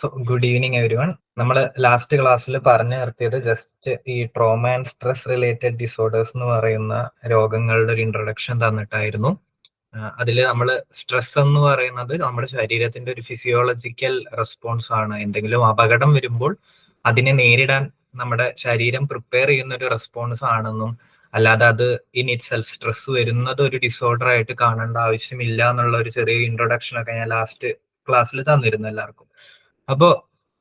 So good evening every one. നമ്മൾ last ക്ലാസ്സിൽ പറഞ്ഞു നിർത്തിയത് ജസ്റ്റ് ഈ trauma and stress related disorders എന്ന് പറയുന്ന രോഗങ്ങളുടെ ഒരു ഇൻട്രൊഡക്ഷൻ തന്നിട്ടായിരുന്നു. അതിൽ നമ്മൾ സ്ട്രെസ് എന്ന് പറയുന്നത് നമ്മുടെ ശരീരത്തിന്റെ ഒരു ഫിസിയോളജിക്കൽ റെസ്പോൺസ് ആണ്. എന്തെങ്കിലും അപകടം വരുമ്പോൾ അതിനെ നേരിടാൻ നമ്മുടെ ശരീരം പ്രിപ്പയർ ചെയ്യുന്ന ഒരു റെസ്പോൺസ് ആണെന്നും, അല്ലാതെ അത് ഇൻ ഇറ്റ് സെൽഫ് സ്ട്രെസ് വരുന്നത് ഒരു ഡിസോർഡർ ആയിട്ട് കാണേണ്ട ആവശ്യമില്ല എന്നുള്ള ഒരു ചെറിയ ഇൻട്രൊഡക്ഷൻ ഒക്കെ ഞാൻ ലാസ്റ്റ് ക്ലാസ്സിൽ തന്നിരുന്നു എല്ലാവർക്കും. അപ്പോ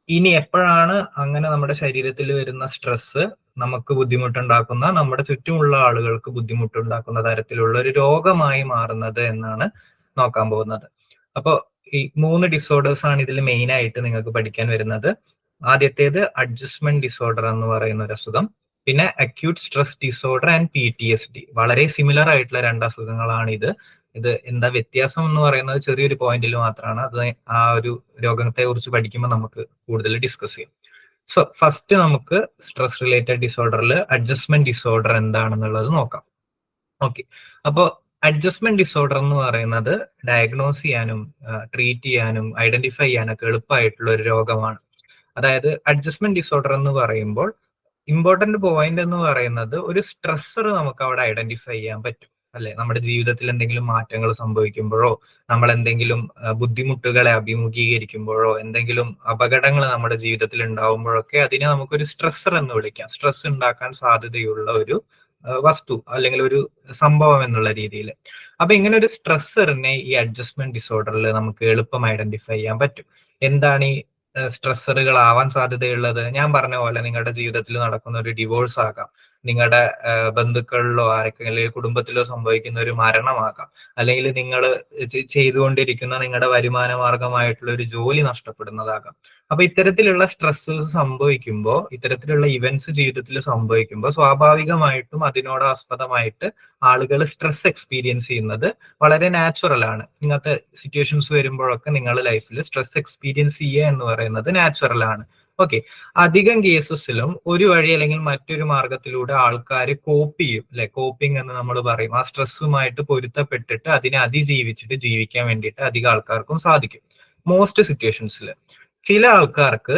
ഇനി എപ്പോഴാണ് അങ്ങനെ നമ്മുടെ ശരീരത്തിൽ വരുന്ന സ്ട്രെസ് നമുക്ക് ബുദ്ധിമുട്ടുണ്ടാക്കുന്ന, നമ്മുടെ ചുറ്റുമുള്ള ആളുകൾക്ക് ബുദ്ധിമുട്ടുണ്ടാക്കുന്ന തരത്തിലുള്ള ഒരു രോഗമായി മാറുന്നത് എന്നാണ് നോക്കാൻ പോകുന്നത്. അപ്പോൾ ഈ 3 ഡിസോർഡേഴ്സ് ആണ് ഇതിൽ മെയിൻ ആയിട്ട് നിങ്ങൾക്ക് പഠിക്കാൻ വരുന്നത്. ആദ്യത്തേത് അഡ്ജസ്റ്റ്മെന്റ് ഡിസോർഡർ എന്ന് പറയുന്ന ഒരു അസുഖം, പിന്നെ acute stress disorder and PTSD. വളരെ സിമിലർ ആയിട്ടുള്ള 2 അസുഖങ്ങളാണ് ഇത്. എന്താ വ്യത്യാസം എന്ന് പറയുന്നത് ചെറിയൊരു പോയിന്റിൽ മാത്രമാണ്. അത് ആ ഒരു രോഗത്തെ കുറിച്ച് പഠിക്കുമ്പോൾ നമുക്ക് കൂടുതൽ ഡിസ്കസ് ചെയ്യാം. സോ ഫസ്റ്റ് നമുക്ക് സ്ട്രെസ് റിലേറ്റഡ് ഡിസോർഡറിൽ അഡ്ജസ്റ്റ്മെന്റ് ഡിസോർഡർ എന്താണെന്നുള്ളത് നോക്കാം. ഓക്കെ, അപ്പോൾ അഡ്ജസ്റ്റ്മെന്റ് ഡിസോർഡർ എന്ന് പറയുന്നത് ഡയഗ്നോസ് ചെയ്യാനും ട്രീറ്റ് ചെയ്യാനും ഐഡന്റിഫൈ ചെയ്യാനൊക്കെ എളുപ്പമായിട്ടുള്ള ഒരു രോഗമാണ്. അതായത് അഡ്ജസ്റ്റ്മെന്റ് ഡിസോർഡർ എന്ന് പറയുമ്പോൾ ഇമ്പോർട്ടന്റ് പോയിന്റ് എന്ന് പറയുന്നത് ഒരു സ്ട്രെസ്സർ നമുക്ക് അവിടെ ഐഡന്റിഫൈ ചെയ്യാൻ പറ്റും, അല്ലെ? നമ്മുടെ ജീവിതത്തിൽ എന്തെങ്കിലും മാറ്റങ്ങൾ സംഭവിക്കുമ്പോഴോ, നമ്മൾ എന്തെങ്കിലും ബുദ്ധിമുട്ടുകളെ അഭിമുഖീകരിക്കുമ്പോഴോ, എന്തെങ്കിലും അപകടങ്ങൾ നമ്മുടെ ജീവിതത്തിൽ ഉണ്ടാവുമ്പോഴൊക്കെ അതിനെ നമുക്കൊരു സ്ട്രെസ്സർ എന്ന് വിളിക്കാം. സ്ട്രെസ് ഉണ്ടാക്കാൻ സാധ്യതയുള്ള ഒരു വസ്തു അല്ലെങ്കിൽ ഒരു സംഭവം എന്നുള്ള രീതിയിൽ. അപ്പൊ ഇങ്ങനെ ഒരു സ്ട്രെസ്സറിനെ ഈ അഡ്ജസ്റ്റ്മെന്റ് ഡിസോർഡറിൽ നമുക്ക് എളുപ്പം ഐഡന്റിഫൈ ചെയ്യാൻ പറ്റും. എന്താണ് ഈ സ്ട്രെസ്സറുകൾ ആവാൻ സാധ്യതയുള്ളത്? ഞാൻ പറഞ്ഞ പോലെ നിങ്ങളുടെ ജീവിതത്തിൽ നടക്കുന്ന ഒരു ഡിവോഴ്സ് ആകാം, നിങ്ങളുടെ ബന്ധുക്കളിലോ ആരെങ്കിലും കുടുംബത്തിലോ സംഭവിക്കുന്ന ഒരു മരണമാകാം, അല്ലെങ്കിൽ നിങ്ങൾ ചെയ്തുകൊണ്ടിരിക്കുന്ന നിങ്ങളുടെ വരുമാന മാർഗമായിട്ടുള്ള ഒരു ജോലി നഷ്ടപ്പെടുന്നതാകാം. അപ്പൊ ഇത്തരത്തിലുള്ള സ്ട്രെസ്സസ് സംഭവിക്കുമ്പോൾ, ഇത്തരത്തിലുള്ള ഇവന്റ്സ് ജീവിതത്തിൽ സംഭവിക്കുമ്പോൾ സ്വാഭാവികമായിട്ടും അതിനോടാസ്പദമായിട്ട് ആളുകൾ സ്ട്രെസ് എക്സ്പീരിയൻസ് ചെയ്യുന്നത് വളരെ നാച്ചുറൽ ആണ്. ഇങ്ങനത്തെ സിറ്റുവേഷൻസ് വരുമ്പോഴൊക്കെ നിങ്ങൾ ലൈഫിൽ സ്ട്രെസ് എക്സ്പീരിയൻസ് ചെയ്യുക എന്ന് പറയുന്നത് നാച്ചുറൽ ആണ്. ഓക്കെ, അധികം കേസസിലും ഒരു വഴി അല്ലെങ്കിൽ മറ്റൊരു മാർഗത്തിലൂടെ ആൾക്കാർ കോപ്പ് ചെയ്യും, അല്ലെ? കോപ്പിംഗ് എന്ന് നമ്മൾ പറയും. ആ സ്ട്രെസ്സുമായിട്ട് പൊരുത്തപ്പെട്ടിട്ട് അതിനെ അതിജീവിച്ചിട്ട് ജീവിക്കാൻ വേണ്ടിയിട്ട് അധികം ആൾക്കാർക്കും സാധിക്കും മോസ്റ്റ് സിറ്റുവേഷൻസിൽ. ചില ആൾക്കാർക്ക്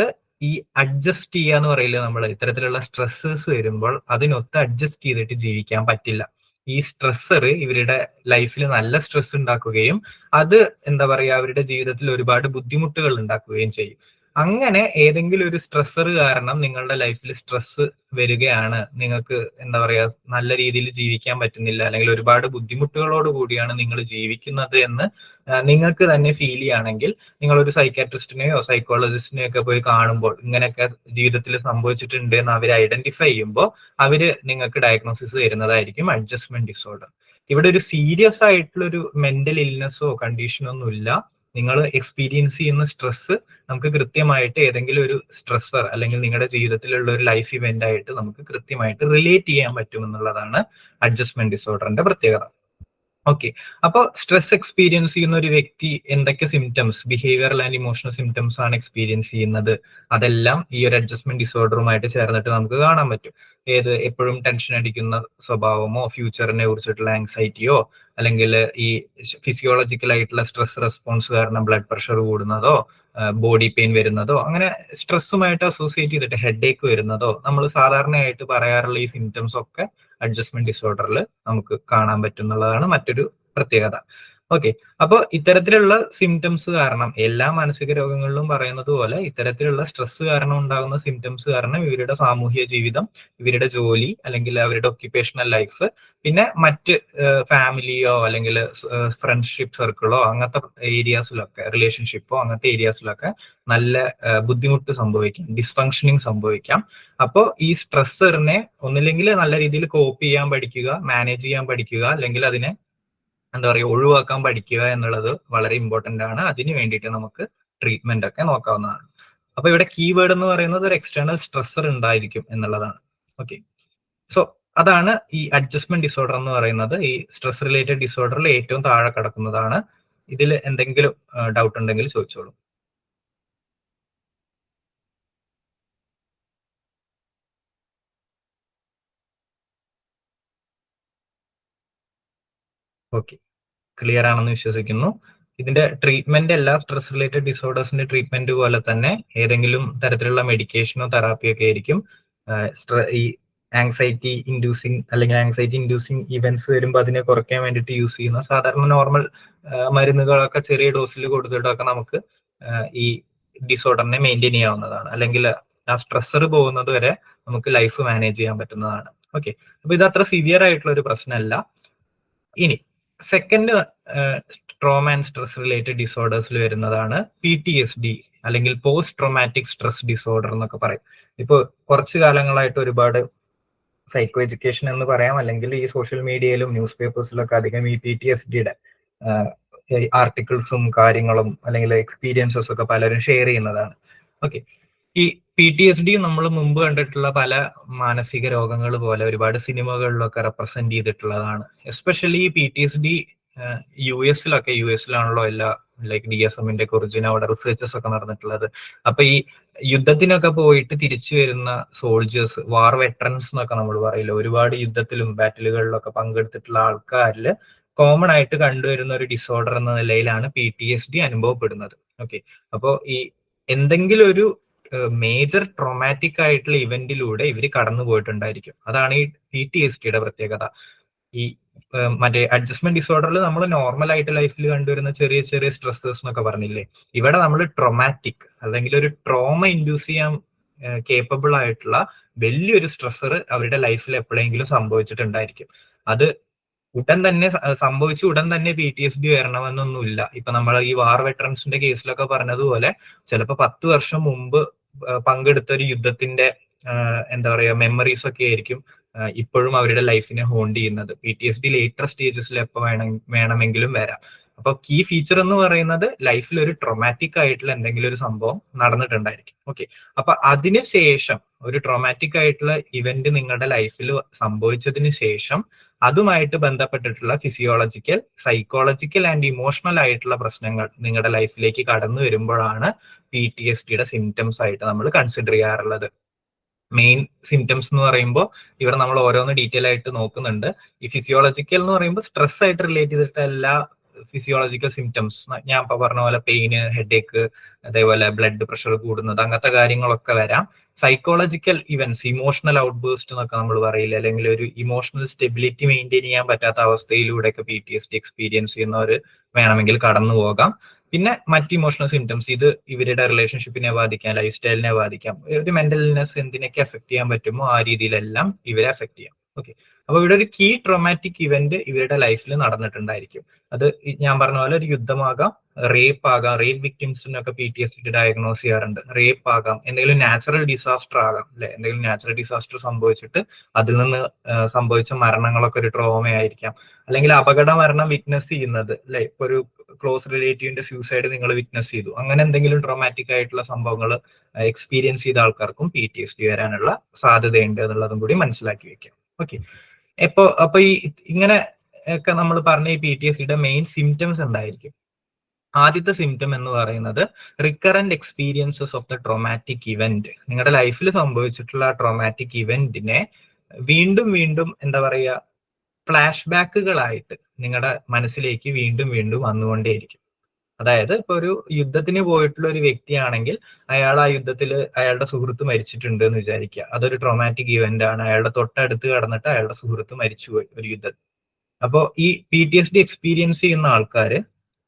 ഈ അഡ്ജസ്റ്റ് ചെയ്യാന്ന് പറയില്ല, നമ്മൾ ഇത്തരത്തിലുള്ള സ്ട്രെസ്സസ് വരുമ്പോൾ അതിനൊത്ത് അഡ്ജസ്റ്റ് ചെയ്തിട്ട് ജീവിക്കാൻ പറ്റില്ല. ഈ സ്ട്രെസ്സർ ഇവരുടെ ലൈഫിൽ നല്ല സ്ട്രെസ് ഉണ്ടാക്കുകയും അത് എന്താ പറയുക അവരുടെ ജീവിതത്തിൽ ഒരുപാട് ബുദ്ധിമുട്ടുകൾ ഉണ്ടാക്കുകയും ചെയ്യും. അങ്ങനെ ഏതെങ്കിലും ഒരു സ്ട്രെസ്സർ കാരണം നിങ്ങളുടെ ലൈഫിൽ സ്ട്രെസ് വരികയാണ്, നിങ്ങൾക്ക് എന്താ പറയാ നല്ല രീതിയിൽ ജീവിക്കാൻ പറ്റുന്നില്ല, അല്ലെങ്കിൽ ഒരുപാട് ബുദ്ധിമുട്ടുകളോട് കൂടിയാണ് നിങ്ങൾ ജീവിക്കുന്നത് എന്ന് നിങ്ങൾക്ക് തന്നെ ഫീൽ ചെയ്യുകയാണെങ്കിൽ, നിങ്ങൾ ഒരു സൈക്കാട്രിസ്റ്റിനെയോ സൈക്കോളജിസ്റ്റിനെയോ ഒക്കെ പോയി കാണുമ്പോൾ ഇങ്ങനെയൊക്കെ ജീവിതത്തിൽ സംഭവിച്ചിട്ടുണ്ട് എന്ന് അവർ ഐഡന്റിഫൈ ചെയ്യുമ്പോൾ അവര് നിങ്ങൾക്ക് ഡയഗ്നോസിസ് തരുന്നതായിരിക്കും അഡ്ജസ്റ്റ്മെന്റ് ഡിസോർഡർ. ഇവിടെ ഒരു സീരിയസ് ആയിട്ടുള്ള ഒരു മെന്റൽ ഇൽനെസ്സോ കണ്ടീഷനോ ഒന്നും ഇല്ല. നിങ്ങൾ എക്സ്പീരിയൻസ് ചെയ്യുന്ന സ്ട്രെസ് നമുക്ക് കൃത്യമായിട്ട് ഏതെങ്കിലും ഒരു സ്ട്രെസ്സർ അല്ലെങ്കിൽ നിങ്ങളുടെ ജീവിതത്തിലുള്ള ഒരു ലൈഫ് ഇവന്റ് ആയിട്ട് നമുക്ക് കൃത്യമായിട്ട് റിലേറ്റ് ചെയ്യാൻ പറ്റും എന്നുള്ളതാണ് അഡ്ജസ്റ്റ്മെന്റ് ഡിസോർഡറിന്റെ പ്രത്യേകത. ഓക്കെ, അപ്പോൾ സ്ട്രെസ് എക്സ്പീരിയൻസ് ചെയ്യുന്ന ഒരു വ്യക്തി എന്തൊക്കെ symptoms, behavioural and emotional symptoms ആണ് എക്സ്പീരിയൻസ് ചെയ്യുന്നത്? അതെല്ലാം ഈ ഒരു അഡ്ജസ്റ്റ്മെന്റ് ഡിസോർഡറുമായിട്ട് ചേർന്നിട്ട് നമുക്ക് കാണാൻ പറ്റും. എപ്പോഴും ടെൻഷൻ അടിക്കുന്ന സ്വഭാവമോ, ഫ്യൂച്ചറിനെ കുറിച്ചിട്ടുള്ള ആങ്സൈറ്റിയോ, അല്ലെങ്കിൽ ഈ ഫിസിയോളജിക്കൽ ആയിട്ടുള്ള സ്ട്രെസ് റെസ്പോൺസ് കാരണം ബ്ലഡ് പ്രഷർ കൂടുന്നതോ, ബോഡി പെയിൻ വരുന്നതോ, അങ്ങനെ സ്ട്രെസ്സുമായിട്ട് അസോസിയേറ്റ് ചെയ്തിട്ട് ഹെഡ് ഏക്ക് വരുന്നതോ, നമ്മൾ സാധാരണയായിട്ട് പറയാറുള്ള ഈ സിംറ്റംസ് ഒക്കെ അഡ്ജസ്റ്റ്മെന്റ് ഡിസോർഡറിൽ നമുക്ക് കാണാൻ പറ്റുന്നതാണ് മറ്റൊരു പ്രത്യേകത. ഓക്കെ, അപ്പോൾ ഇത്തരത്തിലുള്ള സിംറ്റംസ് കാരണം, എല്ലാ മാനസിക രോഗങ്ങളിലും പറയുന്നത് പോലെ ഇത്തരത്തിലുള്ള സ്ട്രെസ് കാരണം ഉണ്ടാകുന്ന സിംറ്റംസ് കാരണം ഇവരുടെ സാമൂഹ്യ ജീവിതം, ഇവരുടെ ജോലി അല്ലെങ്കിൽ അവരുടെ ഒക്യുപേഷണൽ ലൈഫ്, പിന്നെ മറ്റ് ഫാമിലിയോ അല്ലെങ്കിൽ ഫ്രണ്ട്ഷിപ്പ് സർക്കിളോ അങ്ങനത്തെ ഏരിയാസിലൊക്കെ, റിലേഷൻഷിപ്പോ അങ്ങനത്തെ ഏരിയാസിലൊക്കെ നല്ല ബുദ്ധിമുട്ട് സംഭവിക്കാം, ഡിസ്ഫങ്ഷനിങ് സംഭവിക്കാം. അപ്പോൾ ഈ സ്ട്രെസ്സറിനെ ഒന്നില്ലെങ്കിൽ നല്ല രീതിയിൽ കോപ്പ് ചെയ്യാൻ പഠിക്കുക, മാനേജ് ചെയ്യാൻ പഠിക്കുക, അല്ലെങ്കിൽ അതിനെ എന്താ പറയുക ഒഴിവാക്കാൻ പഠിക്കുക എന്നുള്ളത് വളരെ ഇമ്പോർട്ടന്റ് ആണ്. അതിന് വേണ്ടിയിട്ട് നമുക്ക് ട്രീറ്റ്മെന്റ് ഒക്കെ നോക്കാവുന്നതാണ്. അപ്പൊ ഇവിടെ കീവേഡ് എന്ന് പറയുന്നത് ഒരു എക്സ്റ്റേണൽ സ്ട്രെസ്സർ ഉണ്ടായിരിക്കും എന്നുള്ളതാണ്. ഓക്കെ, സോ അതാണ് ഈ അഡ്ജസ്റ്റ്മെന്റ് ഡിസോർഡർ എന്ന് പറയുന്നത്. ഈ സ്ട്രെസ് റിലേറ്റഡ് ഡിസോർഡറിൽ ഏറ്റവും താഴെ കിടക്കുന്നതാണ്. ഇതിൽ എന്തെങ്കിലും ഡൗട്ട് ഉണ്ടെങ്കിൽ ചോദിച്ചോളൂ. ഓക്കെ, ക്ലിയർ ആണെന്ന് വിശ്വസിക്കുന്നു. ഇതിന്റെ ട്രീറ്റ്മെന്റ് എല്ലാ സ്ട്രെസ് റിലേറ്റഡ് ഡിസോർഡേഴ്സിന്റെ ട്രീറ്റ്മെന്റ് പോലെ തന്നെ ഏതെങ്കിലും തരത്തിലുള്ള മെഡിക്കേഷനോ തെറാപ്പിയോ ഒക്കെ ആയിരിക്കും ഈ ആങ്സൈറ്റി ഇൻഡ്യൂസിങ് അല്ലെങ്കിൽ ആങ്സൈറ്റി ഇൻഡ്യൂസിങ് ഇവന്റ്സ് വരുമ്പോൾ അതിനെ കുറയ്ക്കാൻ വേണ്ടിയിട്ട് യൂസ് ചെയ്യുന്ന സാധാരണ നോർമൽ മരുന്നുകളൊക്കെ ചെറിയ ഡോസിൽ കൊടുത്തിട്ടൊക്കെ നമുക്ക് ഈ ഡിസോർഡറിനെ മെയിൻറ്റെയിൻ ചെയ്യാവുന്നതാണ്. അല്ലെങ്കിൽ ആ സ്ട്രെസ്സർ പോകുന്നത് വരെ നമുക്ക് ലൈഫ് മാനേജ് ചെയ്യാൻ പറ്റുന്നതാണ്. ഓക്കെ, അപ്പൊ ഇത് അത്ര സിവിയർ ആയിട്ടുള്ള ഒരു പ്രശ്നമല്ല. ഇനി second trauma and stress related ഡിസോർഡേഴ്സിൽ വരുന്നതാണ് PTSD അല്ലെങ്കിൽ പോസ്റ്റ് ട്രോമാറ്റിക് സ്ട്രെസ് ഡിസോർഡർ എന്നൊക്കെ പറയും. ഇപ്പൊ കുറച്ചു കാലങ്ങളായിട്ട് ഒരുപാട് സൈക്കോ എഡ്യൂക്കേഷൻ എന്ന് പറയാം, അല്ലെങ്കിൽ ഈ സോഷ്യൽ മീഡിയയിലും ന്യൂസ് പേപ്പേഴ്സിലൊക്കെ അധികം ഈ PTSDയുടെ ആർട്ടിക്കിൾസും കാര്യങ്ങളും അല്ലെങ്കിൽ എക്സ്പീരിയൻസസ് ഒക്കെ പലരും ഷെയർ ചെയ്യുന്നതാണ്. ഓക്കെ, ഈ PTSD നമ്മൾ മുമ്പ് കണ്ടിട്ടുള്ള പല മാനസിക രോഗങ്ങൾ പോലെ ഒരുപാട് സിനിമകളിലൊക്കെ റെപ്രസെന്റ് ചെയ്തിട്ടുള്ളതാണ്. എസ്പെഷ്യലി PTSD യുഎസിലാണല്ലോ എല്ലാ ലൈക്ക് DSMന്റെ ഒറിജിൻ അവിടെ റിസർച്ചസ് ഒക്കെ നടന്നിട്ടുള്ളത്. അപ്പൊ ഈ യുദ്ധത്തിനൊക്കെ പോയിട്ട് തിരിച്ചു വരുന്ന സോൾജേഴ്സ്, വാർ വെറ്ററൻസ് എന്നൊക്കെ നമ്മൾ പറയില്ല, ഒരുപാട് യുദ്ധത്തിലും ബാറ്റിലുകളിലൊക്കെ പങ്കെടുത്തിട്ടുള്ള ആൾക്കാരിൽ കോമൺ ആയിട്ട് കണ്ടുവരുന്ന ഒരു ഡിസോർഡർ എന്ന നിലയിലാണ് PTSD അനുഭവപ്പെടുന്നത്. ഓക്കെ, അപ്പോൾ ഈ എന്തെങ്കിലും ഒരു മേജർ ട്രോമാറ്റിക് ആയിട്ടുള്ള ഇവന്റിലൂടെ ഇവർ കടന്നു പോയിട്ടുണ്ടായിരിക്കും. അതാണ് ഈ PTSDയുടെ പ്രത്യേകത. ഈ മറ്റേ അഡ്ജസ്റ്റ്മെന്റ് ഡിസോർഡറിൽ നമ്മൾ നോർമൽ ആയിട്ട് ലൈഫിൽ കണ്ടുവരുന്ന ചെറിയ ചെറിയ സ്ട്രെസ്സേഴ്സ് എന്നൊക്കെ പറഞ്ഞില്ലേ, ഇവിടെ നമ്മൾ ട്രോമാറ്റിക് അല്ലെങ്കിൽ ഒരു ട്രോമ ഇൻഡ്യൂസ് ചെയ്യാൻ കേപ്പബിൾ ആയിട്ടുള്ള വലിയൊരു സ്ട്രെസ്സർ അവരുടെ ലൈഫിൽ എപ്പോഴെങ്കിലും സംഭവിച്ചിട്ടുണ്ടായിരിക്കും. അത് ഉടൻ തന്നെ സംഭവിച്ചു ഉടൻ തന്നെ PTSD വരണമെന്നൊന്നുമില്ല. ഇപ്പൊ നമ്മൾ ഈ വാർ വെറ്ററൻസിന്റെ കേസിലൊക്കെ പറഞ്ഞതുപോലെ ചിലപ്പോൾ 10 വർഷം മുമ്പ് പങ്കെടുത്ത ഒരു യുദ്ധത്തിന്റെ എന്താ പറയുക മെമ്മറീസ് ഒക്കെ ആയിരിക്കും ഇപ്പോഴും അവരുടെ ലൈഫിനെ ഹോണ്ട് ചെയ്യുന്നത്. PTSD ലേറ്റർ സ്റ്റേജസിൽ എപ്പോൾ വേണമെങ്കിലും വരാം. അപ്പൊ കീ ഫീച്ചർ എന്ന് പറയുന്നത് ലൈഫിൽ ഒരു ട്രോമാറ്റിക് ആയിട്ടുള്ള എന്തെങ്കിലും ഒരു സംഭവം നടന്നിട്ടുണ്ടായിരിക്കും. ഓക്കെ, അപ്പൊ അതിനുശേഷം ഒരു ട്രോമാറ്റിക് ആയിട്ടുള്ള ഇവന്റ് നിങ്ങളുടെ ലൈഫിൽ സംഭവിച്ചതിന് ശേഷം അതുമായിട്ട് ബന്ധപ്പെട്ടിട്ടുള്ള ഫിസിയോളജിക്കൽ, സൈക്കോളജിക്കൽ ആൻഡ് ഇമോഷണൽ ആയിട്ടുള്ള പ്രശ്നങ്ങൾ നിങ്ങളുടെ ലൈഫിലേക്ക് കടന്നു വരുമ്പോഴാണ് PTSDയുടെ സിംറ്റംസ് ആയിട്ട് നമ്മൾ കൺസിഡർ ചെയ്യാറുള്ളത്. മെയിൻ സിംറ്റംസ് എന്ന് പറയുമ്പോൾ ഇവിടെ നമ്മൾ ഓരോന്ന് ഡീറ്റെയിൽ ആയിട്ട് നോക്കുന്നുണ്ട്. ഈ ഫിസിയോളജിക്കൽ എന്ന് പറയുമ്പോൾ സ്ട്രെസ് ആയിട്ട് റിലേറ്റ് ചെയ്തിട്ട് എല്ലാ ഫിസിയോളജിക്കൽ സിംറ്റംസ് ഞാൻ ഇപ്പൊ പറഞ്ഞ പോലെ പെയിന്, ഹെഡേക്ക്, അതേപോലെ ബ്ലഡ് പ്രഷർ കൂടുന്നത്, അങ്ങനത്തെ കാര്യങ്ങളൊക്കെ വരാം. സൈക്കോളജിക്കൽ ഇവന്റ്സ്, ഇമോഷണൽ ഔട്ട്ബേസ്റ്റ് എന്നൊക്കെ നമ്മൾ പറയില്ല, അല്ലെങ്കിൽ ഒരു ഇമോഷണൽ സ്റ്റെബിലിറ്റി മെയിൻറ്റെയിൻ ചെയ്യാൻ പറ്റാത്ത അവസ്ഥയിലൂടെയൊക്കെ PTSD എക്സ്പീരിയൻസ് ചെയ്യുന്നവർ വേണമെങ്കിൽ കടന്നു പോകാം. പിന്നെ മറ്റ് ഇമോഷണൽ സിംറ്റംസ്, ഇത് ഇവരുടെ റിലേഷൻഷിപ്പിനെ ബാധിക്കാം, ലൈഫ് സ്റ്റൈലിനെ ബാധിക്കാം, ഒരു മെന്റൽ ഇൽനെസ് എന്തിനൊക്കെ എഫക്ട് ചെയ്യാൻ പറ്റുമോ ആ രീതിയിലെല്ലാം ഇവരെ എഫക്ട് ചെയ്യാം. ഓക്കെ, അപ്പൊ ഇവിടെ ഒരു കീ ട്രോമാറ്റിക് ഇവന്റ് ഇവരുടെ ലൈഫിൽ നടന്നിട്ടുണ്ടായിരിക്കും. അത് ഞാൻ പറഞ്ഞ പോലെ ഒരു യുദ്ധമാകാം, റേപ്പ് ആകാം, റേപ്പ് വിക്ടിംസിനൊക്കെ PTSD ഡയഗ്നോസ് ചെയ്യാറുണ്ട്. റേപ്പ് ആകാം, എന്തെങ്കിലും നാച്ചുറൽ ഡിസാസ്റ്റർ ആകാം, അല്ലെ, എന്തെങ്കിലും നാച്ചുറൽ ഡിസാസ്റ്റർ സംഭവിച്ചിട്ട് അതിൽ നിന്ന് സംഭവിച്ച മരണങ്ങളൊക്കെ ഒരു ട്രോമ ആയിരിക്കാം. അല്ലെങ്കിൽ അപകട മരണം വിറ്റ്നസ് ചെയ്യുന്നത്, അല്ലെ, ഇപ്പൊ ഒരു ക്ലോസ് റിലേറ്റീവിന്റെ സൂസൈഡ് നിങ്ങൾ വിറ്റ്നസ് ചെയ്തു, അങ്ങനെ എന്തെങ്കിലും ട്രോമാറ്റിക് ആയിട്ടുള്ള സംഭവങ്ങൾ എക്സ്പീരിയൻസ് ചെയ്ത ആൾക്കാർക്കും PTSD വരാനുള്ള സാധ്യതയുണ്ട് എന്നുള്ളതും കൂടി മനസ്സിലാക്കി വെക്കാം. ഓക്കെ, അപ്പൊ ഈ ഇങ്ങനെ ഒക്കെ നമ്മൾ പറഞ്ഞ ഈ PTSDയുടെ മെയിൻ സിംറ്റംസ് എന്തായിരിക്കും? ആദ്യത്തെ സിംറ്റം എന്ന് പറയുന്നത് recurrent experiences of the traumatic event. നിങ്ങളുടെ ലൈഫിൽ സംഭവിച്ചിട്ടുള്ള ട്രോമാറ്റിക് ഇവന്റിനെ വീണ്ടും വീണ്ടും എന്താ പറയുക, ഫ്ലാഷ് ബാക്കുകളായിട്ട് നിങ്ങളുടെ മനസ്സിലേക്ക് വീണ്ടും വീണ്ടും വന്നുകൊണ്ടേയിരിക്കും. അതായത് ഇപ്പൊ ഒരു യുദ്ധത്തിന് പോയിട്ടുള്ള ഒരു വ്യക്തിയാണെങ്കിൽ അയാൾ ആ യുദ്ധത്തിൽ അയാളുടെ സുഹൃത്ത് മരിച്ചിട്ടുണ്ട് എന്ന് വിചാരിക്കുക. അതൊരു ട്രോമാറ്റിക് ഇവന്റ് ആണ്. അയാളുടെ തൊട്ടടുത്ത് കടന്നിട്ട് അയാളുടെ സുഹൃത്ത് മരിച്ചുപോയി ഒരു യുദ്ധത്തിൽ. അപ്പോൾ ഈ PTSD എക്സ്പീരിയൻസ് ചെയ്യുന്ന ആൾക്കാർ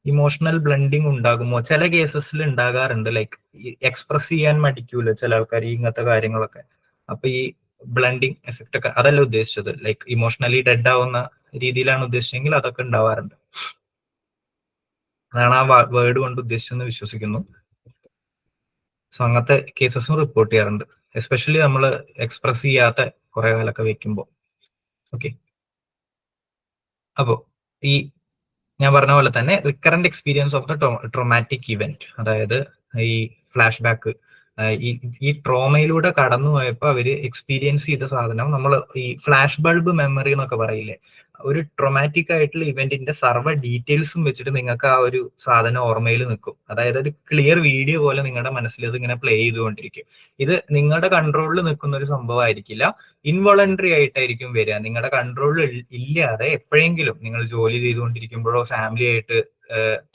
ഇമോഷണൽ ബ്ലണ്ടിങ് ഉണ്ടാകുമോ? ചില കേസസിൽ ഉണ്ടാകാറുണ്ട്. ലൈക്ക് എക്സ്പ്രസ് ചെയ്യാൻ മടിക്കൂല ചില ആൾക്കാർ ഇങ്ങനത്തെ കാര്യങ്ങളൊക്കെ. അപ്പൊ ഈ ബ്ലണ്ടിങ് എഫക്റ്റ് ഒക്കെ അതല്ല ഉദ്ദേശിച്ചത്, ലൈക്ക് ഇമോഷണലി ഡെഡ് ആവുന്ന രീതിയിലാണ് ഉദ്ദേശിച്ചെങ്കിൽ അതൊക്കെ ഉണ്ടാവാറുണ്ട്. അതാണ് ആ വേർഡ് കൊണ്ട് ഉദ്ദേശിച്ചെന്ന് വിശ്വസിക്കുന്നു. സോ അങ്ങനത്തെ കേസസും റിപ്പോർട്ട് ചെയ്യാറുണ്ട്, എസ്പെഷ്യലി നമ്മൾ എക്സ്പ്രസ് ചെയ്യാത്ത കുറെ കാലൊക്കെ വെക്കുമ്പോൾ. ഓക്കെ, അപ്പോ ഈ ഞാൻ പറഞ്ഞ പോലെ തന്നെ recurrent experience of the traumatic event, അതായത് ഈ ഫ്ലാഷ് ബാക്ക്, ഈ ട്രോമയിലൂടെ കടന്നു പോയപ്പോൾ അവര് എക്സ്പീരിയൻസ് ചെയ്ത സാധനം നമ്മൾ ഈ ഫ്ലാഷ് ബൾബ് മെമ്മറി എന്നൊക്കെ പറയില്ലേ, ഒരു ട്രോമാറ്റിക് ആയിട്ടുള്ള ഇവന്റിന്റെ സർവ്വ ഡീറ്റെയിൽസും വെച്ചിട്ട് നിങ്ങൾക്ക് ആ ഒരു സാധനം ഓർമ്മയിൽ നിൽക്കും. അതായത് ഒരു ക്ലിയർ വീഡിയോ പോലെ നിങ്ങളുടെ മനസ്സിൽ ഇത് ഇങ്ങനെ പ്ലേ ചെയ്തുകൊണ്ടിരിക്കും. ഇത് നിങ്ങളുടെ കൺട്രോളിൽ നിൽക്കുന്ന ഒരു സംഭവമായിരിക്കില്ല, ഇൻവോളണ്ടറി ആയിട്ടായിരിക്കും വരിക. നിങ്ങളുടെ കൺട്രോളിൽ ഇല്ലാതെ എപ്പോഴെങ്കിലും നിങ്ങൾ ജോലി ചെയ്തുകൊണ്ടിരിക്കുമ്പോഴോ ഫാമിലി ആയിട്ട്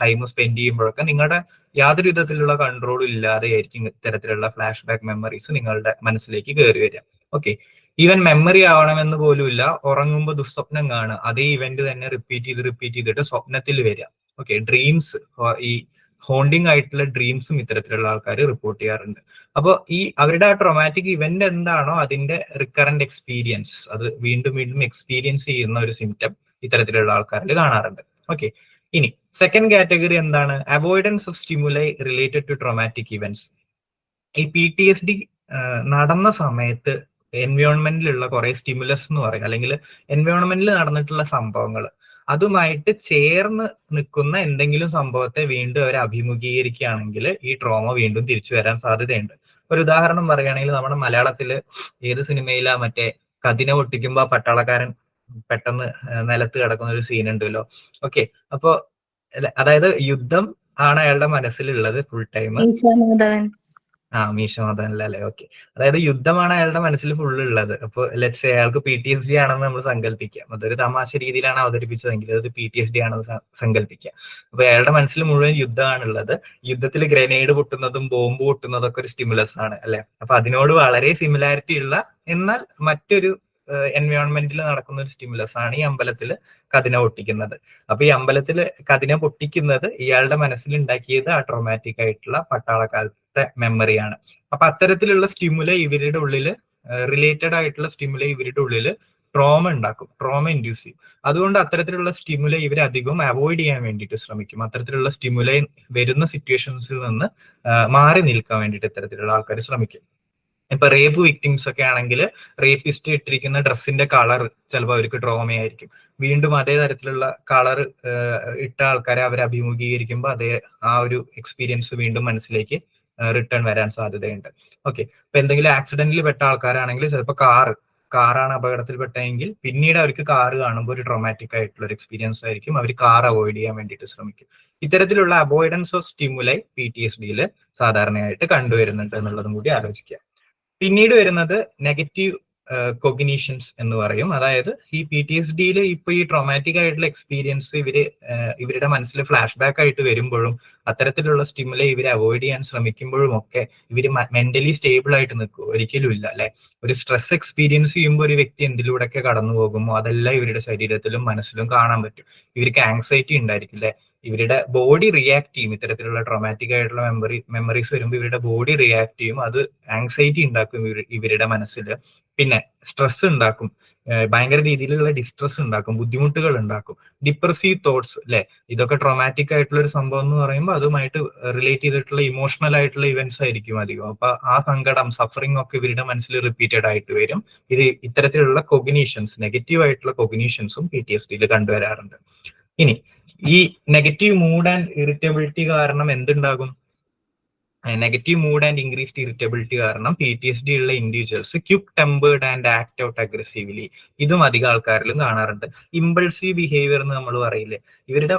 ടൈം സ്പെൻഡ് ചെയ്യുമ്പോഴൊക്കെ നിങ്ങളുടെ യാതൊരു വിധത്തിലുള്ള കൺട്രോളും ഇല്ലാതെ ആയിരിക്കും ഇത്തരത്തിലുള്ള ഫ്ലാഷ് ബാക്ക് മെമ്മറീസ് നിങ്ങളുടെ മനസ്സിലേക്ക് കയറി വരിക. ഓക്കെ, ഈവൻ മെമ്മറി ആവണമെന്ന് പോലുമില്ല, ഉറങ്ങുമ്പോൾ ദുസ്വപ്നം കാണുക, അതേ ഇവന്റ് തന്നെ റിപ്പീറ്റ് ചെയ്തിട്ട് സ്വപ്നത്തിൽ വരിക. ഓക്കെ, ഡ്രീംസ്, ഈ ഹോണ്ടിങ് ആയിട്ടുള്ള ഡ്രീംസും ഇത്തരത്തിലുള്ള ആൾക്കാർ റിപ്പോർട്ട് ചെയ്യാറുണ്ട്. അപ്പോൾ ഈ അവരുടെ ആ ട്രോമാറ്റിക് ഇവന്റ് എന്താണോ അതിന്റെ റിക്കറന്റ് എക്സ്പീരിയൻസ്, അത് വീണ്ടും വീണ്ടും എക്സ്പീരിയൻസ് ചെയ്യുന്ന ഒരു സിംറ്റം ഇത്തരത്തിലുള്ള ആൾക്കാരിൽ കാണാറുണ്ട്. ഓക്കെ, ഇനി സെക്കൻഡ് കാറ്റഗറി എന്താണ്? Avoidance of stimuli related to traumatic events. ഈ PTSD നടന്ന സമയത്ത് എൻവയോൺമെന്റിലുള്ള കുറെ സ്റ്റിമുലസ് എന്ന് പറയും, അല്ലെങ്കിൽ എൻവയോൺമെന്റിൽ നടന്നിട്ടുള്ള സംഭവങ്ങൾ, അതുമായിട്ട് ചേർന്ന് നിൽക്കുന്ന എന്തെങ്കിലും സംഭവത്തെ വീണ്ടും അവർ അഭിമുഖീകരിക്കുകയാണെങ്കിൽ ഈ ട്രോമ വീണ്ടും തിരിച്ചു വരാൻ സാധ്യതയുണ്ട്. ഒരു ഉദാഹരണം പറയുകയാണെങ്കിൽ നമ്മുടെ മലയാളത്തില് ഏത് സിനിമയിലാ മറ്റേ കതിന പൊട്ടിക്കുമ്പോ പട്ടാളക്കാരൻ പെട്ടെന്ന് നിലത്ത് കിടക്കുന്ന ഒരു സീൻ ഉണ്ടല്ലോ. ഓക്കെ, അപ്പോ അതായത് യുദ്ധം ആണ് അയാളുടെ മനസ്സിലുള്ളത് ഫുൾ ടൈം. മീശ മാധവൻ അല്ലേ? ഓക്കെ, അതായത് യുദ്ധമാണ് അയാളുടെ മനസ്സിൽ ഫുള്ള് ഉള്ളത്. അപ്പോൾ ലെറ്റ്സ് അയാൾക്ക് PTSD ആണെന്ന് നമ്മൾ സങ്കല്പിക്കാം. അതൊരു തമാശ രീതിയിലാണ് അവതരിപ്പിച്ചതെങ്കിൽ അത് PTSD ആണെന്ന് സങ്കല്പിക്കാം. അപ്പൊ അയാളുടെ മനസ്സിൽ മുഴുവൻ യുദ്ധമാണുള്ളത്. യുദ്ധത്തിൽ ഗ്രനേഡ് പൊട്ടുന്നതും ബോംബ് പൊട്ടുന്നതും ഒക്കെ ഒരു സ്റ്റിമുലസ് ആണ് അല്ലെ? അപ്പൊ അതിനോട് വളരെ സിമിലാരിറ്റി ഉള്ള എന്നാൽ മറ്റൊരു എൻവയോൺമെന്റിൽ നടക്കുന്ന ഒരു സ്റ്റിമുലസ് ആണ് ഈ അമ്പലത്തിൽ കതിന പൊട്ടിക്കുന്നത്. അപ്പൊ ഈ അമ്പലത്തിൽ കതിന പൊട്ടിക്കുന്നത് ഇയാളുടെ മനസ്സിൽ ഉണ്ടാക്കിയത് ആ ട്രോമാറ്റിക് ആയിട്ടുള്ള പട്ടാളക്കാലത്തെ മെമ്മറിയാണ്. അപ്പൊ അത്തരത്തിലുള്ള സ്റ്റിമുല ഇവരുടെ ഉള്ളില്, റിലേറ്റഡ് ആയിട്ടുള്ള സ്റ്റിമുല ഇവരുടെ ഉള്ളില് ട്രോമ ഉണ്ടാക്കും, ട്രോമ ഇൻഡ്യൂസ് ചെയ്യും. അതുകൊണ്ട് അത്തരത്തിലുള്ള സ്റ്റിമുല ഇവർ അധികം അവോയ്ഡ് ചെയ്യാൻ വേണ്ടിയിട്ട് ശ്രമിക്കും. അത്തരത്തിലുള്ള സ്റ്റിമുല വരുന്ന സിറ്റുവേഷൻസിൽ നിന്ന് മാറി നിൽക്കാൻ വേണ്ടിയിട്ട് ഇത്തരത്തിലുള്ള ആൾക്കാർ ശ്രമിക്കും. ഇപ്പൊ റേപ്പ് വിക്ടിംസ് ഒക്കെ ആണെങ്കിൽ റേപ്പിസ്റ്റ് ഇട്ടിരിക്കുന്ന ഡ്രസ്സിന്റെ കളർ ചിലപ്പോൾ അവർക്ക് ട്രോമയായിരിക്കും. വീണ്ടും അതേ തരത്തിലുള്ള കളർ ഇട്ട ആൾക്കാരെ അവർ അഭിമുഖീകരിക്കുമ്പോൾ അതേ ആ ഒരു എക്സ്പീരിയൻസ് വീണ്ടും മനസ്സിലേക്ക് റിട്ടേൺ വരാൻ സാധ്യതയുണ്ട്. ഓക്കെ, ഇപ്പൊ എന്തെങ്കിലും ആക്സിഡന്റിൽ പെട്ട ആൾക്കാരാണെങ്കിൽ ചിലപ്പോൾ കാറാണ് അപകടത്തിൽപ്പെട്ടെങ്കിൽ പിന്നീട് അവർക്ക് കാറ് കാണുമ്പോൾ ഒരു ട്രോമാറ്റിക് ആയിട്ടുള്ള ഒരു എക്സ്പീരിയൻസ് ആയിരിക്കും, അവർ കാർ അവോയ്ഡ് ചെയ്യാൻ വേണ്ടിയിട്ട് ശ്രമിക്കും. ഇത്തരത്തിലുള്ള അവോയ്ഡൻസ് ഓഫ് സ്റ്റിമുലൈ PTSDയിൽ സാധാരണയായിട്ട് കണ്ടുവരുന്നുണ്ട് എന്നുള്ളതും കൂടി ആലോചിക്കുക. പിന്നീട് വരുന്നത് നെഗറ്റീവ് കൊഗ്നീഷൻസ് എന്ന് പറയും. അതായത് ഈ PTSDയിൽ ഇപ്പൊ ഈ ട്രോമാറ്റിക് ആയിട്ടുള്ള എക്സ്പീരിയൻസ് ഇവരുടെ മനസ്സിൽ ഫ്ലാഷ് ബാക്ക് ആയിട്ട് വരുമ്പോഴും അത്തരത്തിലുള്ള സ്റ്റിമുലൈ ഇവരെ അവോയ്ഡ് ചെയ്യാൻ ശ്രമിക്കുമ്പോഴും ഒക്കെ ഇവര് മെന്റലി സ്റ്റേബിൾ ആയിട്ട് നിൽക്കും? ഒരിക്കലും ഇല്ല അല്ലെ? ഒരു സ്ട്രെസ് എക്സ്പീരിയൻസ് ചെയ്യുമ്പോൾ ഒരു വ്യക്തി എന്തിലൂടെയൊക്കെ കടന്നു പോകുമോ അതെല്ലാം ഇവരുടെ ശരീരത്തിലും മനസ്സിലും കാണാൻ പറ്റും. ഇവർക്ക് ആങ്സൈറ്റി ഉണ്ടായിരിക്കില്ലേ? ഇവരുടെ ബോഡി റിയാക്ട് ചെയ്യും. ഇത്തരത്തിലുള്ള ട്രോമാറ്റിക് ആയിട്ടുള്ള മെമ്മറീസ് വരുമ്പോൾ ഇവരുടെ ബോഡി റിയാക്ട് ചെയ്യും. അത് ആങ്സൈറ്റി ഉണ്ടാക്കും ഇവരുടെ മനസ്സിൽ. പിന്നെ സ്ട്രെസ് ഉണ്ടാക്കും, ഭയങ്കര രീതിയിലുള്ള ഡിസ്ട്രെസ് ഉണ്ടാക്കും, ബുദ്ധിമുട്ടുകൾ ഉണ്ടാക്കും, ഡിപ്രസീവ് തോട്ട്സ് അല്ലെ? ഇതൊക്കെ ട്രോമാറ്റിക് ആയിട്ടുള്ള ഒരു സംഭവം എന്ന് പറയുമ്പോൾ അതുമായിട്ട് റിലേറ്റ് ചെയ്തിട്ടുള്ള ഇമോഷണൽ ആയിട്ടുള്ള ഇവന്റ്സ് ആയിരിക്കും അധികം. അപ്പൊ ആ സങ്കടം, സഫറിംഗ് ഒക്കെ ഇവരുടെ മനസ്സിൽ റിപ്പീറ്റഡ് ആയിട്ട് വരും. ഇത്തരത്തിലുള്ള കൊഗ്നീഷൻസ്, നെഗറ്റീവ് ആയിട്ടുള്ള കൊഗ്നീഷൻസും PTSDയിൽ കണ്ടുവരാറുണ്ട്. ഇനി ഈ നെഗറ്റീവ് മൂഡ് ആൻഡ് ഇറിറ്റബിലിറ്റി കാരണം എന്തുണ്ടാകും? Negative mood and increased irritability കാരണം PTSD ഉള്ള individuals quick tempered and act out aggressively. ഇതും അധികം ആൾക്കാരിലും കാണാറുണ്ട്. ഇമ്പൾസീവ് ബിഹേവിയർ എന്ന് നമ്മൾ പറയില്ലേ? ഇവരുടെ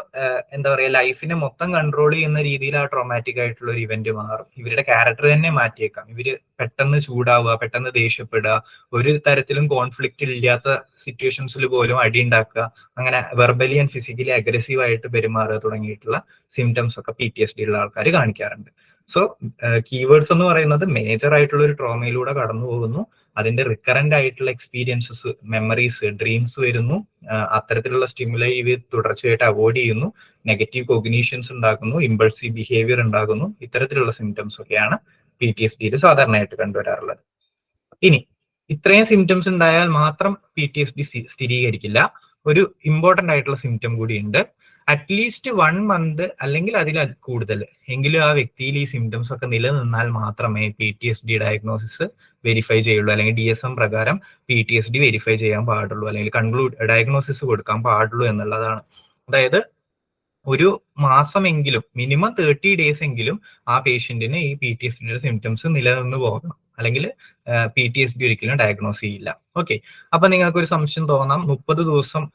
എന്താ പറയുക, ലൈഫിനെ മൊത്തം കൺട്രോൾ ചെയ്യുന്ന രീതിയിൽ ആ ട്രോമാറ്റിക് ആയിട്ടുള്ള ഒരു ഇവന്റ് മാറും. ഇവരുടെ ക്യാരക്ടർ തന്നെ മാറ്റിയേക്കാം. ഇവര് പെട്ടെന്ന് ചൂടാവുക, പെട്ടെന്ന് ദേഷ്യപ്പെടുക, ഒരു തരത്തിലും കോൺഫ്ലിക്റ്റ് ഇല്ലാത്ത സിറ്റുവേഷൻസിൽ പോലും അടി ഉണ്ടാക്കുക, അങ്ങനെ വെർബലി ആൻഡ് ഫിസിക്കലി അഗ്രസീവ് ആയിട്ട് പെരുമാറുക തുടങ്ങിയിട്ടുള്ള സിംറ്റംസ് ഒക്കെ PTSD ഉള്ള ആൾക്കാർ കാണിക്കാറുണ്ട്. സോ കീവേഡ്സ് എന്ന് പറയുന്നത് മേജർ ആയിട്ടുള്ള ഒരു ട്രോമയിലൂടെ കടന്നു പോകുന്നു, അതിന്റെ റിക്കറന്റ് ആയിട്ടുള്ള എക്സ്പീരിയൻസസ്, മെമ്മറീസ്, ഡ്രീംസ് വരുന്നു, അത്തരത്തിലുള്ള സ്റ്റിമുലൈ ഇവർ തുടർച്ചയായിട്ട് അവോയ്ഡ് ചെയ്യുന്നു, നെഗറ്റീവ് കോഗ്നീഷൻസ് ഉണ്ടാക്കുന്നു, ഇമ്പൾസീവ് ബിഹേവിയർ ഉണ്ടാകുന്നു. ഇത്തരത്തിലുള്ള സിംറ്റംസ് ഒക്കെയാണ് PTSDയിൽ സാധാരണയായിട്ട് കണ്ടുവരാറുള്ളത്. ഇനി ഇത്രയും സിംറ്റംസ് ഉണ്ടായാൽ മാത്രം PTSD സ്ഥിരീകരിക്കില്ല. ഒരു ഇമ്പോർട്ടന്റ് ആയിട്ടുള്ള സിംറ്റം കൂടി ഉണ്ട്. അറ്റ്ലീസ്റ്റ് 1 month അല്ലെങ്കിൽ അതിൽ കൂടുതൽ എങ്കിലും ആ വ്യക്തിയിൽ ഈ സിംറ്റംസ് ഒക്കെ നിലനിന്നാൽ മാത്രമേ PTSD ഡയഗ്നോസിസ് വെരിഫൈ ചെയ്യുള്ളൂ, അല്ലെങ്കിൽ DSM പ്രകാരം PTSD വെരിഫൈ ചെയ്യാൻ പാടുള്ളൂ, അല്ലെങ്കിൽ ഡയഗ്നോസിസ് കൊടുക്കാൻ പാടുള്ളൂ എന്നുള്ളതാണ്. അതായത് ഒരു മാസമെങ്കിലും, മിനിമം 30 days എങ്കിലും ആ പേഷ്യന്റിന് ഈ PTSDയുടെ സിംറ്റംസ് നിലനിന്ന് പോകണം, അല്ലെങ്കിൽ PTSD ഒരിക്കലും ഡയഗ്നോസ് ചെയ്യില്ല. ഓക്കെ, അപ്പൊ നിങ്ങൾക്ക് ഒരു സംശയം തോന്നാം, 30 ദിവസം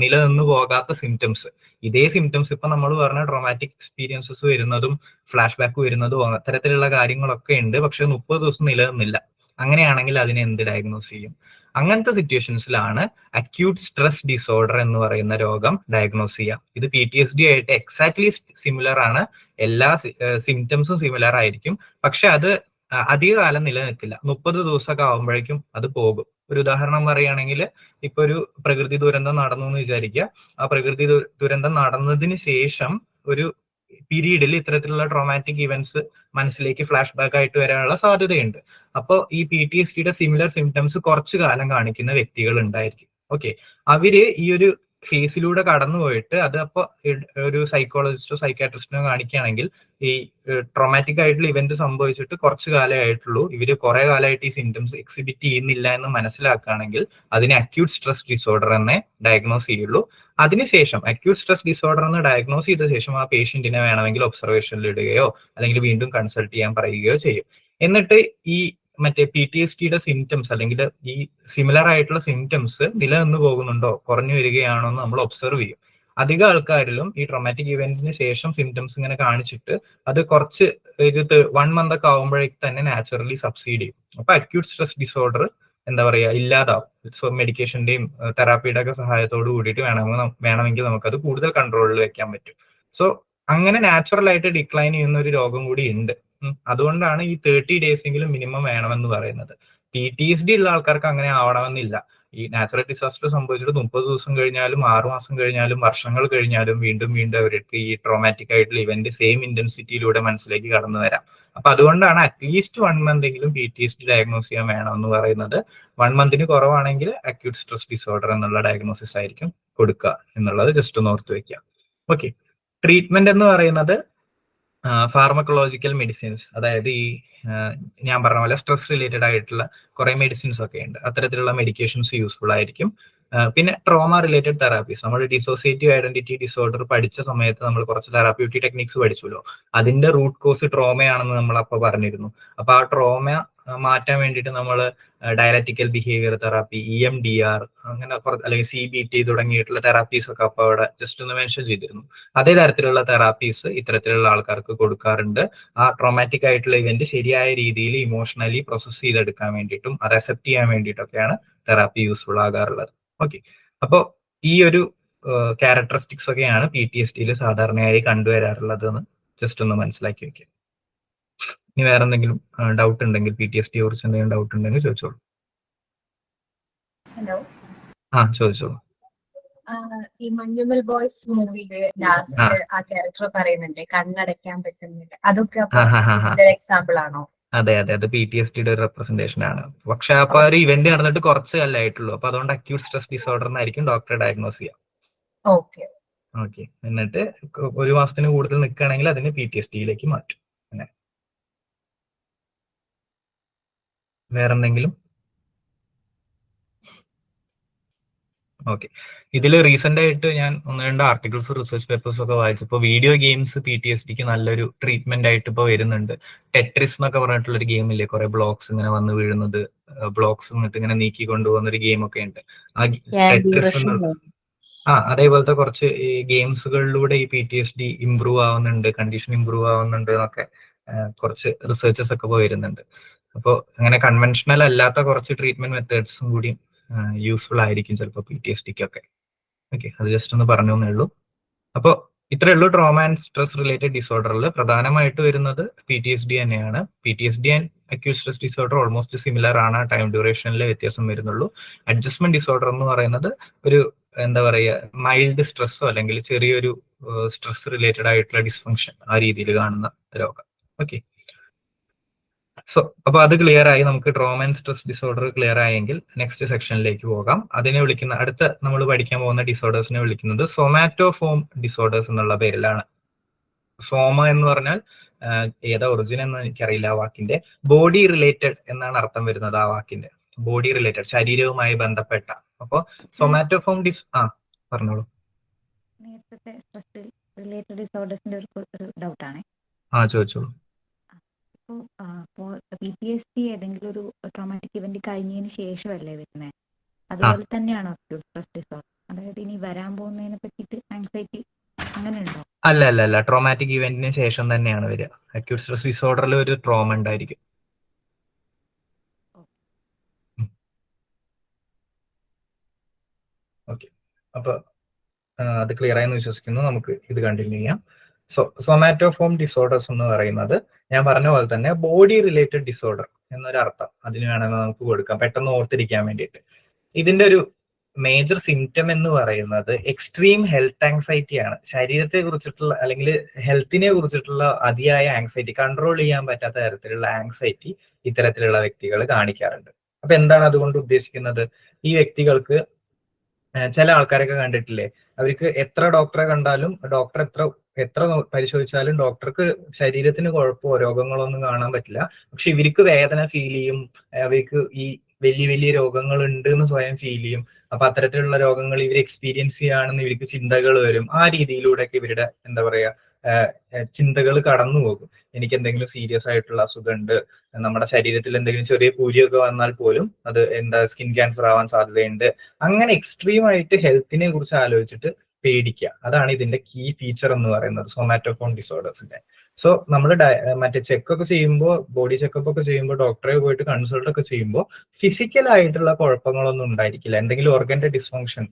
നിലനിന്ന് പോകാത്ത സിംറ്റംസ്, ഇതേ സിംറ്റംസ് ഇപ്പൊ നമ്മൾ പറഞ്ഞ ട്രോമാറ്റിക് എക്സ്പീരിയൻസസ് വരുന്നതും ഫ്ലാഷ് ബാക്ക് വരുന്നതും അത്തരത്തിലുള്ള കാര്യങ്ങളൊക്കെ ഉണ്ട്, പക്ഷെ 30 ദിവസം നിലനിന്നില്ല. അങ്ങനെയാണെങ്കിൽ അതിനെ എന്ത് ഡയഗ്നോസ് ചെയ്യും? അങ്ങനത്തെ സിറ്റുവേഷൻസിലാണ് അക്യൂട്ട് സ്ട്രെസ് ഡിസോർഡർ എന്ന് പറയുന്ന രോഗം ഡയഗ്നോസ് ചെയ്യാം. ഇത് PTSD ആയിട്ട് എക്സാക്ട്ലി സിമിലർ ആണ്, എല്ലാ സിംറ്റംസും സിമിലർ ആയിരിക്കും, പക്ഷെ അത് അധികകാലം നിലനിൽക്കില്ല. 30 ദിവസമൊക്കെ ആകുമ്പോഴേക്കും അത് പോകും. ഒരു ഉദാഹരണം പറയുകയാണെങ്കിൽ, ഇപ്പൊ ഒരു പ്രകൃതി ദുരന്തം നടന്നു എന്ന് വിചാരിക്കുക. ആ പ്രകൃതി ദുരന്തം നടന്നതിന് ശേഷം ഒരു പീരീഡിൽ ഇത്തരത്തിലുള്ള ട്രോമാറ്റിക് ഇവന്റ്സ് മനസ്സിലേക്ക് ഫ്ലാഷ് ബാക്ക് ആയിട്ട് വരാനുള്ള സാധ്യതയുണ്ട്. അപ്പോൾ ഈ PTSDയുടെ സിമിലർ സിംറ്റംസ് കുറച്ചു കാലം കാണിക്കുന്ന വ്യക്തികൾ ഉണ്ടായിരിക്കും. ഓക്കെ, അവര് ഈ ഒരു ഫേസിലൂടെ കടന്നുപോയിട്ട് അത് അപ്പൊ ഒരു സൈക്കോളജിസ്റ്റോ സൈക്കാട്രിസ്റ്റിനോ കാണിക്കുകയാണെങ്കിൽ, ഈ ട്രോമാറ്റിക് ആയിട്ടുള്ള ഇവന്റ് സംഭവിച്ചിട്ട് കുറച്ചു കാലമേ ആയിട്ടുള്ളൂ, ഇവര് കുറെ കാലമായിട്ട് ഈ സിംറ്റംസ് എക്സിബിറ്റ് ചെയ്യുന്നില്ല എന്ന് മനസ്സിലാക്കുകയാണെങ്കിൽ അതിനെ അക്യൂട്ട് സ്ട്രെസ് ഡിസോർഡർ എന്നേ ഡയഗ്നോസ് ചെയ്യുള്ളൂ. അതിനുശേഷം അക്യൂട്ട് സ്ട്രെസ് ഡിസോർഡർ എന്ന് ഡയഗ്നോസ് ചെയ്ത ശേഷം ആ പേഷ്യന്റിനെ വേണമെങ്കിൽ ഒബ്സർവേഷനിൽ ഇടുകയോ അല്ലെങ്കിൽ വീണ്ടും കൺസൾട്ട് ചെയ്യാൻ പറയുകയോ ചെയ്യും. എന്നിട്ട് ഈ മറ്റേ PTSDയുടെ സിംറ്റംസ് അല്ലെങ്കിൽ ഈ സിമിലർ ആയിട്ടുള്ള സിംറ്റംസ് നിലനിന്ന് പോകുന്നുണ്ടോ, കുറഞ്ഞു വരികയാണോ എന്ന് നമ്മൾ ഒബ്സർവ് ചെയ്യും. അധിക ആൾക്കാരിലും ഈ ട്രോമാറ്റിക് ഇവന്റിന് ശേഷം സിംറ്റംസ് ഇങ്ങനെ കാണിച്ചിട്ട് അത് കുറച്ച് ഒരു 1 മന്ത് ഒക്കെ ആകുമ്പോഴേക്ക് തന്നെ നാച്ചുറലി സബ്സീഡ് ചെയ്യും. അപ്പൊ അക്യൂട്ട് സ്ട്രെസ് ഡിസോർഡർ എന്താ പറയാ ഇല്ലാതാവും. സോ മെഡിക്കേഷന്റെയും തെറാപ്പിയുടെ ഒക്കെ സഹായത്തോട് കൂടിയിട്ട് വേണമെങ്കിൽ നമുക്കത് കൂടുതൽ കൺട്രോളിൽ വെക്കാൻ പറ്റും. സോ അങ്ങനെ നാച്ചുറൽ ആയിട്ട് ഡിക്ലൈൻ ചെയ്യുന്ന ഒരു രോഗം കൂടി ഉണ്ട്. അതുകൊണ്ടാണ് ഈ 30 ഡേയ്സ് എങ്കിലും മിനിമം വേണമെന്ന് പറയുന്നത്. PTSD ഉള്ള ആൾക്കാർക്ക് അങ്ങനെ ആവണമെന്നില്ല. ഈ നാച്ചുറൽ ഡിസാസ്റ്റർ സംഭവിച്ചിട്ട് 30 ദിവസം കഴിഞ്ഞാലും 6 മാസം കഴിഞ്ഞാലും വർഷങ്ങൾ കഴിഞ്ഞാലും വീണ്ടും വീണ്ടും അവർക്ക് ഈ ട്രോമാറ്റിക് ആയിട്ടുള്ള ഇവന്റ് സെയിം ഇന്റൻസിറ്റിയിലൂടെ മനസ്സിലേക്ക് കടന്നു വരാം. അപ്പൊ അതുകൊണ്ടാണ് അറ്റ്ലീസ്റ്റ് 1 മന്ത് എങ്കിലും PTSD ഡയഗ്നോസ് ചെയ്യാൻ വേണമെന്ന് പറയുന്നത്. 1 മന്തിന് കുറവാണെങ്കിൽ അക്യൂട്ട് സ്ട്രെസ് ഡിസോർഡർ എന്നുള്ള ഡയഗ്നോസിസ് ആയിരിക്കും കൊടുക്കുക എന്നുള്ളത് ജസ്റ്റ് ഒന്ന് ഓർത്ത് വെക്കുക. ഓക്കെ, ട്രീറ്റ്മെന്റ് എന്ന് പറയുന്നത് ഫാർമക്കോളജിക്കൽ മെഡിസിൻസ്, അതായത് ഈ ഞാൻ പറഞ്ഞ പോലെ സ്ട്രെസ് റിലേറ്റഡ് ആയിട്ടുള്ള കുറെ മെഡിസിൻസ് ഒക്കെ ഉണ്ട്. അത്തരത്തിലുള്ള മെഡിക്കേഷൻസ് യൂസ്ഫുൾ ആയിരിക്കും. പിന്നെ ട്രോമ റിലേറ്റഡ് തെറാപ്പീസ്, നമ്മൾ ഡിസോസിയേറ്റീവ് ഐഡന്റിറ്റി ഡിസോർഡർ പഠിച്ച സമയത്ത് നമ്മൾ കുറച്ച് തെറാപ്യൂട്ടിക് ടെക്നിക്സ് പഠിച്ചല്ലോ. അതിന്റെ റൂട്ട് കോസ് ട്രോമയാണെന്ന് നമ്മൾ അപ്പോൾ പറഞ്ഞിരുന്നു. അപ്പൊ ആ ട്രോമ മാറ്റാൻ വേണ്ടിയിട്ട് നമ്മൾ ഡയലറ്റിക്കൽ ബിഹേവിയർ തെറാപ്പി, EMDR, അങ്ങനെ അല്ലെങ്കിൽ CBT തുടങ്ങിയിട്ടുള്ള തെറാപ്പീസ് ഒക്കെ അപ്പോൾ അവിടെ ജസ്റ്റ് ഒന്ന് മെൻഷൻ ചെയ്തിരുന്നു. അതേ തരത്തിലുള്ള തെറാപ്പീസ് ഇത്തരത്തിലുള്ള ആൾക്കാർക്ക് കൊടുക്കാറുണ്ട്. ആ ട്രോമാറ്റിക് ആയിട്ടുള്ള ഇവന്റ് ശരിയായ രീതിയിൽ ഇമോഷണലി പ്രോസസ് ചെയ്തെടുക്കാൻ വേണ്ടിയിട്ടും അത് അക്സെപ്റ്റ് ചെയ്യാൻ വേണ്ടിയിട്ടൊക്കെയാണ് തെറാപ്പി യൂസ്ഫുൾ ആകാറുള്ളത്. ഓക്കെ, അപ്പോൾ ഈ ഒരു ക്യാരക്ടറിസ്റ്റിക്സ് ഒക്കെയാണ് PTSDയിൽ സാധാരണയായി കണ്ടുവരാറുള്ളത് എന്ന് ജസ്റ്റ് ഒന്ന് മനസ്സിലാക്കി വെക്കുക. ഇനി വേറെ എന്തെങ്കിലും ഡൗട്ട് ഉണ്ടെങ്കിൽ, PTSD കുറിച്ച് എന്തെങ്കിലും ഡൗട്ട് ഉണ്ടെങ്കിൽ ചോദിച്ചോളൂ. ഹലോ, ചോദിച്ചോളൂ. ഈ മഞ്ഞുമൽ ബോയ്സ് മൂവിയില് ലാസ്റ്റ് ആ ക്യാരക്ടർ പറയുന്നുണ്ട് കണ്ണടയ്ക്കാൻ പറ്റുന്നില്ല, അതൊക്കെ എക്സാമ്പിൾ ആണോ? അതെ അതെ, അത് PTSDയുടെ ഒരു റെപ്രസെന്റേഷൻ ആണ്. പക്ഷെ അപ്പൊ ഒരു ഇവന്റ് നടന്നിട്ട് കുറച്ച് കാലമായിട്ടുള്ളൂ. അപ്പൊ അതുകൊണ്ട് അക്യൂട്ട് സ്ട്രെസ് ഡിസോർഡർ എന്നായിരിക്കും ഡോക്ടർ ഡയഗ്നോസ് ചെയ്യാം. ഓക്കെ, എന്നിട്ട് 1 മാസത്തിന് കൂടുതൽ നിൽക്കുകയാണെങ്കിൽ അതിന് PTSDയിലേക്ക് മാറ്റും. അങ്ങനെ വേറെന്തെങ്കിലും? ഓക്കെ, ഇതിൽ റീസെന്റ് ആയിട്ട് ഞാൻ 1-2 ആർട്ടിക്കിൾസ് റിസർച്ച് പേപ്പേഴ്സ് ഒക്കെ വായിച്ചപ്പോൾ വീഡിയോ ഗെയിംസ് PTSDക്ക് നല്ലൊരു ട്രീറ്റ്മെന്റ് ആയിട്ട് ഇപ്പോൾ വരുന്നുണ്ട്. ടെട്രിസ് എന്നൊക്കെ പറഞ്ഞിട്ടുള്ള ഒരു ഗെയിം ഇല്ലേ, കുറെ ബ്ലോക്സ് ഇങ്ങനെ വന്ന് വീഴുന്നത്, ബ്ലോക്സ് എന്നിട്ട് ഇങ്ങനെ നീക്കി കൊണ്ടുപോകുന്ന ഒരു ഗെയിം ഒക്കെ ഉണ്ട്. ആ ടെട്രിസ് അതേപോലത്തെ കുറച്ച് ഈ ഗെയിംസുകളിലൂടെ ഈ PTSD ഇമ്പ്രൂവ് ആവുന്നുണ്ട്, കണ്ടീഷൻ ഇമ്പ്രൂവ് ആവുന്നുണ്ട് എന്നൊക്കെ കുറച്ച് റിസർച്ചസ് ഒക്കെ വരുന്നുണ്ട്. അപ്പോൾ അങ്ങനെ കൺവെൻഷണൽ അല്ലാത്ത കുറച്ച് ട്രീറ്റ്മെന്റ് മെത്തേഡ്സും കൂടി യൂസ്ഫുൾ ആയിരിക്കും ചിലപ്പോൾ PTSDക്കൊക്കെ. ഓക്കെ, അത് ജസ്റ്റ് ഒന്ന് പറഞ്ഞു എന്നേ ഉള്ളൂ. അപ്പോൾ ഇത്രയേ ഉള്ളൂ. ട്രോമ ആൻഡ് സ്ട്രെസ് റിലേറ്റഡ് ഡിസോർഡറിൽ പ്രധാനമായിട്ട് വരുന്നത് PTSD തന്നെയാണ്. PTSD and acute stress disorder almost similar ആണ്, ടൈം ഡ്യൂറേഷനിലെ വ്യത്യാസം വരുന്നുള്ളൂ. അഡ്ജസ്റ്റ്മെന്റ് ഡിസോർഡർ എന്ന് പറയുന്നത് ഒരു എന്താ പറയുക മൈൽഡ് സ്ട്രെസ്സോ അല്ലെങ്കിൽ ചെറിയൊരു സ്ട്രെസ് റിലേറ്റഡ് ആയിട്ടുള്ള ഡിസ്ഫങ്ഷൻ ആ രീതിയിൽ കാണുന്ന രോഗം. ഓക്കെ, സോ അപ്പൊ അത് ക്ലിയർ ആയി. നമുക്ക് trauma and stress disorder clear ആയെങ്കിൽ നെക്സ്റ്റ് സെക്ഷനിലേക്ക് പോകാം. അതിനെ വിളിക്കുന്ന അടുത്ത നമ്മൾ പഠിക്കാൻ പോകുന്ന ഡിസോർഡേഴ്സിനെ വിളിക്കുന്നത് സൊമാറ്റോഫോം ഡിസോർഡേഴ്സ് എന്നുള്ള പേരിലാണ്. സോമ എന്ന് പറഞ്ഞാൽ ഏതാ ഒറിജിൻ എന്ന് എനിക്കറിയില്ല ആ വാക്കിന്റെ. ബോഡി റിലേറ്റഡ് എന്നാണ് അർത്ഥം വരുന്നത് ആ വാക്കിന്റെ. ബോഡി റിലേറ്റഡ്, ശരീരവുമായി ബന്ധപ്പെട്ട. അപ്പൊ സൊമാറ്റോഫോം പറഞ്ഞോളൂ. നേരത്തെ സ്ട്രെസ് റിലേറ്റഡ് ഡിസോർഡേഴ്സിന്റെ ഒരു ഡൗട്ടാണ്. ചോദിച്ചോളൂ. ഇപ്പോൾ PTSD ഏതെങ്കിലും ഒരു ട്രോമാറ്റിക് ഇവന്റ് കഴിഞ്ഞതിന് ശേഷമല്ലേ വരുന്നത്? അതുപോലെ തന്നെയാണോ അക്യൂട്ട് സ്ട്രെസ് ഡിസോർഡർ? അതായത് ഇനി വരാൻ പോകുന്നതിനെ പറ്റിയിട്ട് ആങ്സൈറ്റി അങ്ങനെ ഉണ്ടോ? അല്ല, ട്രോമാറ്റിക് ഇവന്റിന് ശേഷം തന്നെയാണ് വരിക. അക്യൂട്ട് സ്ട്രെസ് ഡിസോർഡറിൽ ഒരു ട്രോമ ഉണ്ടായിരിക്കും. ഓക്കെ, അപ്പൊ അത് ക്ലിയർ ആയെന്ന് വിശ്വസിക്കുന്നു. നമുക്ക് ഇത് കണ്ടിന്യൂ ചെയ്യാം. സൊമാറ്റോഫോം ഡിസോർഡേഴ്സ് എന്ന് പറയുന്നത് ഞാൻ പറഞ്ഞ പോലെ തന്നെ ബോഡി റിലേറ്റഡ് ഡിസോർഡർ എന്നൊരർത്ഥം അതിന് വേണമെങ്കിൽ നമുക്ക് കൊടുക്കാം, പെട്ടെന്ന് ഓർത്തിരിക്കാൻ വേണ്ടിയിട്ട്. ഇതിന്റെ ഒരു മേജർ സിംറ്റം എന്ന് പറയുന്നത് എക്സ്ട്രീം ഹെൽത്ത് ആങ്സൈറ്റി ആണ്. ശരീരത്തെ കുറിച്ചിട്ടുള്ള അല്ലെങ്കിൽ ഹെൽത്തിനെ കുറിച്ചിട്ടുള്ള അതിയായ ആങ്സൈറ്റി, കൺട്രോൾ ചെയ്യാൻ പറ്റാത്ത തരത്തിലുള്ള ആങ്സൈറ്റി ഇത്തരത്തിലുള്ള വ്യക്തികൾ കാണിക്കാറുണ്ട്. അപ്പൊ എന്താണ് അതുകൊണ്ട് ഉദ്ദേശിക്കുന്നത്? ഈ വ്യക്തികൾക്ക് ചില ആൾക്കാരൊക്കെ കണ്ടിട്ടില്ലേ, അവർക്ക് എത്ര ഡോക്ടറെ കണ്ടാലും ഡോക്ടർ എത്ര പരിശോധിച്ചാലും ഡോക്ടർക്ക് ശരീരത്തിന് കുഴപ്പമോ രോഗങ്ങളോ ഒന്നും കാണാൻ പറ്റില്ല. പക്ഷെ ഇവർക്ക് വേദന ഫീൽ ചെയ്യും, അവർക്ക് ഈ വലിയ വലിയ രോഗങ്ങൾ ഉണ്ട് എന്ന് സ്വയം ഫീൽ ചെയ്യും. അപ്പൊ അത്തരത്തിലുള്ള രോഗങ്ങൾ ഇവർ എക്സ്പീരിയൻസ് ചെയ്യുകയാണെന്ന് ഇവർക്ക് ചിന്തകൾ വരും. ആ രീതിയിലൂടെയൊക്കെ ഇവരുടെ എന്താ പറയാ ചിന്തകൾ കടന്നു പോകും. എനിക്ക് എന്തെങ്കിലും സീരിയസ് ആയിട്ടുള്ള അസുഖമുണ്ട്, നമ്മുടെ ശരീരത്തിൽ എന്തെങ്കിലും ചെറിയ കുരുയൊക്കെ വന്നാൽ പോലും അത് എന്താ സ്കിൻ ക്യാൻസർ ആവാൻ സാധ്യതയുണ്ട്. അങ്ങനെ എക്സ്ട്രീം ആയിട്ട് ഹെൽത്തിനെ കുറിച്ച് ആലോചിച്ചിട്ട് പേടിക്കുക. അതാണ് ഇതിന്റെ കീ ഫീച്ചർ എന്ന് പറയുന്നത് സൊമാറ്റോഫോൺ ഡിസോർഡേഴ്സിന്റെ. സോ നമ്മൾ മറ്റേ ചെക്കൊക്കെ ചെയ്യുമ്പോൾ, ബോഡി ചെക്കപ്പ് ഒക്കെ ചെയ്യുമ്പോൾ, ഡോക്ടറെ പോയിട്ട് കൺസൾട്ട് ഒക്കെ ചെയ്യുമ്പോൾ ഫിസിക്കൽ ആയിട്ടുള്ള കുഴപ്പങ്ങളൊന്നും ഉണ്ടായിരിക്കില്ല. എന്തെങ്കിലും ഓർഗന്റെ ഡിസ്ഫങ്ഷൻ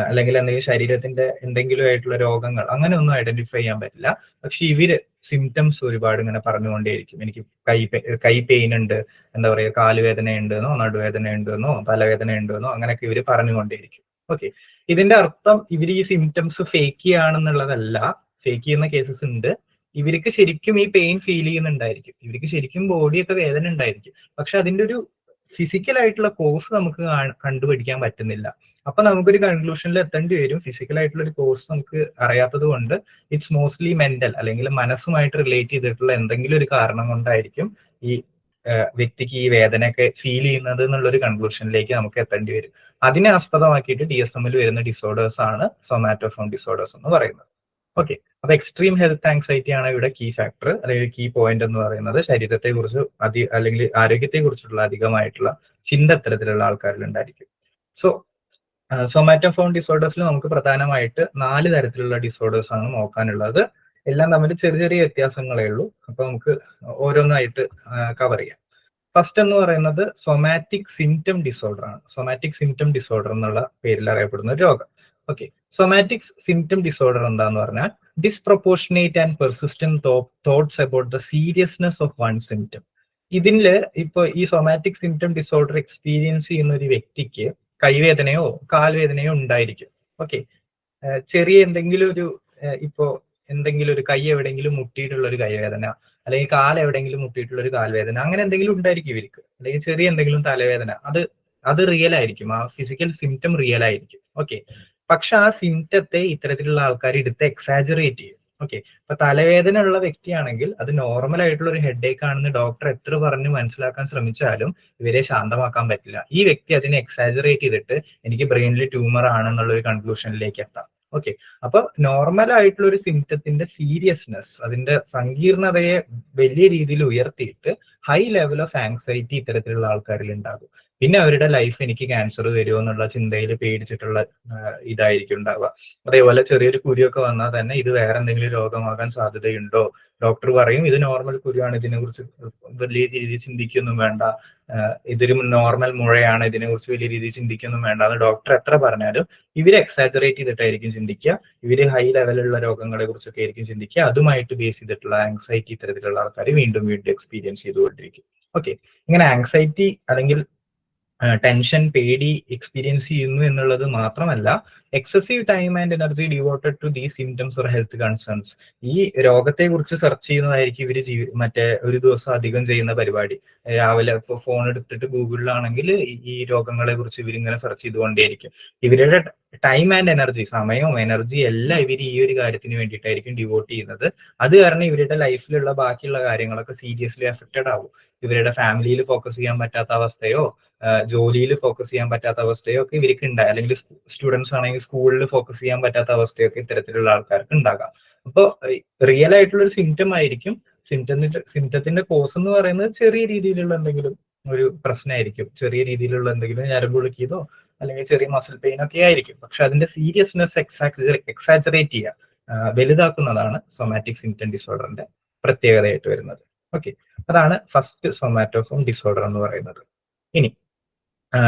അല്ലെങ്കിൽ എന്തെങ്കിലും ശരീരത്തിന്റെ എന്തെങ്കിലും ആയിട്ടുള്ള രോഗങ്ങൾ അങ്ങനെ ഒന്നും ഐഡന്റിഫൈ ചെയ്യാൻ പറ്റില്ല. പക്ഷെ ഇവര് സിംറ്റംസ് ഒരുപാട് ഇങ്ങനെ പറഞ്ഞുകൊണ്ടേയിരിക്കും. എനിക്ക് കൈ പെയിൻ ഉണ്ട്, എന്താ പറയുക, കാലുവേദന ഉണ്ടെന്നോ നടുവേദന ഉണ്ടെന്നോ തലവേദന ഉണ്ടെന്നോ അങ്ങനെയൊക്കെ ഇവര് പറഞ്ഞുകൊണ്ടേയിരിക്കും. ഓക്കെ, ഇതിന്റെ അർത്ഥം ഇവർ ഈ സിംറ്റംസ് ഫേക്ക് ചെയ്യുകയാണെന്നുള്ളതല്ല. ഫേക്ക് ചെയ്യുന്ന കേസസ് ഉണ്ട്. ഇവർക്ക് ശരിക്കും ഈ പെയിൻ ഫീൽ ചെയ്യുന്നുണ്ടായിരിക്കും, ഇവർക്ക് ശരിക്കും ബോഡിയൊക്കെ വേദന ഉണ്ടായിരിക്കും. പക്ഷെ അതിന്റെ ഒരു ഫിസിക്കൽ ആയിട്ടുള്ള കോസ് നമുക്ക് കണ്ടുപിടിക്കാൻ പറ്റുന്നില്ല. അപ്പൊ നമുക്കൊരു കൺക്ലൂഷനിൽ എത്തേണ്ടി വരും, ഫിസിക്കൽ ആയിട്ടുള്ള ഒരു കോസ് നമുക്ക് അറിയാത്തത് കൊണ്ട് ഇറ്റ്സ് മോസ്റ്റ്ലി മെന്റൽ അല്ലെങ്കിൽ മനസ്സുമായിട്ട് റിലേറ്റ് ചെയ്തിട്ടുള്ള എന്തെങ്കിലും ഒരു കാരണം കൊണ്ടായിരിക്കും ഈ വ്യക്തിക്ക് ഈ വേദനയൊക്കെ ഫീൽ ചെയ്യുന്നത് എന്നുള്ളൊരു കൺക്ലൂഷനിലേക്ക് നമുക്ക് എത്തേണ്ടി വരും. അതിനെ ആസ്പദമാക്കിയിട്ട് DSM-ൽ വരുന്ന ഡിസോർഡേഴ്സ് ആണ് സൊമാറ്റോഫോൺ ഡിസോർഡേഴ്സ് എന്ന് പറയുന്നത്. ഓക്കെ, അപ്പൊ എക്സ്ട്രീം ഹെൽത്ത് ആങ്സൈറ്റി ആണ് ഇവിടെ കീ ഫാക്ടർ അല്ലെങ്കിൽ കീ പോയിന്റ് എന്ന് പറയുന്നത്. ശരീരത്തെ കുറിച്ച് അല്ലെങ്കിൽ ആരോഗ്യത്തെ കുറിച്ചുള്ള അധികമായിട്ടുള്ള ചിന്ത ഇത്തരത്തിലുള്ള ആൾക്കാരിൽ ഉണ്ടായിരിക്കും. സൊമാറ്റോഫോൺ ഡിസോർഡേഴ്സിൽ നമുക്ക് പ്രധാനമായിട്ട് 4 തരത്തിലുള്ള ഡിസോർഡേഴ്സ് ആണ് നോക്കാനുള്ളത്. എല്ലാം തമ്മിൽ ചെറിയ ചെറിയ വ്യത്യാസങ്ങളേ ഉള്ളൂ. അപ്പൊ നമുക്ക് ഓരോന്നായിട്ട് കവർ ചെയ്യാം. ഫസ്റ്റ് എന്ന് പറയുന്നത് സൊമാറ്റിക് സിംറ്റം ഡിസോർഡർ ആണ്. സൊമാറ്റിക് സിംറ്റം ഡിസോർഡർ എന്നുള്ള പേരിൽ അറിയപ്പെടുന്ന ഒരു രോഗം. ഓക്കെ, സൊമാറ്റിക് സിംറ്റം ഡിസോർഡർ എന്താന്ന് പറഞ്ഞാൽ ഡിസ്പ്രൊപ്പോർഷനേറ്റ് and persistent thoughts about the seriousness of one symptom. ഇതില് ഇപ്പൊ ഈ സൊമാറ്റിക് സിംറ്റം ഡിസോർഡർ എക്സ്പീരിയൻസ് ചെയ്യുന്ന ഒരു വ്യക്തിക്ക് കൈവേദനയോ കാൽവേദനയോ ഉണ്ടായിരിക്കും. ഓക്കെ, ചെറിയ എന്തെങ്കിലും ഒരു ഇപ്പോ എന്തെങ്കിലും ഒരു കൈ എവിടെയെങ്കിലും മുട്ടിയിട്ടുള്ള ഒരു കൈവേദന, അല്ലെങ്കിൽ കാൽ എവിടെയെങ്കിലും മുട്ടിയിട്ടുള്ള ഒരു കാൽവേദന, അങ്ങനെ എന്തെങ്കിലും ഉണ്ടായിരിക്കും ഇവർക്ക്. അല്ലെങ്കിൽ ചെറിയ എന്തെങ്കിലും തലവേദന, അത് റിയൽ ആയിരിക്കും. ആ ഫിസിക്കൽ സിംറ്റം റിയൽ ആയിരിക്കും. ഓക്കെ, പക്ഷെ ആ സിംറ്റത്തെ ഇത്തരത്തിലുള്ള ആൾക്കാർ എടുത്ത് എക്സാജറേറ്റ് ചെയ്യും. ഓക്കെ, ഇപ്പൊ തലവേദന ഉള്ള വ്യക്തിയാണെങ്കിൽ അത് നോർമൽ ആയിട്ടുള്ള ഒരു ഹെഡേക്ക് ആണെന്ന് ഡോക്ടർ എത്ര പറഞ്ഞ് മനസ്സിലാക്കാൻ ശ്രമിച്ചാലും ഇവരെ ശാന്തമാക്കാൻ പറ്റില്ല. ഈ വ്യക്തി അതിനെ എക്സാജറേറ്റ് ചെയ്തിട്ട് എനിക്ക് ബ്രെയിനിൽ ട്യൂമർ ആണെന്നുള്ള ഒരു കൺക്ലൂഷനിലേക്ക് എത്താം. ഓക്കെ, അപ്പൊ നോർമൽ ആയിട്ടുള്ള ഒരു സിംറ്റത്തിന്റെ സീരിയസ്നെസ്, അതിന്റെ സങ്കീർണതയെ വലിയ രീതിയിൽ ഉയർത്തിയിട്ട് ഹൈ ലെവൽ ഓഫ് ആങ്സൈറ്റി ഇത്തരത്തിലുള്ള ആൾക്കാരിൽ ഉണ്ടാകും. പിന്നെ അവരുടെ ലൈഫ് എനിക്ക് ക്യാൻസർ വരുമോ എന്നുള്ള ചിന്തയിൽ പേടിച്ചിട്ടുള്ള ഇതായിരിക്കും ഉണ്ടാവുക. അതേപോലെ ചെറിയൊരു കുരുവൊക്കെ വന്നാൽ തന്നെ ഇത് വേറെ എന്തെങ്കിലും രോഗമാകാൻ സാധ്യതയുണ്ടോ? ഡോക്ടർ പറയും ഇത് നോർമൽ കുരുവാണ്, ഇതിനെ കുറിച്ച് വലിയ രീതിയിൽ ചിന്തിക്കൊന്നും വേണ്ട, ഇതൊരു നോർമൽ മുഴയാണ്, ഇതിനെ കുറിച്ച് വലിയ രീതിയിൽ ചിന്തിക്കൊന്നും വേണ്ട എന്ന് ഡോക്ടർ എത്ര പറഞ്ഞാലും ഇവര് എക്സാജറേറ്റ് ചെയ്തിട്ടായിരിക്കും ചിന്തിക്കുക. ഇവര് ഹൈ ലെവലുള്ള രോഗങ്ങളെ കുറിച്ചൊക്കെ ആയിരിക്കും ചിന്തിക്കുക. അതുമായിട്ട് ബേസ് ചെയ്തിട്ടുള്ള ആങ്സൈറ്റി ഇത്തരത്തിലുള്ള ആൾക്കാർ വീണ്ടും വീണ്ടും എക്സ്പീരിയൻസ് ചെയ്തുകൊണ്ടിരിക്കും. ഓക്കെ, ഇങ്ങനെ ആങ്സൈറ്റി അല്ലെങ്കിൽ ടെൻഷൻ, പേടി എക്സ്പീരിയൻസ് ചെയ്യുന്നു എന്നുള്ളത് മാത്രമല്ല, excessive time and energy devoted to these symptoms or health concerns. ഈ രോഗത്തെ കുറിച്ച് സെർച്ച് ചെയ്യുന്നതായിരിക്കും ഇവര് മറ്റേ ഒരു ദിവസം അധികം ചെയ്യുന്ന പരിപാടി. രാവിലെ ഫോൺ എടുത്തിട്ട് ഗൂഗിളിലാണെങ്കിൽ ഈ രോഗങ്ങളെ കുറിച്ച് ഇവരിങ്ങനെ സെർച്ച് ചെയ്തുകൊണ്ടേയിരിക്കും. ഇവരുടെ ടൈം ആൻഡ് എനർജി, സമയവും എനർജി എല്ലാം ഇവർ ഈ ഒരു കാര്യത്തിന് വേണ്ടിയിട്ടായിരിക്കും ഡിവോട്ട് ചെയ്യുന്നത്. അത് കാരണം ഇവരുടെ ലൈഫിലുള്ള ബാക്കിയുള്ള കാര്യങ്ങളൊക്കെ സീരിയസ്ലി അഫക്റ്റഡ് ആവും. ഇവരുടെ ഫാമിലിയിൽ ഫോക്കസ് ചെയ്യാൻ പറ്റാത്ത അവസ്ഥയോ ജോലിയിൽ ഫോക്കസ് ചെയ്യാൻ പറ്റാത്ത അവസ്ഥയോ ഒക്കെ ഇവർക്ക് ഉണ്ടാകും. അല്ലെങ്കിൽ സ്റ്റുഡൻസ് ആണെങ്കിൽ സ്കൂളിൽ ഫോക്കസ് ചെയ്യാൻ പറ്റാത്ത അവസ്ഥയൊക്കെ ഇത്തരത്തിലുള്ള ആൾക്കാർക്ക് ഉണ്ടാകാം. അപ്പോൾ റിയൽ ആയിട്ടുള്ള ഒരു സിംറ്റം ആയിരിക്കും. സിംറ്റത്തിന്റെ കോസ് എന്ന് പറയുന്നത് ചെറിയ രീതിയിലുള്ള എന്തെങ്കിലും ഒരു പ്രശ്നമായിരിക്കും. ചെറിയ രീതിയിലുള്ള എന്തെങ്കിലും ഞരമ്പുളുക്കിയതോ അല്ലെങ്കിൽ ചെറിയ മസിൽ പെയിൻ ഒക്കെ ആയിരിക്കും. പക്ഷെ അതിന്റെ സീരിയസ്നെസ് എക്സാജറേറ്റ് ചെയ്യുക, വലുതാക്കുന്നതാണ് സൊമാറ്റിക് സിംപ്റ്റം ഡിസോർഡറിന്റെ പ്രത്യേകതയായിട്ട് വരുന്നത്. ഓക്കെ, അതാണ് ഫസ്റ്റ് സൊമാറ്റോഫോൺ ഡിസോർഡർ എന്ന് പറയുന്നത്. ഇനി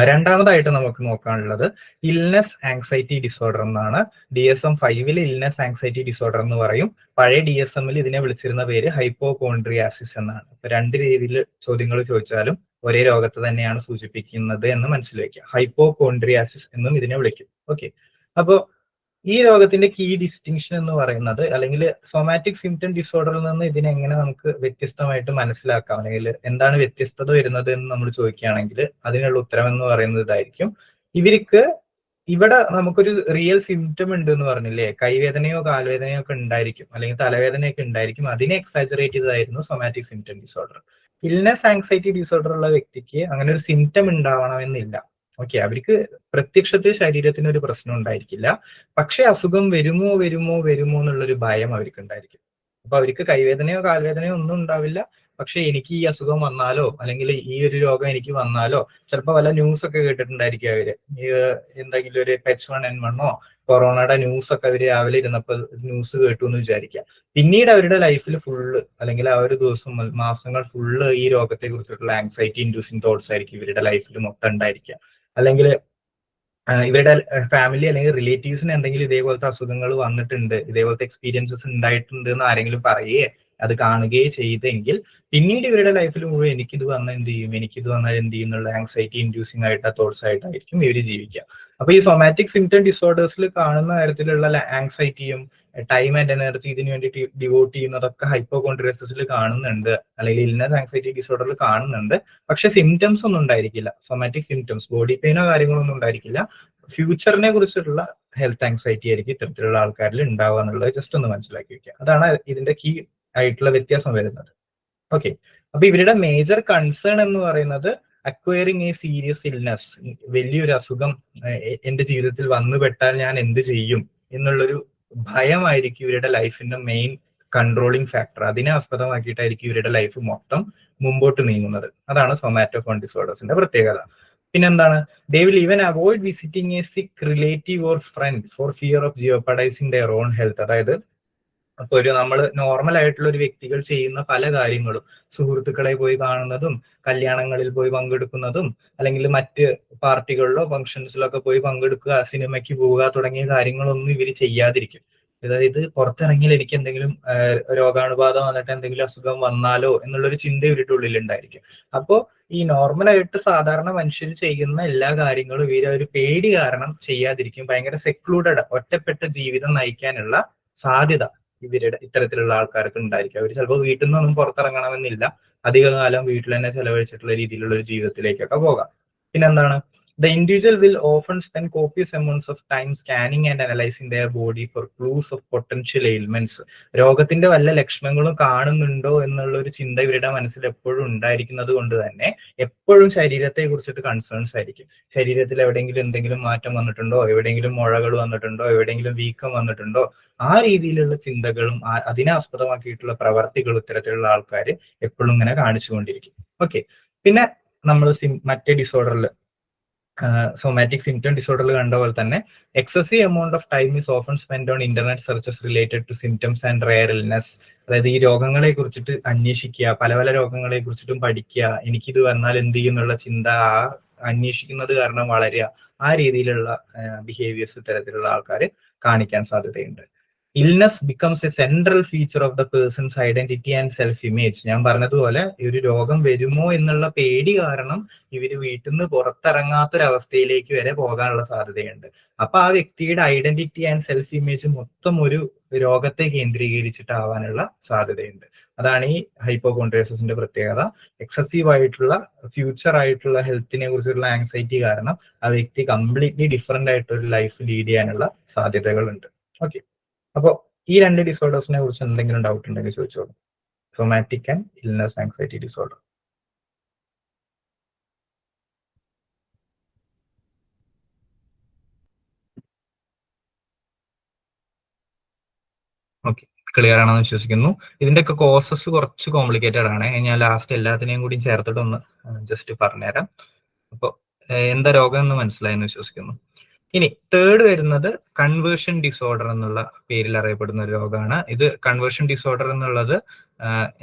രണ്ടാമതായിട്ട് നമുക്ക് നോക്കാനുള്ളത് ഇൽനെസ് ആങ്സൈറ്റി ഡിസോർഡർ എന്നാണ്. DSM-5 ഇൽനെസ് ആങ്സൈറ്റി ഡിസോർഡർ എന്ന് പറയും. പഴയ DSM ഇതിനെ വിളിച്ചിരുന്ന പേര് ഹൈപ്പോകോൺഡ്രിയാസിസ് എന്നാണ്. ഇപ്പൊ രണ്ട് രീതിയിൽ ചോദ്യങ്ങൾ ചോദിച്ചാലും ഒരേ രോഗത്തെ തന്നെയാണ് സൂചിപ്പിക്കുന്നത് എന്ന് മനസ്സിൽ വെക്കുക. ഹൈപ്പോകോൺഡ്രിയാസിസ് എന്നും ഇതിനെ വിളിക്കും. ഓക്കെ, അപ്പോ ഈ രോഗത്തിന്റെ കീ ഡിസ്റ്റിങ്ഷൻ എന്ന് പറയുന്നത്, അല്ലെങ്കിൽ സൊമാറ്റിക് സിംപ്റ്റം ഡിസോർഡറിൽ നിന്ന് ഇതിനെ എങ്ങനെ നമുക്ക് വ്യത്യസ്തമായിട്ട് മനസ്സിലാക്കാം, അല്ലെങ്കിൽ എന്താണ് വ്യത്യസ്തത വരുന്നത് എന്ന് നമ്മൾ ചോദിക്കുകയാണെങ്കിൽ അതിനുള്ള ഉത്തരം എന്ന് പറയുന്നത് ഇതായിരിക്കും. ഇവർക്ക് ഇവിടെ നമുക്കൊരു റിയൽ സിംറ്റം ഉണ്ട് എന്ന് പറഞ്ഞില്ലേ, കൈവേദനയോ കാൽവേദനയോ ഒക്കെ ഉണ്ടായിരിക്കും, അല്ലെങ്കിൽ തലവേദനയൊക്കെ ഉണ്ടായിരിക്കും. അതിനെ എക്സാജറേറ്റ് ചെയ്തതായിരുന്നു somatic symptom disorder. Illness anxiety disorder ഉള്ള വ്യക്തിക്ക് അങ്ങനെ ഒരു സിംറ്റം ഉണ്ടാവണമെന്നില്ല. ഓക്കെ, അവർക്ക് പ്രത്യക്ഷത്തിൽ ശരീരത്തിന് ഒരു പ്രശ്നം ഉണ്ടായിരിക്കില്ല, പക്ഷെ അസുഖം വരുമോ വരുമോ വരുമോ എന്നുള്ളൊരു ഭയം അവർക്ക് ഉണ്ടായിരിക്കും. അപ്പൊ അവർക്ക് കൈവേദനയോ കാൽവേദനയോ ഒന്നും ഉണ്ടാവില്ല, പക്ഷെ എനിക്ക് ഈ അസുഖം വന്നാലോ, അല്ലെങ്കിൽ ഈ ഒരു രോഗം എനിക്ക് വന്നാലോ, ചിലപ്പോൾ വല്ല ന്യൂസ് ഒക്കെ കേട്ടിട്ടുണ്ടായിരിക്കും അവര്, എന്തെങ്കിലും ഒരു H1N1 കൊറോണയുടെ ന്യൂസ് ഒക്കെ അവര് രാവിലെ ഇരുന്നപ്പോൾ ന്യൂസ് കേട്ടു എന്ന് വിചാരിക്കുക. പിന്നീട് അവരുടെ ലൈഫിൽ ഫുള്ള്, അല്ലെങ്കിൽ ആ ഒരു ദിവസം മാസങ്ങൾ ഫുള്ള് ഈ രോഗത്തെ കുറിച്ചിട്ടുള്ള ആങ്സൈറ്റി ഇൻഡ്യൂസിങ് തോട്ട്സ് ആയിരിക്കും ഇവരുടെ ലൈഫിൽ മൊത്തം ഉണ്ടായിരിക്കുക. അല്ലെങ്കിൽ ഇവരുടെ ഫാമിലി അല്ലെങ്കിൽ റിലേറ്റീവ്സിന് എന്തെങ്കിലും ഇതേപോലത്തെ അസുഖങ്ങൾ വന്നിട്ടുണ്ട്, ഇതേപോലത്തെ എക്സ്പീരിയൻസസ് ഉണ്ടായിട്ടുണ്ട് എന്ന് ആരെങ്കിലും പറയുകയെ അത് കാണുകയോ ചെയ്തെങ്കിൽ പിന്നീട് ഇവരുടെ ലൈഫിൽ മുഴുവൻ എനിക്കിത് വന്നാൽ എന്ത് ചെയ്യും, എനിക്കിത് വന്നാൽ എന്ത് ചെയ്യും എന്നുള്ള ആങ്സൈറ്റി ഇൻഡ്യൂസിങ് ആയിട്ട് തോട്ട്സ് ആയിട്ടായിരിക്കും ഇവർ ജീവിക്കുക. അപ്പൊ ഈ സൊമാറ്റിക് സിംപ്റ്റം ഡിസോർഡേഴ്സിൽ കാണുന്ന തരത്തിലുള്ള ആങ്സൈറ്റിയും ടൈം ആൻഡ് എനർജി ഇതിനു വേണ്ടി ഡിവോട്ട് ചെയ്യുന്നതൊക്കെ ഹൈപ്പോകോൺഡ്രിയാസിസിൽ കാണുന്നുണ്ട്, അല്ലെങ്കിൽ ഇൽനെസ് ആങ്സൈറ്റി ഡിസോർഡറിൽ കാണുന്നുണ്ട്. പക്ഷെ സിംറ്റംസ് ഒന്നും ഉണ്ടായിരിക്കില്ല, സൊമാറ്റിക് സിംറ്റംസ്, ബോഡി പെയിനോ കാര്യങ്ങളൊന്നും ഉണ്ടായിരിക്കില്ല. ഫ്യൂച്ചറിനെ കുറിച്ചിട്ടുള്ള ഹെൽത്ത് ആങ്സൈറ്റി ആയിരിക്കും ഇത്തരത്തിലുള്ള ആൾക്കാരിൽ ഉണ്ടാവുക എന്നുള്ളത് ജസ്റ്റ് ഒന്ന് മനസ്സിലാക്കി വെക്കുക. അതാണ് ഇതിന്റെ കീ ആയിട്ടുള്ള വ്യത്യാസം വരുന്നത്. ഓക്കെ, അപ്പൊ ഇവരുടെ മേജർ കൺസേൺ എന്ന് പറയുന്നത് അക്വയറിങ് എ സീരിയസ് ഇൽനെസ്, വലിയൊരു അസുഖം എന്റെ ജീവിതത്തിൽ വന്നുപെട്ടാൽ ഞാൻ എന്ത് ചെയ്യും എന്നുള്ളൊരു ഭയമായിരിക്കും ഇവരുടെ ലൈഫിന്റെ മെയിൻ കൺട്രോളിങ് ഫാക്ടർ. അതിനെ ആസ്പദമാക്കിയിട്ടായിരിക്കും ഇവരുടെ ലൈഫ് മൊത്തം മുമ്പോട്ട് നീങ്ങുന്നത്. അതാണ് സൊമാറ്റോഫോൺ ഡിസോർഡേഴ്സിന്റെ പ്രത്യേകത. പിന്നെന്താണ്, they will even avoid visiting a sick relative or friend for fear of jeopardising their own health. അതായത് അപ്പൊ നമ്മൾ നോർമൽ ആയിട്ടുള്ള ഒരു വ്യക്തികൾ ചെയ്യുന്ന പല കാര്യങ്ങളും, സുഹൃത്തുക്കളെ പോയി കാണുന്നതും കല്യാണങ്ങളിൽ പോയി പങ്കെടുക്കുന്നതും അല്ലെങ്കിൽ മറ്റ് പാർട്ടികളിലോ ഫംഗ്ഷൻസിലോ ഒക്കെ പോയി പങ്കെടുക്കുക, സിനിമയ്ക്ക് പോവുക തുടങ്ങിയ കാര്യങ്ങളൊന്നും ഇവർ ചെയ്യാതിരിക്കും. അതായത് പുറത്തിറങ്ങിയാൽ എനിക്ക് എന്തെങ്കിലും രോഗാണുബാധ വന്നിട്ട് എന്തെങ്കിലും അസുഖം വന്നാലോ എന്നുള്ളൊരു ചിന്ത ഇവരുടെ ഉള്ളിൽ ഉണ്ടായിരിക്കും. അപ്പോൾ ഈ നോർമലായിട്ട് സാധാരണ മനുഷ്യർ ചെയ്യുന്ന എല്ലാ കാര്യങ്ങളും ഇവർ ഒരു പേടി കാരണം ചെയ്യാതിരിക്കും. ഭയങ്കര സെക്ലൂഡഡ്, ഒറ്റപ്പെട്ട ജീവിതം നയിക്കാനുള്ള സാധ്യത ഇവരുടെ ഇത്തരത്തിലുള്ള ആൾക്കാർക്ക് ഉണ്ടായിരിക്കും. അവർ ചിലപ്പോൾ വീട്ടിൽ നിന്നൊന്നും പുറത്തിറങ്ങണമെന്നില്ല, അധികകാലം വീട്ടിൽ തന്നെ ചെലവഴിച്ചിട്ടുള്ള രീതിയിലുള്ള ഒരു ജീവിതത്തിലേക്കൊക്കെ പോകാം. പിന്നെന്താണ്, the individual will often spend copious amounts of time scanning and analyzing their body for clues of potential ailments. രോഗത്തിന്റെ വല്ല ലക്ഷണങ്ങളും കാണുന്നുണ്ടോ എന്നുള്ള ഒരു ചിന്ത ഇവരുടെ മനസ്സിൽ എപ്പോഴും ഉണ്ടായിരിക്കുന്നത് കൊണ്ട് തന്നെ എപ്പോഴും ശരീരത്തെ കുറിച്ചിട്ട് കൺസേൺസ് ആയിരിക്കും. ശരീരത്തിൽ എവിടെയെങ്കിലും എന്തെങ്കിലും മാറ്റം വന്നിട്ടുണ്ടോ, എവിടെയെങ്കിലും മുഴകൾ വന്നിട്ടുണ്ടോ, എവിടെയെങ്കിലും വീക്കം വന്നിട്ടുണ്ടോ, ആ രീതിയിലുള്ള ചിന്തകളും അതിനെ ആസ്പദമാക്കിയിട്ടുള്ള പ്രവർത്തികളും ഇത്തരത്തിലുള്ള ആൾക്കാർ എപ്പോഴും ഇങ്ങനെ കാണിച്ചുകൊണ്ടിരിക്കും. ഓക്കെ, പിന്നെ നമ്മൾ മറ്റേ ഡിസോർഡറിൽ, സൊമാറ്റിക് സിംപ്റ്റം ഡിസോർഡറിൽ കണ്ട പോലെ തന്നെ excessive amount of time is often spend on internet searches related to symptoms and rare illness. അതായത് ഈ രോഗങ്ങളെ കുറിച്ചിട്ട് അന്വേഷിക്കുക, പല പല രോഗങ്ങളെ കുറിച്ചിട്ടും പഠിക്കുക, എനിക്കിത് വന്നാൽ എന്ത് ചെയ്യുന്നുള്ള ചിന്ത അന്വേഷിക്കുന്നത് കാരണം വളരുക, ആ രീതിയിലുള്ള ബിഹേവിയേഴ്സ് ഇത്തരത്തിലുള്ള ആൾക്കാർ കാണിക്കാൻ സാധ്യതയുണ്ട്. Illness becomes a central feature of the person's identity and self image. ഞാൻ പറഞ്ഞതുപോലെ ഒരു രോഗം വരുമോ എന്നുള്ള പേടി കാരണം ഇവര് വീട്ടിൽ നിന്ന് പുറത്തിറങ്ങാത്തൊരവസ്ഥയിലേക്ക് വരെ പോകാനുള്ള സാധ്യതയുണ്ട്. അപ്പൊ ആ വ്യക്തിയുടെ ഐഡന്റിറ്റി ആൻഡ് സെൽഫ് ഇമേജ് മൊത്തം ഒരു രോഗത്തെ കേന്ദ്രീകരിച്ചിട്ടാവാനുള്ള സാധ്യതയുണ്ട്. അതാണ് ഈ ഹൈപ്പോകോൺഡ്രിയാസിന്റെ പ്രത്യേകത. എക്സസീവ് ആയിട്ടുള്ള ഫ്യൂച്ചർ ആയിട്ടുള്ള ഹെൽത്തിനെ കുറിച്ചുള്ള ആങ്സൈറ്റി കാരണം ആ വ്യക്തി കംപ്ലീറ്റ്ലി ഡിഫറെന്റ് ആയിട്ടൊരു ലൈഫ് ലീഡ് ചെയ്യാനുള്ള സാധ്യതകളുണ്ട്. ഓക്കെ, അപ്പോൾ ഈ രണ്ട് ഡിസോർഡേഴ്സിനെ കുറിച്ച് എന്തെങ്കിലും ഡൗട്ട് ഉണ്ടെങ്കിൽ ചോദിച്ചോളൂ. Somatic and illness anxiety disorder. Okay, clear ആണെന്ന് വിശ്വസിക്കുന്നു. ഇതിന്റെയൊക്കെ കോസസ് കുറച്ച് കോംപ്ലിക്കേറ്റഡ് ആണ്. ഞാൻ ലാസ്റ്റ് എല്ലാത്തിനെയും കൂടി ചേർത്തിട്ട് ഒന്ന് ജസ്റ്റ് പറഞ്ഞുതരാം. അപ്പോൾ എന്താ രോഗം എന്ന് മനസ്സിലായെന്ന് വിശ്വസിക്കുന്നു. ഇനി തേർഡ് വരുന്നത് കൺവേർഷൻ ഡിസോർഡർ എന്നുള്ള പേരിൽ അറിയപ്പെടുന്ന ഒരു രോഗമാണ്. ഇത് കൺവേർഷൻ ഡിസോർഡർ എന്നുള്ളത്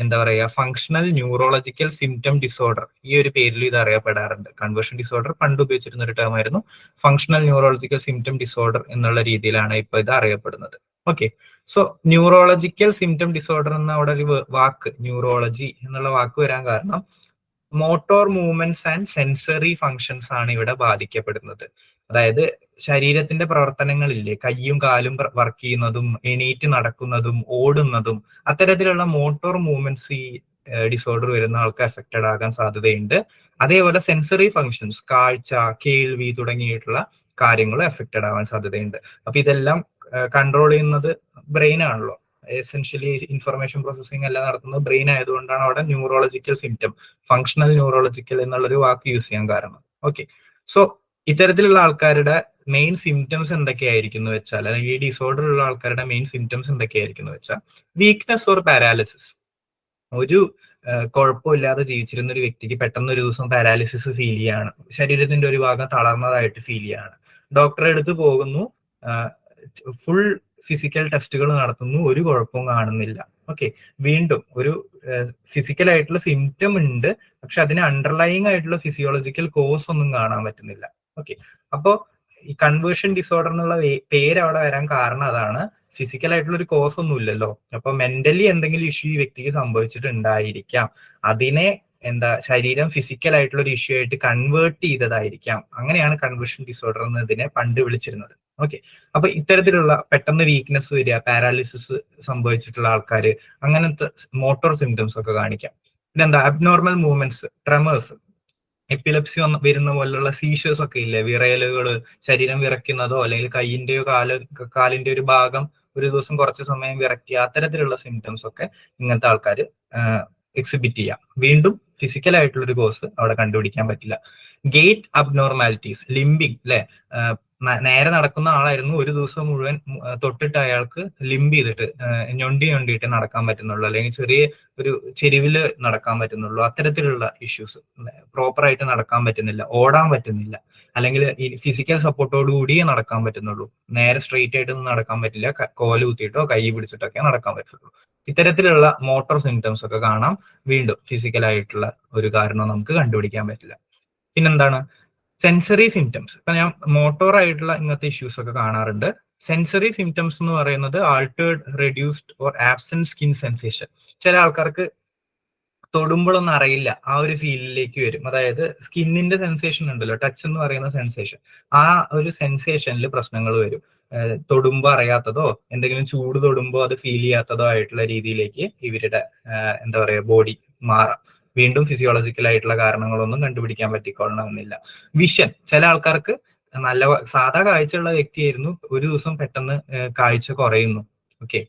എന്താ പറയുക, ഫങ്ഷണൽ ന്യൂറോളജിക്കൽ സിംറ്റം ഡിസോർഡർ, ഈ ഒരു പേരിൽ ഇത് അറിയപ്പെടാറുണ്ട്. കൺവേർഷൻ ഡിസോർഡർ പണ്ട് ഉപയോഗിച്ചിരുന്ന ഒരു ടേം ആയിരുന്നു. ഫങ്ഷണൽ ന്യൂറോളജിക്കൽ സിംറ്റം ഡിസോർഡർ എന്നുള്ള രീതിയിലാണ് ഇപ്പൊ ഇത് അറിയപ്പെടുന്നത്. Okay, so neurological symptom disorder എന്ന അവിടെ ഒരു വാക്ക്, ന്യൂറോളജി എന്നുള്ള വാക്ക് വരാൻ കാരണം motor movements and sensory functions ആണ് ഇവിടെ ബാധിക്കപ്പെടുന്നത്. അതായത് ശരീരത്തിന്റെ പ്രവർത്തനങ്ങളില്ലേ, കയ്യും കാലും വർക്ക് ചെയ്യുന്നതും എണീറ്റ് നടക്കുന്നതും ഓടുന്നതും അത്തരത്തിലുള്ള മോട്ടോർ മൂവ്മെന്റ്സ് ഈ ഡിസോർഡർ വരുന്ന ആൾക്ക് അഫക്റ്റഡ് ആകാൻ സാധ്യതയുണ്ട്. അതേപോലെ സെൻസറി ഫങ്ഷൻസ്, കാഴ്ച, കേൾവി തുടങ്ങിയിട്ടുള്ള കാര്യങ്ങളും അഫക്റ്റഡ് ആവാൻ സാധ്യതയുണ്ട്. അപ്പൊ ഇതെല്ലാം കൺട്രോൾ ചെയ്യുന്നത് ബ്രെയിൻ ആണല്ലോ. എസെൻഷ്യലി ഇൻഫർമേഷൻ പ്രോസസ്സിംഗ് എല്ലാം നടത്തുന്നത് ബ്രെയിൻ ആയതുകൊണ്ടാണ് അവിടെ ന്യൂറോളജിക്കൽ സിംറ്റം, ഫങ്ഷണൽ ന്യൂറോളജിക്കൽ എന്നുള്ളൊരു വാക്ക് യൂസ് ചെയ്യാൻ കാരണം. ഓക്കെ, സോ ഇത്തരത്തിലുള്ള ആൾക്കാരുടെ മെയിൻ സിംറ്റംസ് എന്തൊക്കെയായിരിക്കും എന്ന് വെച്ചാൽ, അല്ലെങ്കിൽ ഈ ഡിസോർഡർ ഉള്ള ആൾക്കാരുടെ മെയിൻ സിംറ്റംസ് എന്തൊക്കെയായിരിക്കും എന്ന് വെച്ചാൽ, വീക്ക്നെസ് ഓർ പാരാലിസിസ്. ഒരു കുഴപ്പമില്ലാതെ ജീവിച്ചിരുന്ന ഒരു വ്യക്തിക്ക് പെട്ടെന്ന് ഒരു ദിവസം പാരാലിസിസ് ഫീൽ ചെയ്യാണ്, ശരീരത്തിന്റെ ഒരു ഭാഗം തളർന്നതായിട്ട് ഫീൽ ചെയ്യാണ്. ഡോക്ടറെ അടുത്ത് പോകുന്നു, ഫുൾ ഫിസിക്കൽ ടെസ്റ്റുകൾ നടത്തുന്നു, ഒരു കുഴപ്പവും കാണുന്നില്ല. ഓക്കെ, വീണ്ടും ഒരു ഫിസിക്കൽ ആയിട്ടുള്ള സിംറ്റം ഉണ്ട്, പക്ഷെ അതിന് അണ്ടർലൈങ് ആയിട്ടുള്ള ഫിസിയോളജിക്കൽ കോസ് ഒന്നും കാണാൻ പറ്റുന്നില്ല. ഓക്കെ, അപ്പോ ഈ കൺവേർഷൻ ഡിസോർഡർ എന്നുള്ള പേര് അവിടെ വരാൻ കാരണം അതാണ്. ഫിസിക്കൽ ആയിട്ടുള്ള ഒരു കോസ് ഒന്നും ഇല്ലല്ലോ. അപ്പൊ മെന്റലി എന്തെങ്കിലും ഇഷ്യൂ ഈ വ്യക്തിക്ക് സംഭവിച്ചിട്ടുണ്ടായിരിക്കാം. അതിനെ ശരീരം ഫിസിക്കൽ ആയിട്ടുള്ള ഒരു ഇഷ്യൂ ആയിട്ട് കൺവേർട്ട് ചെയ്തതായിരിക്കാം. അങ്ങനെയാണ് കൺവേർഷൻ ഡിസോർഡർ എന്നതിനെ പണ്ട് വിളിച്ചിരുന്നത്. ഓക്കെ, അപ്പൊ ഇത്തരത്തിലുള്ള പെട്ടെന്ന് വീക്ക്നെസ് വരിക, പാരാലിസിസ് സംഭവിച്ചിട്ടുള്ള ആൾക്കാര് അങ്ങനത്തെ മോട്ടോർ സിംറ്റംസ് ഒക്കെ കാണിക്കാം. പിന്നെന്താ, അബ്നോർമൽ മൂവ്മെന്റ്സ്, ട്രെമേഴ്സ്, എപ്പിലെപ്സി വരുന്ന പോലുള്ള സീഷേഴ്സ് ഒക്കെ ഇല്ലേ, വിറയലുകള്, ശരീരം വിറയ്ക്കുന്നതോ അല്ലെങ്കിൽ കൈയിന്റെയോ കാലിന്റെ ഒരു ഭാഗം ഒരു ദിവസം കുറച്ച് സമയം വിറയ്ക്കുക, അത്തരത്തിലുള്ള സിംറ്റംസ് ഒക്കെ ഇങ്ങനത്തെ ആൾക്കാർ എക്സിബിറ്റ് ചെയ്യാം. വീണ്ടും ഫിസിക്കൽ ആയിട്ടുള്ള ഒരു കോസ് അവിടെ കണ്ടുപിടിക്കാൻ പറ്റില്ല. ഗേറ്റ് അബ്നോർമാലിറ്റീസ്, ലിംബിങ് അല്ലെ, നേരെ നടക്കുന്ന ആളായിരുന്നു, ഒരു ദിവസം മുഴുവൻ തൊട്ടിട്ട് അയാൾക്ക് ലിംബ് ചെയ്തിട്ട് ഞൊണ്ടിയിട്ട് നടക്കാൻ പറ്റുന്നുള്ളൂ, അല്ലെങ്കിൽ ചെറിയ ഒരു ചെരുവില് നടക്കാൻ പറ്റുന്നുള്ളൂ. അത്തരത്തിലുള്ള ഇഷ്യൂസ്, പ്രോപ്പറായിട്ട് നടക്കാൻ പറ്റുന്നില്ല, ഓടാൻ പറ്റുന്നില്ല, അല്ലെങ്കിൽ ഈ ഫിസിക്കൽ സപ്പോർട്ടോട് കൂടിയേ നടക്കാൻ പറ്റുന്നുള്ളൂ, നേരെ സ്ട്രെയിറ്റ് ആയിട്ടൊന്നും നടക്കാൻ പറ്റില്ല, കോല് കുത്തിയിട്ടോ കൈ പിടിച്ചിട്ടൊക്കെ നടക്കാൻ പറ്റുള്ളൂ. ഇത്തരത്തിലുള്ള മോട്ടോർ സിംറ്റംസ് ഒക്കെ കാണാം. വീണ്ടും ഫിസിക്കൽ ആയിട്ടുള്ള ഒരു കാരണം നമുക്ക് കണ്ടുപിടിക്കാൻ പറ്റില്ല. പിന്നെന്താണ്, സെൻസറി സിംറ്റംസ്. ഇപ്പൊ ഞാൻ മോട്ടോർ ആയിട്ടുള്ള ഇങ്ങനത്തെ ഇഷ്യൂസ് ഒക്കെ കാണാറുണ്ട്. സെൻസറി സിംറ്റംസ് എന്ന് പറയുന്നത് altered, reduced or absent skin sensation. ചില ആൾക്കാർക്ക് തൊടുമ്പോഴൊന്നും അറിയില്ല, ആ ഒരു ഫീലിലേക്ക് വരും. അതായത് സ്കിന്നിന്റെ സെൻസേഷൻ ഉണ്ടല്ലോ, ടച്ച് എന്ന് പറയുന്ന സെൻസേഷൻ, ആ ഒരു സെൻസേഷനിൽ പ്രശ്നങ്ങൾ വരും. തൊടുമ്പോ അറിയാത്തതോ എന്തെങ്കിലും ചൂട് തൊടുമ്പോ അത് ഫീൽ ചെയ്യാത്തതോ ആയിട്ടുള്ള രീതിയിലേക്ക് ഇവരുടെ എന്താ പറയാ ബോഡി മാറാം. വീണ്ടും ഫിസിയോളജിക്കൽ ആയിട്ടുള്ള കാരണങ്ങളൊന്നും കണ്ടുപിടിക്കാൻ പറ്റിക്കൊള്ളണമെന്നില്ല. വിഷൻ, ചില ആൾക്കാർക്ക് നല്ല സാധാ കാഴ്ചയുള്ള വ്യക്തിയായിരുന്നു, ഒരു ദിവസം പെട്ടെന്ന് കാഴ്ച കുറയുന്നു. ഓക്കെ,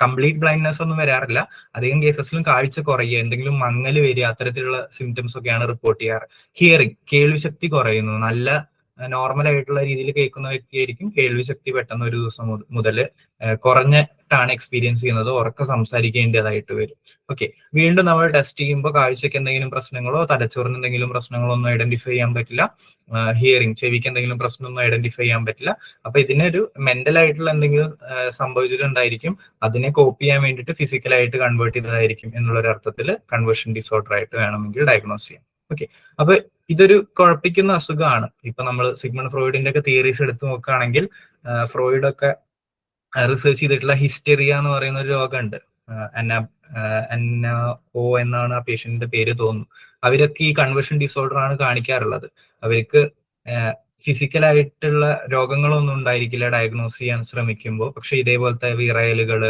കംപ്ലീറ്റ് ബ്ലൈൻഡ്നെസ് ഒന്നും വരാറില്ല, അധികം കേസസിലും കാഴ്ച കുറയുക, എന്തെങ്കിലും മങ്ങല് വരിക, അത്തരത്തിലുള്ള സിംറ്റംസ് ഒക്കെയാണ് റിപ്പോർട്ട് ചെയ്യാറ്. ഹിയറിംഗ്, കേൾവി ശക്തി കുറയുന്നു. നല്ല നോർമൽ ആയിട്ടുള്ള രീതിയിൽ കേൾക്കുന്ന വ്യക്തിയായിരിക്കും, കേൾവി ശക്തി പെട്ടെന്ന് ഒരു ദിവസം മുതൽ കുറഞ്ഞിട്ടാണ് എക്സ്പീരിയൻസ് ചെയ്യുന്നത്, ഉറക്കെ സംസാരിക്കേണ്ടതായിട്ട് വരും. ഓക്കെ, വീണ്ടും നമ്മൾ ടെസ്റ്റ് ചെയ്യുമ്പോൾ കാഴ്ചക്ക് എന്തെങ്കിലും പ്രശ്നങ്ങളോ തലച്ചോറിന് എന്തെങ്കിലും പ്രശ്നങ്ങളോ ഒന്നും ഐഡന്റിഫൈ ചെയ്യാൻ പറ്റില്ല. ഹിയറിംഗ്, ചെവിക്ക് എന്തെങ്കിലും പ്രശ്നമൊന്നും ഐഡന്റിഫൈ ചെയ്യാൻ പറ്റില്ല. അപ്പൊ ഇതിനൊരു മെന്റൽ ആയിട്ടുള്ള എന്തെങ്കിലും സംഭവിച്ചിട്ടുണ്ടായിരിക്കും, അതിനെ കോപ്പി ചെയ്യാൻ വേണ്ടിയിട്ട് ഫിസിക്കലായിട്ട് കൺവേർട്ട് ചെയ്തതായിരിക്കും എന്നുള്ളൊരു അർത്ഥത്തിൽ കൺവേർഷൻ ഡിസോർഡർ ആയിട്ട് വേണമെങ്കിൽ ഡയഗ്നോസ് ചെയ്യാം. ഓക്കെ, അപ്പൊ ഇതൊരു കുഴപ്പിക്കുന്ന അസുഖമാണ്. ഇപ്പൊ നമ്മൾ സിഗ്മണ്ട് ഫ്രോയിഡിന്റെ ഒക്കെ തിയറീസ് എടുത്ത് നോക്കുകയാണെങ്കിൽ, ഫ്രോയിഡ് ഒക്കെ റിസർച്ച് ചെയ്തിട്ടുള്ള ഹിസ്റ്റെറിയ എന്ന് പറയുന്ന ഒരു രോഗമുണ്ട്, NO എന്നാണ് ആ പേഷ്യന്റിന്റെ പേര് തോന്നുന്നു. അവരൊക്കെ ഈ കൺവേർഷൻ ഡിസോർഡർ ആണ് കാണിക്കാറുള്ളത്. അവർക്ക് ഫിസിക്കലായിട്ടുള്ള രോഗങ്ങളൊന്നും ഉണ്ടായിരിക്കില്ല ഡയഗ്നോസ് ചെയ്യാൻ ശ്രമിക്കുമ്പോൾ, പക്ഷെ ഇതേപോലത്തെ വിറയലുകള്,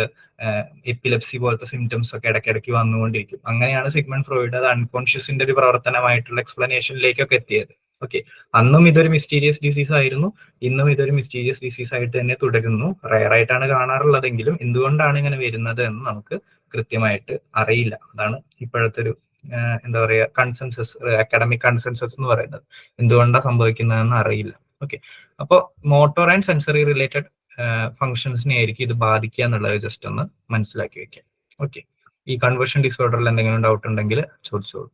എപ്പിലെപ്സി പോലത്തെ സിംറ്റംസ് ഒക്കെ ഇടയ്ക്കിടയ്ക്ക് വന്നുകൊണ്ടിരിക്കും. അങ്ങനെയാണ് സിഗ്മണ്ട് ഫ്രോയിഡ് അത് അൺകോൺഷ്യസിന്റെ ഒരു പ്രവർത്തനമായിട്ടുള്ള എക്സ്പ്ലനേഷനിലേക്കൊക്കെ എത്തിയത്. ഓക്കെ, അന്നും ഇതൊരു മിസ്റ്റീരിയസ് ഡിസീസ് ആയിരുന്നു, ഇന്നും ഇതൊരു മിസ്റ്റീരിയസ് ഡിസീസ് ആയിട്ട് തന്നെ തുടരുന്നു. റയർ ആയിട്ടാണ് കാണാറുള്ളതെങ്കിലും എന്തുകൊണ്ടാണ് ഇങ്ങനെ വരുന്നത് എന്ന് നമുക്ക് കൃത്യമായിട്ട് അറിയില്ല. അതാണ് ഇപ്പോഴത്തെ ഒരു എന്താ പറയാ കൺസെൻസസ്, അക്കാഡമിക് കൺസെൻസസ് എന്ന് പറയുന്നത്. എന്തുകൊണ്ടാണ് സംഭവിക്കുന്നതെന്ന് അറിയില്ല. ഓക്കെ, അപ്പോൾ മോട്ടോർ ആൻഡ് സെൻസറി റിലേറ്റഡ് ഫങ്ഷൻസിനെ ആയിരിക്കും ഇത് ബാധിക്കുക എന്നുള്ളത് ജസ്റ്റ് ഒന്ന് മനസ്സിലാക്കി വെക്കാം. ഓക്കെ, ഈ കൺവേർഷൻ ഡിസോർഡറിൽ എന്തെങ്കിലും ഡൗട്ട് ഉണ്ടെങ്കിൽ ചോദിച്ചോളൂ.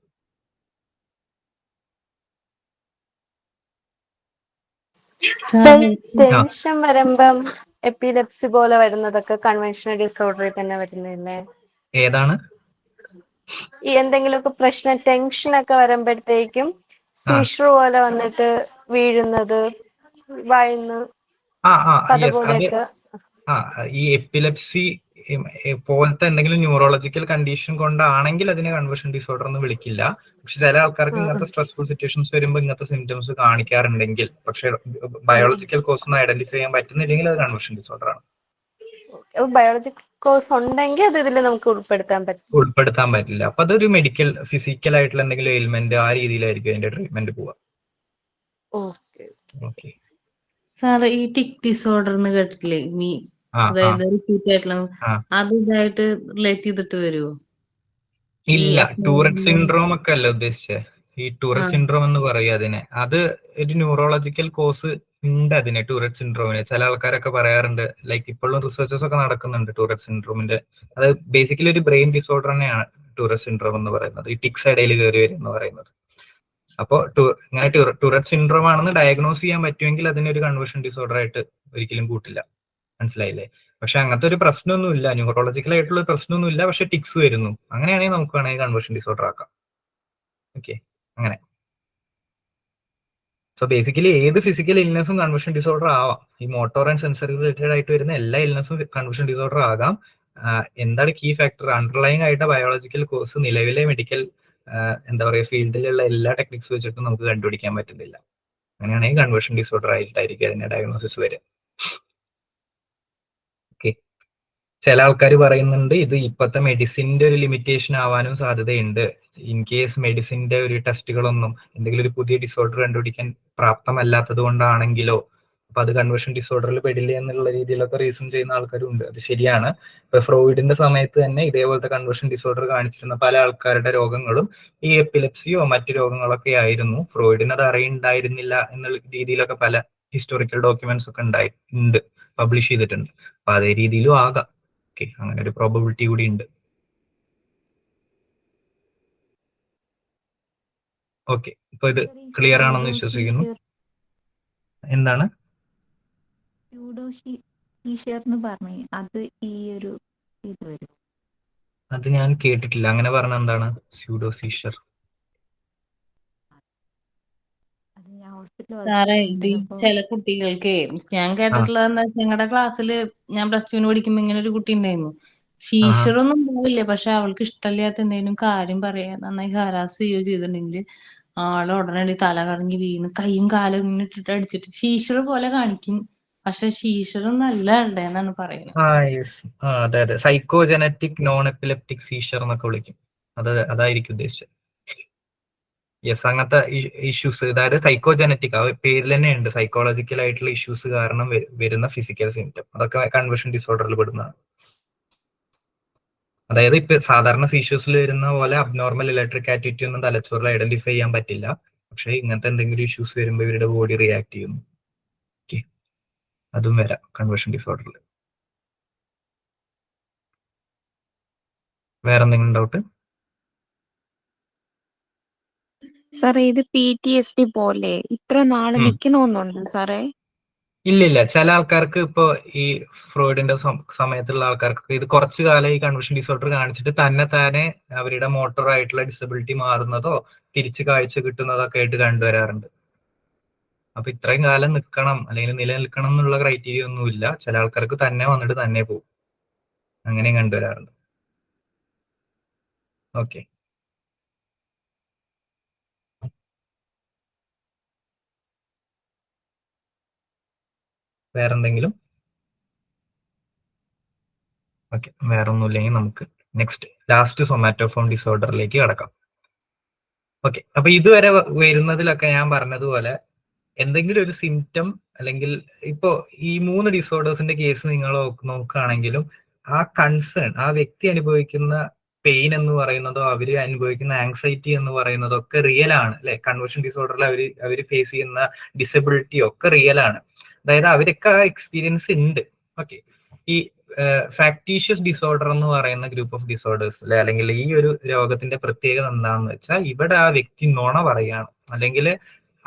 ടെൻഷൻ വരുമ്പം എപ്പിലെപ്സി പോലെ വരുന്നതൊക്കെ കൺവെൻഷണൽ ഡിസോർഡറിൽ തന്നെ വരുന്നില്ലേ? ഏതാണ്? ഈ എന്തെങ്കിലുമൊക്കെ പ്രശ്നം ടെൻഷനൊക്കെ വരുമ്പോഴത്തേക്കും സീഷർ പോലെ വന്നിട്ട് വീഴുന്നത്, വായുന്നു കഥ യെസ്, അത് പോലെയൊക്കെ. ഈ എപ്പിലെപ്സി പോലത്തെ എന്തെങ്കിലും ന്യൂറോളജിക്കൽ കണ്ടീഷൻ കൊണ്ടാണെങ്കിൽ അതിനെ കൺവേർഷൻ ഡിസോർഡർ എന്ന് വിളിക്കില്ല. പക്ഷെ ചില ആൾക്കാർക്ക് ഇങ്ങനത്തെ സ്ട്രെസ്ഫുൾ സിറ്റുവേഷൻസ് വരുമ്പോൾ ഇങ്ങനത്തെ സിംറ്റംസ് കാണിക്കാറുണ്ടെങ്കിൽ, പക്ഷെ ബയോളജിക്കൽ കോസ് ഒന്നും ഐഡന്റിഫൈ ചെയ്യാൻ പറ്റുന്നില്ലെങ്കിൽ അത് കൺവേർഷൻ ഡിസോർഡർ ആണ്. ബയോളജിക്കൽ കോസ് ഉണ്ടെങ്കിൽ അത് ഇതിൽ നമുക്ക് ഉൾപ്പെടുത്താൻ പറ്റില്ല. അപ്പൊ അതൊരു മെഡിക്കൽ ഫിസിക്കൽ ആയിട്ടുള്ള എന്തെങ്കിലും എയിൽമെന്റ് ആ രീതിയിലായിരിക്കും അതിന്റെ ട്രീറ്റ്മെന്റ് പോവുക. ഓക്കെ സാർ, ഈ ടിക് ഡിസോർഡർ എന്ന് കേട്ടിട്ടില്ലേ? അതായത് റിപ്പീറ്റ് ആയിട്ടുള്ള അത് ഇതായിട്ട് റിലേറ്റ് ചെയ്തിട്ട് വരുമോ? ഇല്ല, ടൂററ്റ് സിൻഡ്രോം ഒക്കെ അല്ല ഉദ്ദേശിച്ചത്. ഈ ടൂററ്റ് സിൻഡ്രോം എന്ന് പറയും അതിനെ. അത് ഒരു ന്യൂറോളജിക്കൽ കോസ് ഉണ്ട് അതിന്, ടൂററ്റ് സിൻഡ്രോമിന്. ചില ആൾക്കാരൊക്കെ പറയാറുണ്ട്, ലൈക്ക് ഇപ്പോഴും റിസർച്ചസ് ഒക്കെ നടക്കുന്നുണ്ട് ടൂററ്റ് സിൻഡ്രോമിന്റെ. അത് ബേസിക്കലി ഒരു ബ്രെയിൻ ഡിസോർഡർ തന്നെയാണ് ടൂററ്റ് സിൻഡ്രോം എന്ന് പറയുന്നത്, ഈ ടിക്സ് ഇടയിൽ കയറി വരും എന്ന് പറയുന്നത്. അപ്പോൾ ഇങ്ങനെ ടൂററ്റ് സിൻഡ്രോം ആണെന്ന് ഡയഗ്നോസ് ചെയ്യാൻ പറ്റുമെങ്കിൽ അതിനെ ഒരു കൺവേർഷൻ ഡിസോർഡർ ആയിട്ട് ഒരിക്കലും കൂട്ടില്ല. മനസ്സിലായില്ലേ? പക്ഷെ അങ്ങനത്തെ ഒരു പ്രശ്നമൊന്നുമില്ല, ന്യൂറോളജിക്കൽ ആയിട്ടുള്ള പ്രശ്നമൊന്നുമില്ല. പക്ഷെ ടിക്സ് വരുന്നു, അങ്ങനെയാണെങ്കിൽ നമുക്ക് വേണമെങ്കിൽ കൺവേർഷൻ ഡിസോർഡർ ആക്കാം. ഓക്കെ, അങ്ങനെ. സോ ബേസിക്കലി ഏത് ഫിസിക്കൽ ഇൽനെസ്സും കൺവേർഷൻ ഡിസോർഡർ ആവാം. ഈ മോട്ടോർ ആൻഡ് സെൻസറി റിലേറ്റഡ് ആയിട്ട് വരുന്ന എല്ലാ ഇൽനെസ്സും കൺവേർഷൻ ഡിസോർഡർ ആകാം. എന്താണ് കീ ഫാക്ടർ? അണ്ടർലൈങ് ആയിട്ട് ബയോളജിക്കൽ കോസ് നിലവിലെ മെഡിക്കൽ എന്താ പറയുക ഫീൽഡിലുള്ള എല്ലാ ടെക്നിക്സ് വെച്ചിട്ടും നമുക്ക് കണ്ടുപിടിക്കാൻ പറ്റുന്നില്ല. അങ്ങനെയാണെങ്കിൽ കൺവേർഷൻ ഡിസോർഡർ ആയിട്ടായിരിക്കും അതിന്റെ ഡയഗ്നോസിസ് വരിക. ഓക്കെ, ചില ആൾക്കാർ പറയുന്നുണ്ട് ഇത് ഇപ്പോഴത്തെ മെഡിസിന്റെ ഒരു ലിമിറ്റേഷൻ ആവാനും സാധ്യതയുണ്ട്. ഇൻ കേസ് മെഡിസിന്റെ ഒരു ടെസ്റ്റുകളൊന്നും എന്തെങ്കിലും ഒരു പുതിയ ഡിസോർഡർ കണ്ടുപിടിക്കാൻ പ്രാപ്തമല്ലാത്തത് കൊണ്ടാണെങ്കിലോ, അപ്പൊ അത് കൺവേർഷൻ ഡിസോർഡറിൽ പെടില്ല എന്നുള്ള രീതിയിലൊക്കെ റീസൺ ചെയ്യുന്ന ആൾക്കാരും ഉണ്ട്. അത് ശരിയാണ്. ഇപ്പൊ ഫ്രോയിഡിന്റെ സമയത്ത് തന്നെ ഇതേപോലത്തെ കൺവേർഷൻ ഡിസോർഡർ കാണിച്ചിരുന്ന പല ആൾക്കാരുടെ രോഗങ്ങളും ഈ എപ്പിലെപ്സിയോ മറ്റു രോഗങ്ങളൊക്കെ ആയിരുന്നു. ഫ്രോയിഡിന് അത് അറിയുണ്ടായിരുന്നില്ല എന്നുള്ള രീതിയിലൊക്കെ പല ഹിസ്റ്റോറിക്കൽ ഡോക്യുമെന്റ്സ് ഒക്കെ ഉണ്ട്, പബ്ലിഷ് ചെയ്തിട്ടുണ്ട്. അപ്പൊ അതേ രീതിയിലും ആകാം. ഓക്കെ, അങ്ങനെ ഒരു പ്രോബബിലിറ്റി കൂടി ഉണ്ട്. ഓക്കെ, ഇപ്പൊ ഇത് ക്ലിയർ ആണെന്ന് വിശ്വസിക്കുന്നു. എന്താണ് അത് ഈ ഒരു ഇത് വരും? അത് ഞാൻ കേട്ടിട്ടില്ല. അങ്ങനെ പറഞ്ഞ എന്താണ് സ്യൂഡോ സീഷർ? സാറേ, ഇത് ചില കുട്ടികൾക്ക് ഞാൻ കേട്ടിട്ടുള്ളത് ഞങ്ങളുടെ ക്ലാസ്സില് ഞാൻ +2 പഠിക്കുമ്പോ ഇങ്ങനെ ഒരു കുട്ടി ഉണ്ടായിരുന്നു. സീഷറൊന്നും ഉണ്ടാവില്ല, പക്ഷെ അവൾക്ക് ഇഷ്ടമില്ലാത്ത എന്തെങ്കിലും കാര്യം പറയാ നന്നായി ഹരാസ് ചെയ്യുകയോ ചെയ്തിട്ടുണ്ടെങ്കിൽ ആള് ഉടനടി തല കറങ്ങി വീണ് കൈയും കാലും ഇട്ടിട്ട് അടിച്ചിട്ട് സീഷർ പോലെ കാണിക്കും. പക്ഷെ സീഷറൊന്നും അല്ല എന്നാണ് പറയുന്നത്. അതെ അതെ, സൈക്കോജനറ്റിക് നോൺ എപ്പിലെപ്റ്റിക് സീഷർ എന്നൊക്കെ വിളിക്കും. അതായിരിക്കും ഉദ്ദേശിച്ചത്. യെസ്, അങ്ങനത്തെ ഇഷ്യൂസ്, അതായത് സൈക്കോജനറ്റിക്, ആ പേരിൽ തന്നെ ഉണ്ട്, സൈക്കോളജിക്കൽ ആയിട്ടുള്ള ഇഷ്യൂസ് കാരണം വരുന്ന ഫിസിക്കൽ സിംറ്റം. അതൊക്കെ കൺവേർഷൻ ഡിസോർഡറിൽ പെടുന്നതാണ്. അതായത് ഇപ്പൊ സാധാരണ സീഷ്യൂസിൽ വരുന്ന പോലെ അബ്നോർമൽ ഇലക്ട്രിക് ആക്ടിവിറ്റി ഒന്നും തലച്ചോറിൽ ഐഡന്റിഫൈ ചെയ്യാൻ പറ്റില്ല. പക്ഷെ ഇങ്ങനത്തെ എന്തെങ്കിലും ഇഷ്യൂസ് വരുമ്പോൾ ഇവരുടെ ബോഡി റിയാക്ട് ചെയ്യുന്നു. ഓക്കെ, അതും വരാം കൺവേർഷൻ ഡിസോർഡറിൽ. വേറെ എന്തെങ്കിലും ഡൗട്ട്? സാറേ, ഇത് PTSD പോലെ ഇത്ര നാള് നിൽക്കണമെന്നുണ്ട് സാറേ? ഇല്ല, ചില ആൾക്കാർക്ക് ഇപ്പോ ഈ ഫ്രോയിഡിന്റെ സമയത്തുള്ള ആൾക്കാർക്ക് ഇത് കുറച്ചു കാലം ഈ കൺവേർഷൻ ഡിസോർഡർ കാണിച്ചിട്ട് താനെ അവരുടെ മോട്ടോർ ആയിട്ടുള്ള ഡിസബിലിറ്റി മാറുന്നതോ തിരിച്ച് കാഴ്ച കിട്ടുന്നതൊക്കെ ആയിട്ട് കണ്ടുവരാറുണ്ട്. അപ്പൊ ഇത്രയും കാലം നിൽക്കണം അല്ലെങ്കിൽ നിലനിൽക്കണം എന്നുള്ള ക്രൈറ്റീരിയ ഒന്നുമില്ല. ചില ആൾക്കാർക്ക് തന്നെ വന്നിട്ട് തന്നെ പോകും, അങ്ങനെയും കണ്ടുവരാറുണ്ട്. ഓക്കെ, വേറെന്തെങ്കിലും? ഓക്കെ, വേറെ ഒന്നുമില്ലെങ്കിൽ നമുക്ക് നെക്സ്റ്റ് ലാസ്റ്റ് സൊമാറ്റോഫോൺ ഡിസോർഡറിലേക്ക് കടക്കാം. ഓക്കെ, അപ്പൊ ഇതുവരെ വരുന്നതിലൊക്കെ ഞാൻ പറഞ്ഞതുപോലെ എന്തെങ്കിലും ഒരു സിംറ്റം അല്ലെങ്കിൽ ഇപ്പോ ഈ 3 ഡിസോർഡേഴ്സിന്റെ കേസ് നിങ്ങൾ നോക്കുകയാണെങ്കിലും ആ കൺസേൺ, ആ വ്യക്തി അനുഭവിക്കുന്ന പെയിൻ എന്ന് പറയുന്നതോ അവര് അനുഭവിക്കുന്ന ആങ്സൈറ്റി എന്ന് പറയുന്നതോ ഒക്കെ റിയൽ ആണ് അല്ലെ? കൺവേർഷൻ ഡിസോർഡറിൽ അവര് ഫേസ് ചെയ്യുന്ന ഡിസബിലിറ്റി ഒക്കെ റിയൽ ആണ്. അതായത് അവരൊക്കെ ആ എക്സ്പീരിയൻസ് ഉണ്ട്. ഓക്കെ, ഈ ഫാക്ടീഷ്യസ് ഡിസോർഡർ എന്ന് പറയുന്ന ഗ്രൂപ്പ് ഓഫ് ഡിസോർഡേഴ്സ് അല്ലെങ്കിൽ ഈ ഒരു രോഗത്തിന്റെ പ്രത്യേകത എന്താണെന്ന് വെച്ചാൽ ഇവിടെ ആ വ്യക്തി നുണ പറയുകയാണ്, അല്ലെങ്കിൽ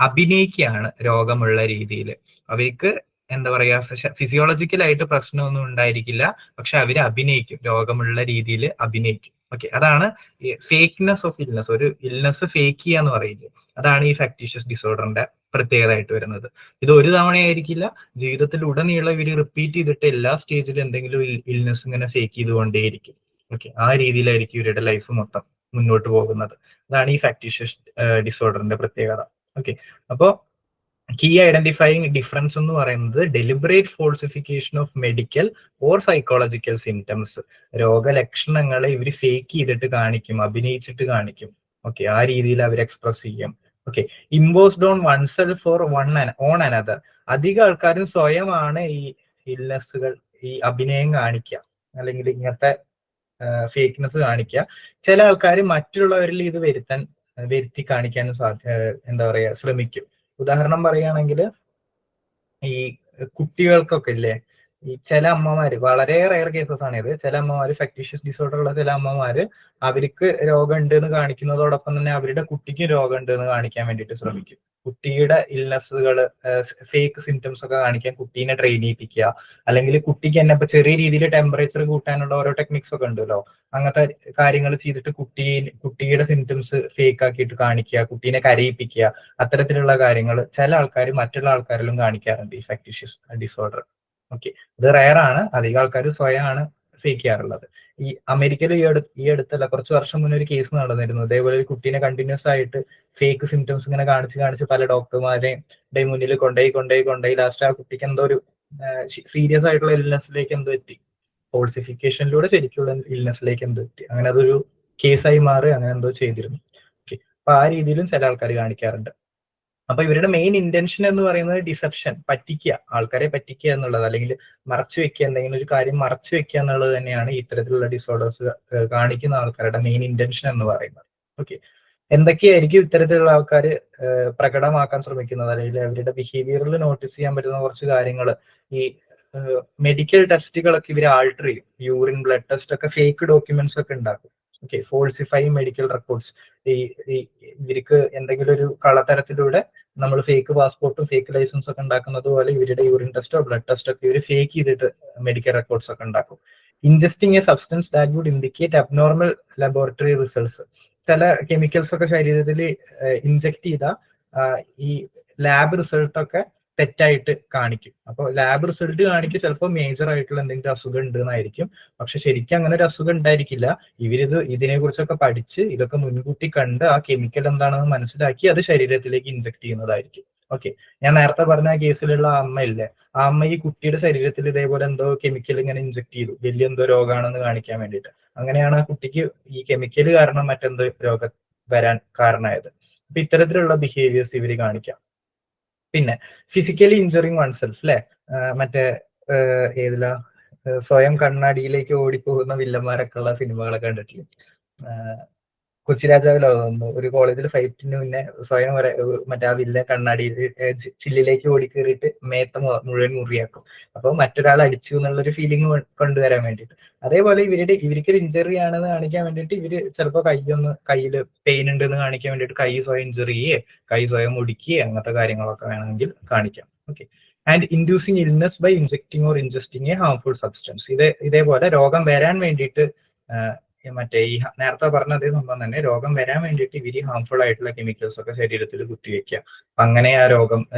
അഭിനയിക്കുകയാണ് രോഗമുള്ള രീതിയിൽ. അവർക്ക് എന്താ പറയാ, ഫിസിയോളജിക്കലായിട്ട് പ്രശ്നമൊന്നും ഉണ്ടായിരിക്കില്ല, പക്ഷെ അവര് അഭിനയിക്കും, രോഗമുള്ള രീതിയിൽ അഭിനയിക്കും. ഓക്കെ, അതാണ് ഈ ഫേക്ക്നെസ് ഓഫ് ഇൽനെസ്. ഒരു ഇൽനെസ് ഫേക്ക് ചെയ്യാന്ന് പറയില്ലേ, അതാണ് ഈ ഫാക്ടീഷ്യസ് ഡിസോർഡറിന്റെ പ്രത്യേകത ആയിട്ട് വരുന്നത്. ഇത് ഒരു തവണയായിരിക്കില്ല, ജീവിതത്തിൽ ഉടനീളം ഇവര് റിപ്പീറ്റ് ചെയ്തിട്ട് എല്ലാ സ്റ്റേജിലും എന്തെങ്കിലും ഇൽനെസ് ഇങ്ങനെ ഫേക്ക് ചെയ്തുകൊണ്ടേയിരിക്കും. ഓക്കെ, ആ രീതിയിലായിരിക്കും ഇവരുടെ ലൈഫ് മൊത്തം മുന്നോട്ട് പോകുന്നത്. അതാണ് ഈ ഫാക്ടീഷ്യസ് ഡിസോർഡറിന്റെ പ്രത്യേകത. ഓക്കെ, അപ്പോ കീ ഐഡന്റിഫൈയിങ് ഡിഫറൻസ് എന്ന് പറയുന്നത് deliberate falsification of medical or psychological symptoms. രോഗലക്ഷണങ്ങളെ ഇവർ ഫേക്ക് ചെയ്തിട്ട് കാണിക്കും, അഭിനയിച്ചിട്ട് കാണിക്കും. ഓക്കെ, ആ രീതിയിൽ അവർ എക്സ്പ്രസ് ചെയ്യും. Okay, imposed on oneself or on another. അധികം ആൾക്കാരും സ്വയമാണ് ഈ ഇൽനെസ്സുകൾ, ഈ അഭിനയം കാണിക്കുക അല്ലെങ്കിൽ ഇങ്ങനത്തെ ഫേക്ക്നെസ് കാണിക്കുക. ചില ആൾക്കാർ മറ്റുള്ളവരിൽ ഇത് വരുത്തി കാണിക്കാനും എന്താ പറയാ ശ്രമിക്കും. ഉദാഹരണം പറയുകയാണെങ്കിൽ ഈ കുട്ടികൾക്കൊക്കെ ഇല്ലേ, ഈ ചില അമ്മമാര്, വളരെ റയർ കേസസ് ആണ് ഇത്, ചില അമ്മമാര് ഫാക്ടീഷ്യസ് ഡിസോർഡർ ഉള്ള ചില അമ്മമാര് അവർക്ക് രോഗം ഉണ്ട് എന്ന് കാണിക്കുന്നതോടൊപ്പം തന്നെ അവരുടെ കുട്ടിക്കും രോഗം ഉണ്ട് എന്ന് കാണിക്കാൻ വേണ്ടിയിട്ട് ശ്രമിക്കും. കുട്ടിയുടെ ഇൽനെസ്സുകൾ, ഫേക്ക് സിംറ്റംസ് ഒക്കെ കാണിക്കാൻ കുട്ടീനെ ട്രെയിൻ ചെയ്യിപ്പിക്കുക, അല്ലെങ്കിൽ കുട്ടിക്ക് തന്നെ ഇപ്പൊ ചെറിയ രീതിയിൽ ടെമ്പറേച്ചർ കൂട്ടാനുള്ള ഓരോ ടെക്നിക്സ് ഒക്കെ ഉണ്ടല്ലോ, അങ്ങനത്തെ കാര്യങ്ങൾ ചെയ്തിട്ട് കുട്ടിയുടെ സിംറ്റംസ് ഫേക്ക് ആക്കിയിട്ട് കാണിക്കുക, കുട്ടീനെ കരയിപ്പിക്കുക, അത്തരത്തിലുള്ള കാര്യങ്ങൾ ചില ആൾക്കാർ മറ്റുള്ള ആൾക്കാരിലും കാണിക്കാറുണ്ട് ഈ ഫാക്ടീഷ്യസ് ഡിസോർഡർ. ഓക്കെ, ഇത് റയർ ആണ്, അധികം ആൾക്കാർ സ്വയമാണ് ഫേക്ക് ചെയ്യാറുള്ളത്. ഈ അമേരിക്കയിൽ ഈ അടുത്തല്ല, കുറച്ച് വർഷം മുന്നേ ഒരു കേസ് നടന്നിരുന്നു. അതേപോലെ ഒരു കുട്ടീനെ കണ്ടിന്യൂസ് ആയിട്ട് ഫേക്ക് സിംറ്റംസ് ഇങ്ങനെ കാണിച്ച് പല ഡോക്ടർമാരുടെ മുന്നിൽ കൊണ്ടുപോയി ലാസ്റ്റ് ആ കുട്ടിക്ക് എന്തോ ഒരു സീരിയസ് ആയിട്ടുള്ള ഇൽനെസ്സിലേക്ക് എന്തോ എത്തി, ഫോൾസിഫിക്കേഷനിലൂടെ ശരിക്കുള്ള ഇൽനെസ്സിലേക്ക് എന്തോ എത്തി. അങ്ങനെ അതൊരു കേസായി മാറി, അങ്ങനെ എന്തോ ചെയ്തിരുന്നു. ഓക്കെ, അപ്പൊ ആ രീതിയിലും ചില ആൾക്കാർ കാണിക്കാറുണ്ട്. അപ്പൊ ഇവരുടെ മെയിൻ ഇന്റൻഷൻ എന്ന് പറയുന്നത് ഡിസെപ്ഷൻ, പറ്റിക്കുക, ആൾക്കാരെ പറ്റിക്കുക എന്നുള്ളത്, അല്ലെങ്കിൽ മറച്ചു വെക്കുക, എന്തെങ്കിലും ഒരു കാര്യം മറച്ചു വെക്കുക എന്നുള്ളത് തന്നെയാണ് ഇത്തരത്തിലുള്ള ഡിസോർഡേഴ്സ് കാണിക്കുന്ന ആൾക്കാരുടെ മെയിൻ ഇന്റൻഷൻ എന്ന് പറയുന്നത്. ഓക്കെ, എന്തൊക്കെയായിരിക്കും ഇത്തരത്തിലുള്ള ആൾക്കാർ പ്രകടമാക്കാൻ ശ്രമിക്കുന്നത്, അല്ലെങ്കിൽ അവരുടെ ബിഹേവിയറിൽ നോട്ടീസ് ചെയ്യാൻ പറ്റുന്ന കുറച്ച് കാര്യങ്ങൾ, ഈ മെഡിക്കൽ ടെസ്റ്റുകളൊക്കെ ഇവർ ആൾട്ടർ ചെയ്യും. യൂറിൻ, ബ്ലഡ് ടെസ്റ്റ് ഒക്കെ ഫേക്ക് ഡോക്യുമെന്റ്സ് ഒക്കെ ഉണ്ടാക്കും. Okay, falsify medical records. ഇവർക്ക് എന്തെങ്കിലും ഒരു കള്ളത്തരത്തിലൂടെ നമ്മൾ ഫേക്ക് പാസ്പോർട്ടും ഫേക്ക് ലൈസൻസ് ഒക്കെ ഉണ്ടാക്കുന്നത് പോലെ ഇവരുടെ യൂറിൻ ടെസ്റ്റോ ബ്ലഡ് ടെസ്റ്റോ ഒക്കെ ഇവർ ഫേക്ക് ചെയ്തിട്ട് മെഡിക്കൽ റെക്കോർഡ്സ് ഒക്കെ ഉണ്ടാക്കും. Ingesting a substance that would indicate abnormal laboratory results. ചില കെമിക്കൽസ് ഒക്കെ ശരീരത്തിൽ ഇൻജെക്ട് ചെയ്ത ഈ ലാബ് റിസൾട്ട് ഒക്കെ തെറ്റായിട്ട് കാണിക്കും. അപ്പോൾ ലാബ് റിസൾട്ട് കാണിക്കും ചിലപ്പോൾ മേജർ ആയിട്ടുള്ള എന്തെങ്കിലും അസുഖം ഉണ്ട് എന്നായിരിക്കും, പക്ഷെ ശരിക്കും അങ്ങനെ ഒരു അസുഖം ഉണ്ടായിരിക്കില്ല. ഇതിനെ കുറിച്ചൊക്കെ പഠിച്ച് ഇതൊക്കെ മുൻകൂട്ടി കണ്ട് ആ കെമിക്കൽ എന്താണെന്ന് മനസ്സിലാക്കി അത് ശരീരത്തിലേക്ക് ഇൻജെക്ട് ചെയ്യുന്നതായിരിക്കും. ഓക്കെ, ഞാൻ നേരത്തെ പറഞ്ഞ ആ കേസിലുള്ള ആ അമ്മ ഇല്ലേ, ആ അമ്മ ഈ കുട്ടിയുടെ ശരീരത്തിൽ ഇതേപോലെ എന്തോ കെമിക്കൽ ഇങ്ങനെ ഇൻജെക്ട് ചെയ്തു, വലിയ എന്തോ രോഗമാണെന്ന് കാണിക്കാൻ വേണ്ടിയിട്ട്. അങ്ങനെയാണ് ആ കുട്ടിക്ക് ഈ കെമിക്കൽ കാരണം മറ്റെന്തോ രോഗം വരാൻ കാരണമായത്. അപ്പൊ ഇത്തരത്തിലുള്ള ബിഹേവിയേഴ്സ് ഇവര് കാണിക്കാം. പിന്നെ ഫിസിക്കലി ഇഞ്ചറിങ് വൺ സെൽഫ് അല്ലെ, മറ്റേ ഏതിലാ, സ്വയം കണ്ണാടിയിലേക്ക് ഓടിപ്പോകുന്ന വില്ലന്മാരൊക്കെ ഉള്ള സിനിമകളൊക്കെ കണ്ടിട്ടില്ലേ? കൊച്ചിരാജാവിലോ തോന്നുന്നു, ഒരു കോളേജിൽ ഫൈറ്റിന് മുന്നേ സ്വയം മറ്റേ ആ വില്ല കണ്ണാടിയിൽ ചില്ലിലേക്ക് ഓടി കയറിയിട്ട് മേത്ത മുഴുവൻ മുറിയാക്കും. അപ്പൊ മറ്റൊരാൾ അടിച്ചു എന്നുള്ളൊരു ഫീലിംഗ് കൊണ്ടുവരാൻ വേണ്ടിയിട്ട്. അതേപോലെ ഇവർക്കൊരു ഇഞ്ചറി ആണെന്ന് കാണിക്കാൻ വേണ്ടിയിട്ട് ഇവര് ചിലപ്പോൾ കയ്യിൽ പെയിൻ ഉണ്ട് എന്ന് കാണിക്കാൻ വേണ്ടിയിട്ട് കൈ സ്വയം ഇഞ്ചറി ചെയ്യേ, കൈ സ്വയം ഒടിക്കുകയെ, അങ്ങനത്തെ കാര്യങ്ങളൊക്കെ വേണമെങ്കിൽ കാണിക്കാം. Okay, and inducing illness by injecting or ingesting a harmful substance. ഇതേപോലെ രോഗം വരാൻ വേണ്ടിയിട്ട് മറ്റേ ഈ നേരത്തെ പറഞ്ഞ അതേ സംഭവം തന്നെ, രോഗം വരാൻ വേണ്ടിയിട്ട് ഇവര് ഹാർംഫുൾ ആയിട്ടുള്ള കെമിക്കൽസ് ഒക്കെ ശരീരത്തിൽ കുത്തിവെക്കുക. അങ്ങനെ ആ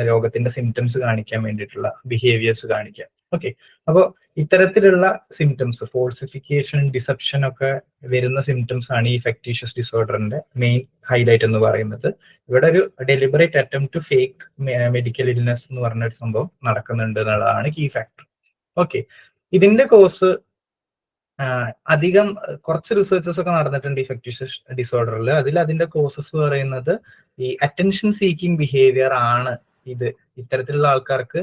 രോഗത്തിന്റെ സിംറ്റംസ് കാണിക്കാൻ വേണ്ടിയിട്ടുള്ള ബിഹേവിയേഴ്സ് കാണിക്കാം. ഓക്കെ, അപ്പോൾ ഇത്തരത്തിലുള്ള സിംറ്റംസ്, ഫോൾസിഫിക്കേഷൻ, ഡിസെപ്ഷൻ ഒക്കെ വരുന്ന സിംറ്റംസ് ആണ് ഈ ഫാക്ടീഷ്യസ് ഡിസോർഡറിന്റെ മെയിൻ ഹൈലൈറ്റ് എന്ന് പറയുന്നത്. ഇവിടെ ഒരു deliberate attempt to fake medical illness എന്ന് പറഞ്ഞ ഒരു സംഭവം നടക്കുന്നുണ്ട് എന്നുള്ളതാണ് കീ ഫാക്ടർ. ഓക്കെ, ഇതിന്റെ കോസ് കുറച്ച് റിസർച്ചസ് ഒക്കെ നടന്നിട്ടുണ്ട് ഈ ഫാക്ടീഷ്യസ് ഡിസോർഡറിൽ. അതിന്റെ കോസസ് പറയുന്നത് ഈ അറ്റൻഷൻ സീക്കിംഗ് ബിഹേവിയർ ആണ്. ഇത്തരത്തിലുള്ള ആൾക്കാർക്ക്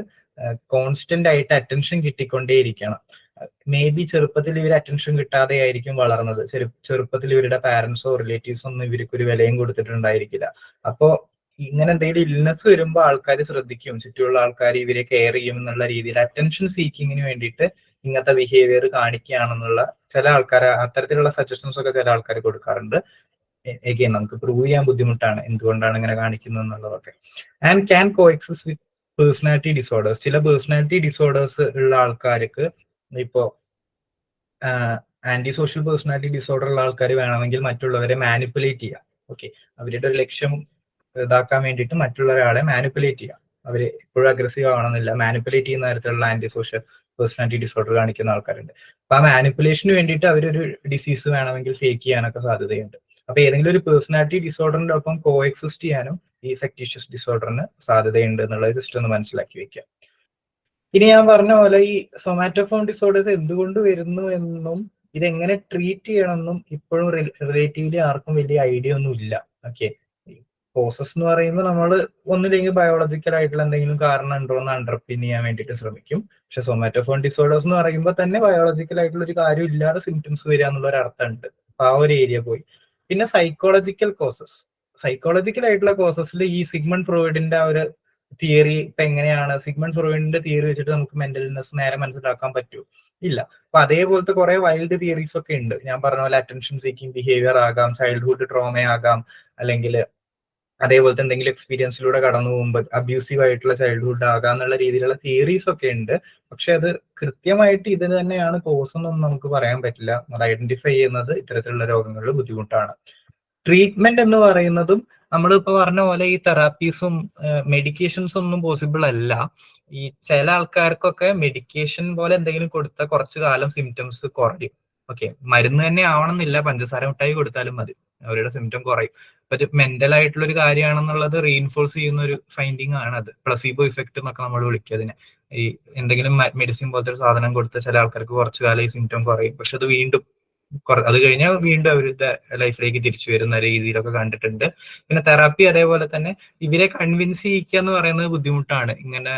കോൺസ്റ്റന്റ് ആയിട്ട് അറ്റൻഷൻ കിട്ടിക്കൊണ്ടേയിരിക്കണം. മേ ബി ചെറുപ്പത്തിൽ ഇവർ അറ്റൻഷൻ കിട്ടാതെ ആയിരിക്കും വളർന്നത്. ചെറുപ്പത്തിൽ ഇവരുടെ പാരന്റ്സോ റിലേറ്റീവ്സോ ഒന്നും ഇവർക്ക് ഒരു വിലയും കൊടുത്തിട്ടുണ്ടായിരിക്കില്ല. അപ്പോ ഇങ്ങനെ എന്തെങ്കിലും ഇൽനെസ് വരുമ്പോൾ ആൾക്കാർ ശ്രദ്ധിക്കും, ചുറ്റുമുള്ള ആൾക്കാർ ഇവരെ കെയർ ചെയ്യും എന്നുള്ള രീതിയിൽ അറ്റൻഷൻ സീക്കിങ്ങിന് വേണ്ടിയിട്ട് ഇങ്ങനത്തെ ബിഹേവിയർ കാണിക്കുകയാണെന്നുള്ള ചില ആൾക്കാർ, അത്തരത്തിലുള്ള സജഷൻസ് ഒക്കെ ചില ആൾക്കാർ കൊടുക്കാറുണ്ട്. എഗെയിൻ നമുക്ക് പ്രൂവ് ചെയ്യാൻ ബുദ്ധിമുട്ടാണ് എന്തുകൊണ്ടാണ് ഇങ്ങനെ കാണിക്കുന്നത് എന്നുള്ളതൊക്കെ. And can co exist with personality disorders. ചില പേഴ്സണാലിറ്റി ഡിസോർഡേഴ്സ് ഉള്ള ആൾക്കാർക്ക് ഇപ്പോ ആന്റി സോഷ്യൽ പേഴ്സണാലിറ്റി ഡിസോർഡർ ഉള്ള ആൾക്കാർ വേണമെങ്കിൽ മറ്റുള്ളവരെ മാനിപ്പുലേറ്റ് ചെയ്യാം. ഓക്കെ, അവരുടെ ഒരു ലക്ഷ്യം ഇതാക്കാൻ വേണ്ടിയിട്ട് മറ്റുള്ള ഒരാളെ മാനിപ്പുലേറ്റ് ചെയ്യാം. അവര് എപ്പോഴും അഗ്രസീവ് ആവണമെന്നില്ല, മാനിപ്പുലേറ്റ് ചെയ്യുന്ന തരത്തിലുള്ള ആന്റി സോഷ്യൽ പേഴ്സണാലിറ്റി ഡിസോർഡർ കാണിക്കുന്ന ആൾക്കാരുണ്ട്. അപ്പൊ ആ മാനിപ്പുലേഷന് വേണ്ടിയിട്ട് അവരൊരു ഡിസീസ് വേണമെങ്കിൽ ഫേക്ക് ചെയ്യാനൊക്കെ സാധ്യതയുണ്ട്. അപ്പൊ ഏതെങ്കിലും ഒരു പേഴ്സണാലിറ്റി ഡിസോർഡറിന്റെ ഒപ്പം കോ എക്സിസ്റ്റ് ചെയ്യാനും ഈ ഫെക്ടീഷ്യസ് ഡിസോർഡറിന് സാധ്യതയുണ്ട് എന്നുള്ളത് ജസ്റ്റ് ഒന്ന് മനസ്സിലാക്കി വെക്കാം. ഇനി ഞാൻ പറഞ്ഞ പോലെ ഈ സൊമാറ്റോഫോൺ ഡിസോർഡേഴ്സ് എന്തുകൊണ്ട് വരുന്നു എന്നും ഇതെങ്ങനെ ട്രീറ്റ് ചെയ്യണമെന്നും ഇപ്പോഴും റിലേറ്റീവ്ലി ആർക്കും വലിയ ഐഡിയ ഒന്നും ഇല്ല. ഓക്കെ, കോസസ് എന്ന് പറയുമ്പോൾ നമ്മൾ ഒന്നില്ലെങ്കിൽ ബയോളജിക്കൽ ആയിട്ടുള്ള എന്തെങ്കിലും കാരണം ഉണ്ടോ എന്ന് അണ്ടർപിൻ ചെയ്യാൻ വേണ്ടിയിട്ട് ശ്രമിക്കും. പക്ഷെ സൊമാറ്റോഫോൺ ഡിസോർഡേഴ്സ് എന്ന് പറയുമ്പോൾ തന്നെ ബയോളജിക്കൽ ആയിട്ടുള്ള ഒരു കാര്യം ഇല്ലാതെ സിംറ്റംസ് വരിക എന്നുള്ള ഒരു അർത്ഥമുണ്ട്. അപ്പൊ ആ ഒരു ഏരിയ പോയി. പിന്നെ സൈക്കോളജിക്കൽ കോസസ്, സൈക്കോളജിക്കൽ ആയിട്ടുള്ള കോസസിൽ ഈ സിഗ്മണ്ട് ഫ്രോയിഡിന്റെ ആ ഒരു തിയറി ഇപ്പൊ എങ്ങനെയാണ്, സിഗ്മണ്ട് ഫ്രോയിഡിന്റെ തിയറി വെച്ചിട്ട് നമുക്ക് മെന്റൽ ഇൽനെസ് നേരെ മനസ്സിലാക്കാൻ പറ്റൂ? ഇല്ല. അപ്പൊ അതേപോലത്തെ കുറെ വൈൽഡ് തിയറീസ് ഒക്കെ ഉണ്ട്. ഞാൻ പറഞ്ഞ പോലെ അറ്റൻഷൻ സീക്കിംഗ് ബിഹേവിയർ ആകാം, ചൈൽഡ്ഹുഡ് ട്രോമ ആകാം, അല്ലെങ്കിൽ അതേപോലത്തെ എന്തെങ്കിലും എക്സ്പീരിയൻസിലൂടെ കടന്നു പോകുമ്പോൾ അബ്യൂസീവ് ആയിട്ടുള്ള ചൈൽഡ്ഹുഡ് ആകാം എന്നുള്ള രീതിയിലുള്ള തിയറീസ് ഒക്കെ ഉണ്ട്. പക്ഷെ അത് കൃത്യമായിട്ട് ഇതിന് തന്നെയാണ് കോസ് എന്നൊന്നും നമുക്ക് പറയാൻ പറ്റില്ല. അത് ഐഡന്റിഫൈ ചെയ്യുന്നത് ഇത്തരത്തിലുള്ള രോഗങ്ങളിൽ ബുദ്ധിമുട്ടാണ്. ട്രീറ്റ്മെന്റ് എന്ന് പറയുന്നതും നമ്മളിപ്പോ പറഞ്ഞ പോലെ ഈ തെറാപ്പീസും മെഡിക്കേഷൻസും ഒന്നും പോസിബിൾ അല്ല. ഈ ചില ആൾക്കാർക്കൊക്കെ മെഡിക്കേഷൻ പോലെ എന്തെങ്കിലും കൊടുത്താൽ കുറച്ചു കാലം സിംറ്റംസ് കുറയും. ഓക്കെ, മരുന്ന് തന്നെ ആവണമെന്നില്ല, പഞ്ചസാര മിഠായി കൊടുത്താലും മതി, അവരുടെ സിംറ്റം കുറയും. അപ്പൊ മെന്റൽ ആയിട്ടുള്ള ഒരു കാര്യമാണെന്നുള്ളത് റീഇൻഫോഴ്സ് ചെയ്യുന്ന ഒരു ഫൈൻഡിങ് ആണ് അത്. പ്ലസീബോ ഇഫക്റ്റ് എന്നൊക്കെ നമ്മൾ വിളിക്കുക അതിനെ. ഈ എന്തെങ്കിലും മെഡിസിൻ പോലത്തെ ഒരു സാധനം കൊടുത്ത ചില ആൾക്കാർക്ക് കുറച്ചു കാലം ഈ സിംറ്റം കുറയും, പക്ഷെ അത് വീണ്ടും അത് കഴിഞ്ഞാൽ വീണ്ടും അവരുടെ ലൈഫിലേക്ക് തിരിച്ചു വരുന്ന രീതിയിലൊക്കെ കണ്ടിട്ടുണ്ട്. പിന്നെ തെറാപ്പി അതേപോലെ തന്നെ ഇവരെ കൺവിൻസ് ചെയ്യിക്കുക എന്ന് പറയുന്നത് ബുദ്ധിമുട്ടാണ്. ഇങ്ങനെ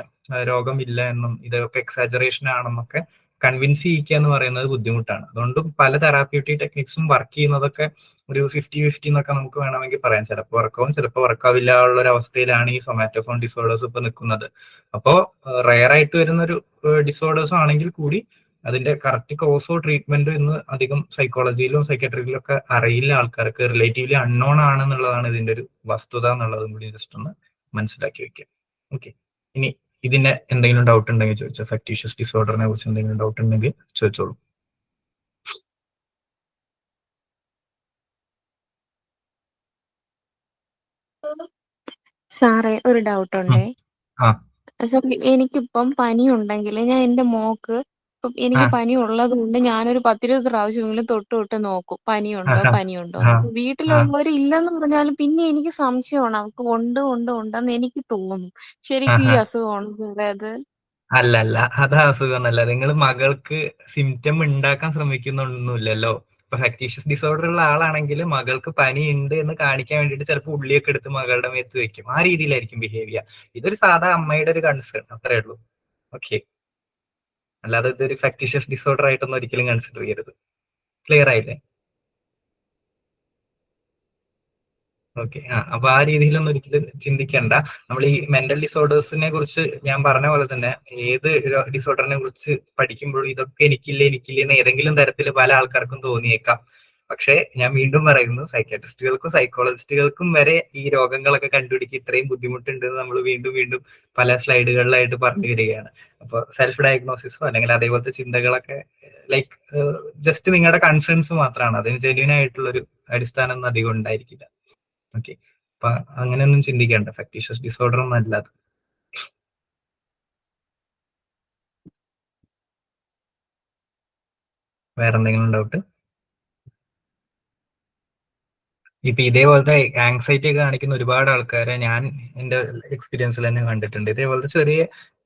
രോഗമില്ല എന്നും ഇതൊക്കെ എക്സാജറേഷൻ ആണെന്നൊക്കെ കൺവിൻസ് ചെയ്യിക്കുക എന്ന് പറയുന്നത് ബുദ്ധിമുട്ടാണ്. അതുകൊണ്ട് പല തെറാപ്യൂട്ടിക് ടെക്നിക്സും വർക്ക് ചെയ്യുന്നതൊക്കെ ഒരു 50-50 എന്നൊക്കെ നമുക്ക് വേണമെങ്കിൽ പറയാം. ചിലപ്പോൾ വർക്കാവും, ചിലപ്പോൾ വർക്കാവില്ല ഉള്ള ഒരു അവസ്ഥയിലാണ് ഈ സൊമാറ്റോഫോൺ ഡിസോർഡേഴ്സ് ഇപ്പൊ നിൽക്കുന്നത്. അപ്പോ റെയർ ആയിട്ട് വരുന്ന ഒരു ഡിസോർഡേഴ്സ് ആണെങ്കിൽ കൂടി അതിന്റെ കറക്റ്റ് കോസോ ട്രീറ്റ്മെന്റോ ഇന്ന് അധികം സൈക്കോളജിയിലും സൈക്കട്രിയിലും ഒക്കെ അറിയില്ല ആൾക്കാർക്ക്. റിലേറ്റീവ്ലി അൺനോൺ ആണെന്നുള്ളതാണ് ഇതിന്റെ ഒരു വസ്തുത എന്നുള്ളതും കൂടി ജസ്റ്റ് ഒന്ന് മനസ്സിലാക്കി വെക്കാം. ഓക്കെ, ഇനി ഇതിന്റെ എന്തെങ്കിലും ഡൗട്ട് ഉണ്ടെങ്കിൽ ചോദിച്ചോ. ഫെക്ടീഷ്യസ് ഡിസോർഡറിനെ കുറിച്ച് എന്തെങ്കിലും ഡൗട്ട് ഉണ്ടെങ്കിൽ ചോദിച്ചോളൂ. സാറേ ഒരു ഡൗട്ട് ഉണ്ടേ. ആ സാർ എനിക്കിപ്പം പനി ഉണ്ടെങ്കിൽ ഞാൻ എന്റെ മോക്ക് ഇപ്പം എനിക്ക് പനി ഉള്ളത് കൊണ്ട് ഞാനൊരു 10-20 പ്രാവശ്യമെങ്കിലും തൊട്ട് നോക്കും പനിയുണ്ടോ. വീട്ടിലുള്ളവർ ഇല്ലെന്ന് പറഞ്ഞാലും പിന്നെ എനിക്ക് സംശയമാണ് അവർക്ക് ഉണ്ടെന്ന് എനിക്ക് തോന്നും. ശരിക്കും ഈ അസുഖമാണ് സാറേ അത്? അല്ല അല്ല, അത് അസുഖമൊന്നുമല്ല. നിങ്ങൾ മകൾക്ക് സിംറ്റം ഉണ്ടാക്കാൻ ശ്രമിക്കുന്നൊന്നുമില്ലല്ലോ. ഇപ്പൊ ഫെക്ടീഷ്യസ് ഡിസോർഡർ ഉള്ള ആളാണെങ്കിൽ മകൾക്ക് പനി ഉണ്ട് എന്ന് കാണിക്കാൻ വേണ്ടിയിട്ട് ചിലപ്പോൾ ഉള്ളിയൊക്കെ എടുത്ത് മകളുടെ മേത്ത് വെക്കും. ആ രീതിയിലായിരിക്കും ബിഹേവ് ചെയ്യുക. ഇതൊരു സാധാ അമ്മയുടെ ഒരു കൺസേൺ, അത്രേ ഉള്ളൂ. ഓക്കെ, അല്ലാതെ ഇതൊരു ഫെക്ടീഷ്യസ് ഡിസോർഡർ ആയിട്ടൊന്നും ഒരിക്കലും കൺസിഡർ ചെയ്യരുത്. ക്ലിയർ ആയില്ലേ? ഓക്കെ, അപ്പൊ ആ രീതിയിലൊന്നും ഒരിക്കലും ചിന്തിക്കേണ്ട. നമ്മൾ ഈ മെന്റൽ ഡിസോർഡേഴ്സിനെ കുറിച്ച് ഞാൻ പറഞ്ഞ പോലെ തന്നെ ഏത് ഡിസോർഡറിനെ കുറിച്ച് പഠിക്കുമ്പോഴും ഇതൊക്കെ എനിക്കില്ലേ എന്ന് ഏതെങ്കിലും തരത്തിൽ പല ആൾക്കാർക്കും തോന്നിയേക്കാം. പക്ഷെ ഞാൻ വീണ്ടും പറയുന്നു, സൈക്കാട്രിസ്റ്റുകൾക്കും സൈക്കോളജിസ്റ്റുകൾക്കും വരെ ഈ രോഗങ്ങളൊക്കെ കണ്ടുപിടിക്കുക ഇത്രയും ബുദ്ധിമുട്ടുണ്ടെന്ന് നമ്മൾ വീണ്ടും വീണ്ടും പല സ്ലൈഡുകളിലായിട്ട് പറഞ്ഞു വരികയാണ്. അപ്പൊ സെൽഫ് ഡയഗ്നോസിസോ അല്ലെങ്കിൽ അതേപോലത്തെ ചിന്തകളൊക്കെ ലൈക്ക് ജസ്റ്റ് നിങ്ങളുടെ കൺസേൺസ് മാത്രമാണ്. അതിന് ജെന്യൂൻ ആയിട്ടുള്ളൊരു അടിസ്ഥാനം ഒന്നും അധികം ഉണ്ടായിരിക്കില്ല. ഓക്കെ, അപ്പൊ അങ്ങനെയൊന്നും ചിന്തിക്കേണ്ട. ഫെക്ടീഷ്യസ് ഡിസോർഡർ ഒന്നും അല്ല അത്. വേറെ എന്തെങ്കിലും ഡൗട്ട്? ഇപ്പൊ ഇതേപോലത്തെ ആങ്സൈറ്റി ഒക്കെ കാണിക്കുന്ന ഒരുപാട് ആൾക്കാരെ ഞാൻ എന്റെ എക്സ്പീരിയൻസിൽ തന്നെ കണ്ടിട്ടുണ്ട്. ഇതേപോലത്തെ ചെറിയ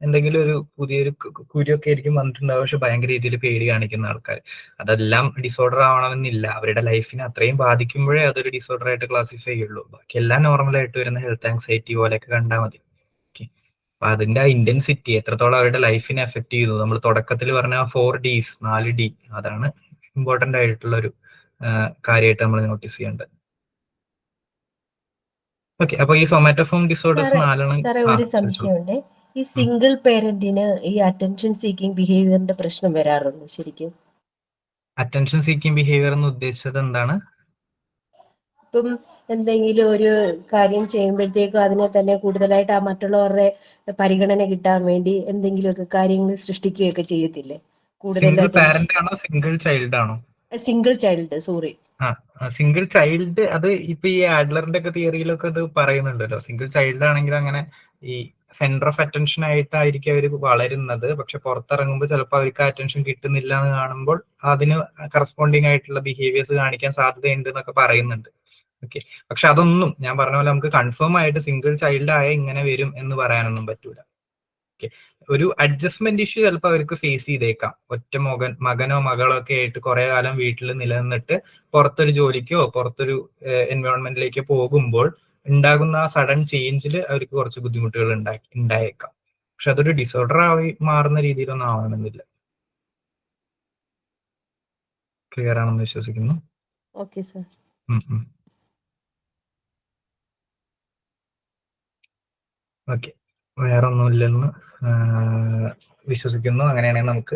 എന്തെങ്കിലും ഒരു പുതിയൊരു കുരുയൊക്കെ ആയിരിക്കും വന്നിട്ടുണ്ടാവും, പക്ഷെ ഭയങ്കര രീതിയിൽ പേടി കാണിക്കുന്ന ആൾക്കാർ. അതെല്ലാം ഡിസോർഡർ ആവണമെന്നില്ല. അവരുടെ ലൈഫിനെ അത്രയും ബാധിക്കുമ്പോഴേ അതൊരു ഡിസോർഡർ ആയിട്ട് ക്ലാസിഫൈ ചെയ്യുള്ളൂ. ബാക്കി എല്ലാം നോർമൽ ആയിട്ട് വരുന്ന ഹെൽത്ത് ആങ്സൈറ്റി പോലെയൊക്കെ കണ്ടാൽ മതി. അപ്പൊ അതിന്റെ ഇന്റൻസിറ്റി എത്രത്തോളം അവരുടെ ലൈഫിനെ എഫക്ട് ചെയ്തു, നമ്മൾ തുടക്കത്തിൽ പറഞ്ഞ 4Ds 4D, അതാണ് ഇമ്പോർട്ടന്റ് ആയിട്ടുള്ള ഒരു കാര്യമായിട്ട് നമ്മൾ നോട്ടീസ് ചെയ്യേണ്ടത്. ഓക്കെ, അപ്പൊ ഈ സൊമാറ്റോഫോൺ ഡിസോർഡേഴ്സ് 4 സാറേ ഒരു സംശയമുണ്ട്. ഈ സിംഗിൾ പേരന്റിന് ഈ അറ്റൻഷൻ സീക്കിംഗ് ബിഹേവിയറിന്റെ പ്രശ്നം വരാറുണ്ട് ശരിക്കും? അറ്റൻഷൻ സീക്കിംഗ് ബിഹേവിയർ എന്ന് ഉദ്ദേശിച്ചത് എന്താണ്? ഇപ്പം എന്തെങ്കിലും ഒരു കാര്യം ചെയ്യുമ്പോഴത്തേക്കും അതിനെ തന്നെ കൂടുതലായിട്ട് ആ മറ്റുള്ളവരുടെ പരിഗണന കിട്ടാൻ വേണ്ടി എന്തെങ്കിലുമൊക്കെ കാര്യങ്ങൾ സൃഷ്ടിക്കുകയൊക്കെ ചെയ്യത്തില്ലേ? കൂടുതൽ സിംഗിൾ അറ്റൻഷൻ. പാരന്റ് ആണോ സിംഗിൾ ചൈൽഡ് ആണോ? Single child, sorry. Single child, അത് ഇപ്പൊ ഈ ആഡ്ലറിന്റെ ഒക്കെ തിയറിയിലൊക്കെ ഇത് പറയുന്നുണ്ടല്ലോ. സിംഗിൾ ചൈൽഡ് ആണെങ്കിൽ അങ്ങനെ ഈ സെന്റർ ഓഫ് അറ്റൻഷൻ ആയിട്ടായിരിക്കും അവർ വളരുന്നത്. പക്ഷെ പുറത്തിറങ്ങുമ്പോൾ ചിലപ്പോൾ അവർക്ക് അറ്റൻഷൻ കിട്ടുന്നില്ല എന്ന് കാണുമ്പോൾ അതിന് കറസ്പോണ്ടിങ് ആയിട്ടുള്ള ബിഹേവിയേഴ്സ് കാണിക്കാൻ സാധ്യതയുണ്ട് എന്നൊക്കെ പറയുന്നുണ്ട്. ഓക്കെ, പക്ഷെ അതൊന്നും ഞാൻ പറഞ്ഞ പോലെ നമുക്ക് കൺഫേം ആയിട്ട് സിംഗിൾ ചൈൽഡ് ആയ ഇങ്ങനെ വരും എന്ന് പറയാനൊന്നും പറ്റൂല. ഓക്കെ, ഒരു അഡ്ജസ്റ്റ്മെന്റ് ഇഷ്യൂ ചിലപ്പോൾ അവർക്ക് ഫേസ് ചെയ്തേക്കാം. ഒറ്റ മകനോ മകളോ ഒക്കെ ആയിട്ട് കുറെ കാലം വീട്ടിൽ നിലനിന്നിട്ട് പുറത്തൊരു ജോലിക്കോ പുറത്തൊരു എൻവയോൺമെന്റിലേക്ക് പോകുമ്പോൾ ഉണ്ടാകുന്ന ആ സഡൻ ചേഞ്ചിൽ അവർക്ക് കുറച്ച് ബുദ്ധിമുട്ടുകൾ ഉണ്ടായേക്കാം. പക്ഷെ അതൊരു ഡിസോർഡർ ആയി മാറുന്ന രീതിയിലൊന്നും ആവണമെന്നില്ല. ക്ലിയർ ആണെന്ന് വിശ്വസിക്കുന്നു. Okay sir. ഓക്കെ, വേറെ ഒന്നുമില്ലെന്ന് വിശ്വസിക്കുന്നു. അങ്ങനെയാണെങ്കിൽ നമുക്ക്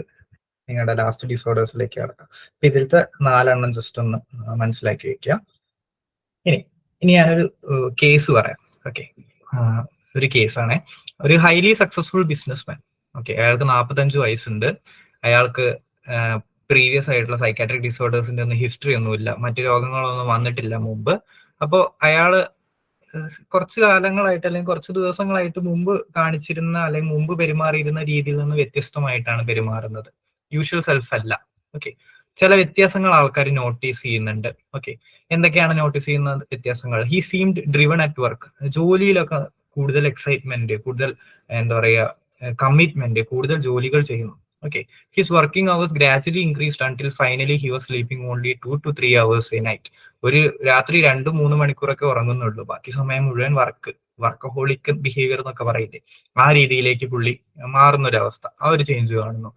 നിങ്ങളുടെ ലാസ്റ്റ് ഡിസോർഡേഴ്സിലേക്ക് കടക്കാം. അപ്പൊ ഇതിലത്തെ 4 ജസ്റ്റ് ഒന്ന് മനസ്സിലാക്കി വെക്കുക. ഇനി ഞാനൊരു കേസ് പറയാം. ഓക്കെ, ഒരു കേസാണ്. ഒരു ഹൈലി സക്സസ്ഫുൾ ബിസിനസ്മാൻ. ഓക്കെ, അയാൾക്ക് 45 വയസ്സുണ്ട്. അയാൾക്ക് പ്രീവിയസ് ആയിട്ടുള്ള സൈക്കാട്രിക് ഡിസോർഡേഴ്സിന്റെ ഒന്നും ഹിസ്റ്ററി ഒന്നുമില്ല, മറ്റു രോഗങ്ങളൊന്നും വന്നിട്ടില്ല മുമ്പ്. അപ്പോൾ അയാള് കുറച്ച് കാലങ്ങളായിട്ട് അല്ലെങ്കിൽ കുറച്ച് ദിവസങ്ങളായിട്ട് മുമ്പ് കാണിച്ചിരുന്ന അല്ലെങ്കിൽ മുമ്പ് പെരുമാറിയിരുന്ന രീതിയിൽ നിന്ന് വ്യത്യസ്തമായിട്ടാണ് പെരുമാറുന്നത്. യൂഷ്വൽ സെൽഫ് അല്ല. ഓക്കെ, ചില വ്യത്യാസങ്ങൾ ആൾക്കാർ നോട്ടീസ് ചെയ്യുന്നുണ്ട്. ഓക്കെ, എന്തൊക്കെയാണ് നോട്ടീസ് ചെയ്യുന്ന വ്യത്യാസങ്ങൾ? He seemed driven at work. ജോലിയിലൊക്കെ കൂടുതൽ എക്സൈറ്റ്മെന്റ്, കൂടുതൽ എന്താ പറയുക കമ്മിറ്റ്മെന്റ്, കൂടുതൽ ജോലികൾ ചെയ്യുന്നു. Okay, his working hours gradually increased until finally he was sleeping only 2 to 3 hours a night. ഒരു രാത്രി 2-3 മണിക്കൂറൊക്കെ ഉറങ്ങുന്നുള്ളൂ, ബാക്കി സമയം മുഴുവൻ വർക്കഹോളിക് ബിഹേവിയർ എന്നൊക്കെ പറയില്ലേ, ആ രീതിയിലേക്ക് പുള്ളി മാറുന്നൊരവസ്ഥ, ആ ഒരു ചേഞ്ച് കാണുന്നു.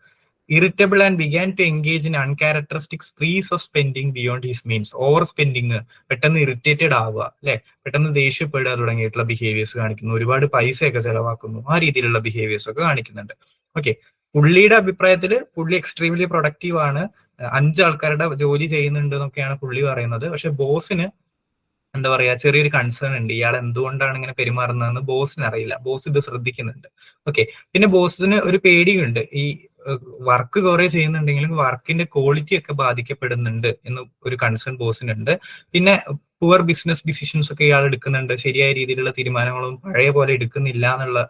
Irritable and began to engage in uncharacteristic sprees of spending beyond his means. Over spending, പെട്ടെന്ന് ഇറിറ്റേറ്റഡ് ആവുക, അല്ലെ, പെട്ടെന്ന് ദേഷ്യപ്പെടുക തുടങ്ങിയിട്ടുള്ള ബിഹേവിയേഴ്സ് കാണിക്കുന്നു. ഒരുപാട് പൈസയൊക്കെ ചെലവാക്കുന്നു, ആ രീതിയിലുള്ള ബിഹേവിയേഴ്സ് ഒക്കെ കാണിക്കുന്നുണ്ട്. ഓക്കെ, പുള്ളിയുടെ അഭിപ്രായത്തിൽ പുള്ളി എക്സ്ട്രീംലി പ്രൊഡക്റ്റീവ് ആണ്, 5 ആൾക്കാരുടെ ജോലി ചെയ്യുന്നുണ്ട് എന്നൊക്കെയാണ് പുള്ളി പറയുന്നത്. പക്ഷെ ബോസിന് എന്താ പറയാ ചെറിയൊരു കൺസേൺ ഉണ്ട്, ഇയാൾ എന്തുകൊണ്ടാണ് ഇങ്ങനെ പെരുമാറുന്നതെന്ന് ബോസിന് അറിയില്ല. ബോസ് ഇത് ശ്രദ്ധിക്കുന്നുണ്ട്. ഓക്കെ, പിന്നെ ബോസിന് ഒരു പേടിയുണ്ട്, ഈ വർക്ക് കുറെ ചെയ്യുന്നുണ്ടെങ്കിലും വർക്കിന്റെ ക്വാളിറ്റി ഒക്കെ ബാധിക്കപ്പെടുന്നുണ്ട് എന്ന് ഒരു കൺസേൺ ബോസിനുണ്ട്. പിന്നെ പുവർ ബിസിനസ് ഡിസിഷൻസ് ഒക്കെ ഇയാൾ എടുക്കുന്നുണ്ട്, ശരിയായ രീതിയിലുള്ള തീരുമാനങ്ങളും പഴയ പോലെ എടുക്കുന്നില്ല എന്നുള്ള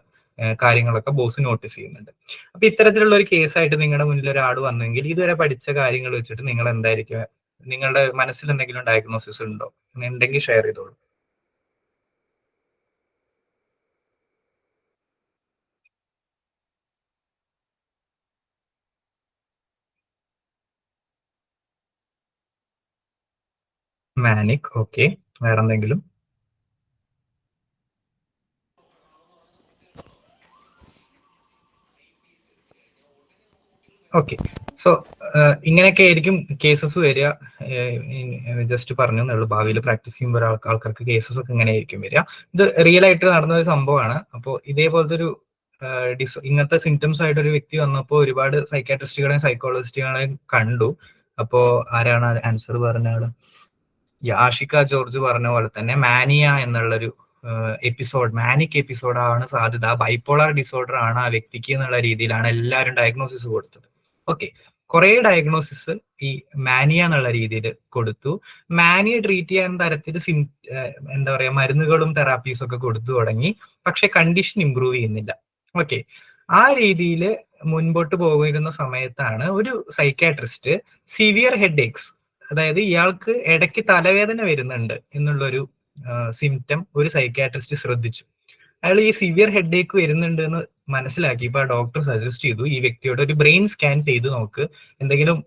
കാര്യങ്ങളൊക്കെ ബോസ് നോട്ടീസ് ചെയ്യുന്നുണ്ട്. അപ്പൊ ഇത്തരത്തിലുള്ള ഒരു കേസായിട്ട് നിങ്ങളുടെ മുന്നിൽ ഒരാൾ വന്നെങ്കിൽ ഇതുവരെ പഠിച്ച കാര്യങ്ങൾ വെച്ചിട്ട് നിങ്ങൾ എന്തായിരിക്കും, നിങ്ങളുടെ മനസ്സിൽ എന്തെങ്കിലും ഡയഗ്നോസിസ് ഉണ്ടോ? ഉണ്ടെങ്കിൽ ഷെയർ ചെയ്തോളൂ. മാനിക്. ഓക്കെ, വേറെന്തെങ്കിലും? ഓക്കെ, സോ ഇങ്ങനെയൊക്കെ ആയിരിക്കും കേസസ് വരിക. ജസ്റ്റ് പറഞ്ഞു എന്നുള്ളൂ, ഭാവിയിൽ പ്രാക്ടീസ് ചെയ്യുമ്പോൾ ആൾക്കാർക്ക് കേസസ് ഒക്കെ ഇങ്ങനെ ആയിരിക്കും വരിക. ഇത് റിയൽ ആയിട്ട് നടന്ന ഒരു സംഭവമാണ്. അപ്പോൾ ഇതേപോലത്തെ ഒരു ഇങ്ങനത്തെ സിംറ്റംസ് ആയിട്ട് ഒരു വ്യക്തി വന്നപ്പോൾ ഒരുപാട് സൈക്കാട്രിസ്റ്റുകളെയും സൈക്കോളജിസ്റ്റുകളെയും കണ്ടു. അപ്പോ ആരാണ് ആൻസർ പറഞ്ഞ ആള്? ആഷിക ജോർജ് പറഞ്ഞ പോലെ തന്നെ മാനിയ എന്നുള്ളൊരു മാനിക് എപ്പിസോഡാണ് സാധ്യത, ബൈപ്പോളാർ ഡിസോർഡർ ആണ് ആ വ്യക്തിക്ക് എന്നുള്ള രീതിയിലാണ് എല്ലാവരും ഡയഗ്നോസിസ് കൊടുത്തത്. ഓക്കെ, കുറെ ഡയഗ്നോസിസ് ഈ മാനിയ എന്നുള്ള രീതിയിൽ കൊടുത്തു. മാനിയ ട്രീറ്റ് ചെയ്യാൻ തരത്തിൽ എന്താ പറയാ മരുന്നുകളും തെറാപ്പീസും ഒക്കെ കൊടുത്തു തുടങ്ങി. പക്ഷെ കണ്ടീഷൻ ഇംപ്രൂവ് ചെയ്യുന്നില്ല. ഓക്കെ, ആ രീതിയിൽ മുൻപോട്ട് പോകുന്ന സമയത്താണ് ഒരു സൈക്കാട്രിസ്റ്റ് സിവിയർ ഹെഡ് ഏക്സ്, അതായത് ഇയാൾക്ക് ഇടയ്ക്ക് തലവേദന വരുന്നുണ്ട് എന്നുള്ളൊരു സിംറ്റം ഒരു സൈക്കാട്രിസ്റ്റ് ശ്രദ്ധിച്ചു. അയാൾ ഈ സിവിയർ ഹെഡ് ഏക്ക് വരുന്നുണ്ട് എന്ന് മനസ്സിലാക്കിയപ്പോൾ ഡോക്ടർ സജസ്റ്റ് ചെയ്തു ഈ വ്യക്തിയോട് ഒരു ബ്രെയിൻ സ്കാൻ ചെയ്ത് നോക്ക്, എന്തെങ്കിലും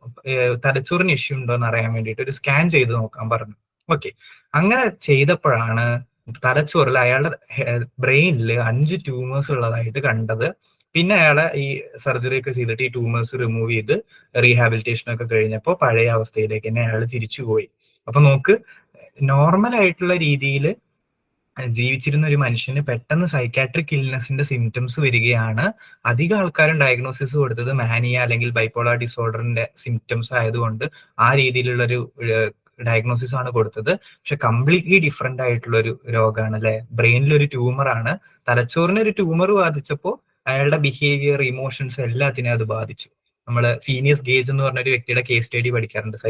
തലച്ചോറിന് ഇഷ്യൂ ഉണ്ടോ എന്ന് അറിയാൻ വേണ്ടിയിട്ട് ഒരു സ്കാൻ ചെയ്ത് നോക്കാൻ പറഞ്ഞു. ഓക്കെ, അങ്ങനെ ചെയ്തപ്പോഴാണ് തലച്ചോറിൽ അയാളുടെ ബ്രെയിനിൽ 5 ട്യൂമേഴ്സ് ഉള്ളതായിട്ട് കണ്ടത്. പിന്നെ അയാളെ ഈ സർജറി ഒക്കെ ചെയ്തിട്ട് ഈ ട്യൂമേഴ്സ് റിമൂവ് ചെയ്ത് റീഹാബിലിറ്റേഷൻ ഒക്കെ കഴിഞ്ഞപ്പോൾ പഴയ അവസ്ഥയിലേക്ക് തന്നെ അയാൾ തിരിച്ചുപോയി. അപ്പൊ നോക്ക്, നോർമൽ ആയിട്ടുള്ള രീതിയിൽ ജീവിച്ചിരുന്ന ഒരു മനുഷ്യന് പെട്ടെന്ന് സൈക്കാട്രിക് ഇൽനെസിന്റെ സിംറ്റംസ് വരികയാണ്. അധികം ആൾക്കാരും ഡയഗ്നോസിസ് കൊടുത്തത് മാനിയ അല്ലെങ്കിൽ ബൈപ്പോളാർ ഡിസോർഡറിന്റെ സിംറ്റംസ് ആയതുകൊണ്ട് ആ രീതിയിലുള്ളൊരു ഡയഗ്നോസിസ് ആണ് കൊടുത്തത്. പക്ഷെ കംപ്ലീറ്റ്ലി ഡിഫറെന്റ് ആയിട്ടുള്ള ഒരു രോഗമാണ് അല്ലെ. ബ്രെയിനിൽ ഒരു ട്യൂമറാണ്. തലച്ചോറിന് ഒരു ട്യൂമർ ബാധിച്ചപ്പോൾ അയാളുടെ ബിഹേവിയർ, ഇമോഷൻസ് എല്ലാത്തിനെയും അത് ബാധിച്ചു. നമ്മള് ഫീനിയസ് ഗേജ് എന്ന് പറഞ്ഞ ഒരു വ്യക്തിയുടെ കേസ് സ്റ്റഡി പഠിക്കാറുണ്ട്.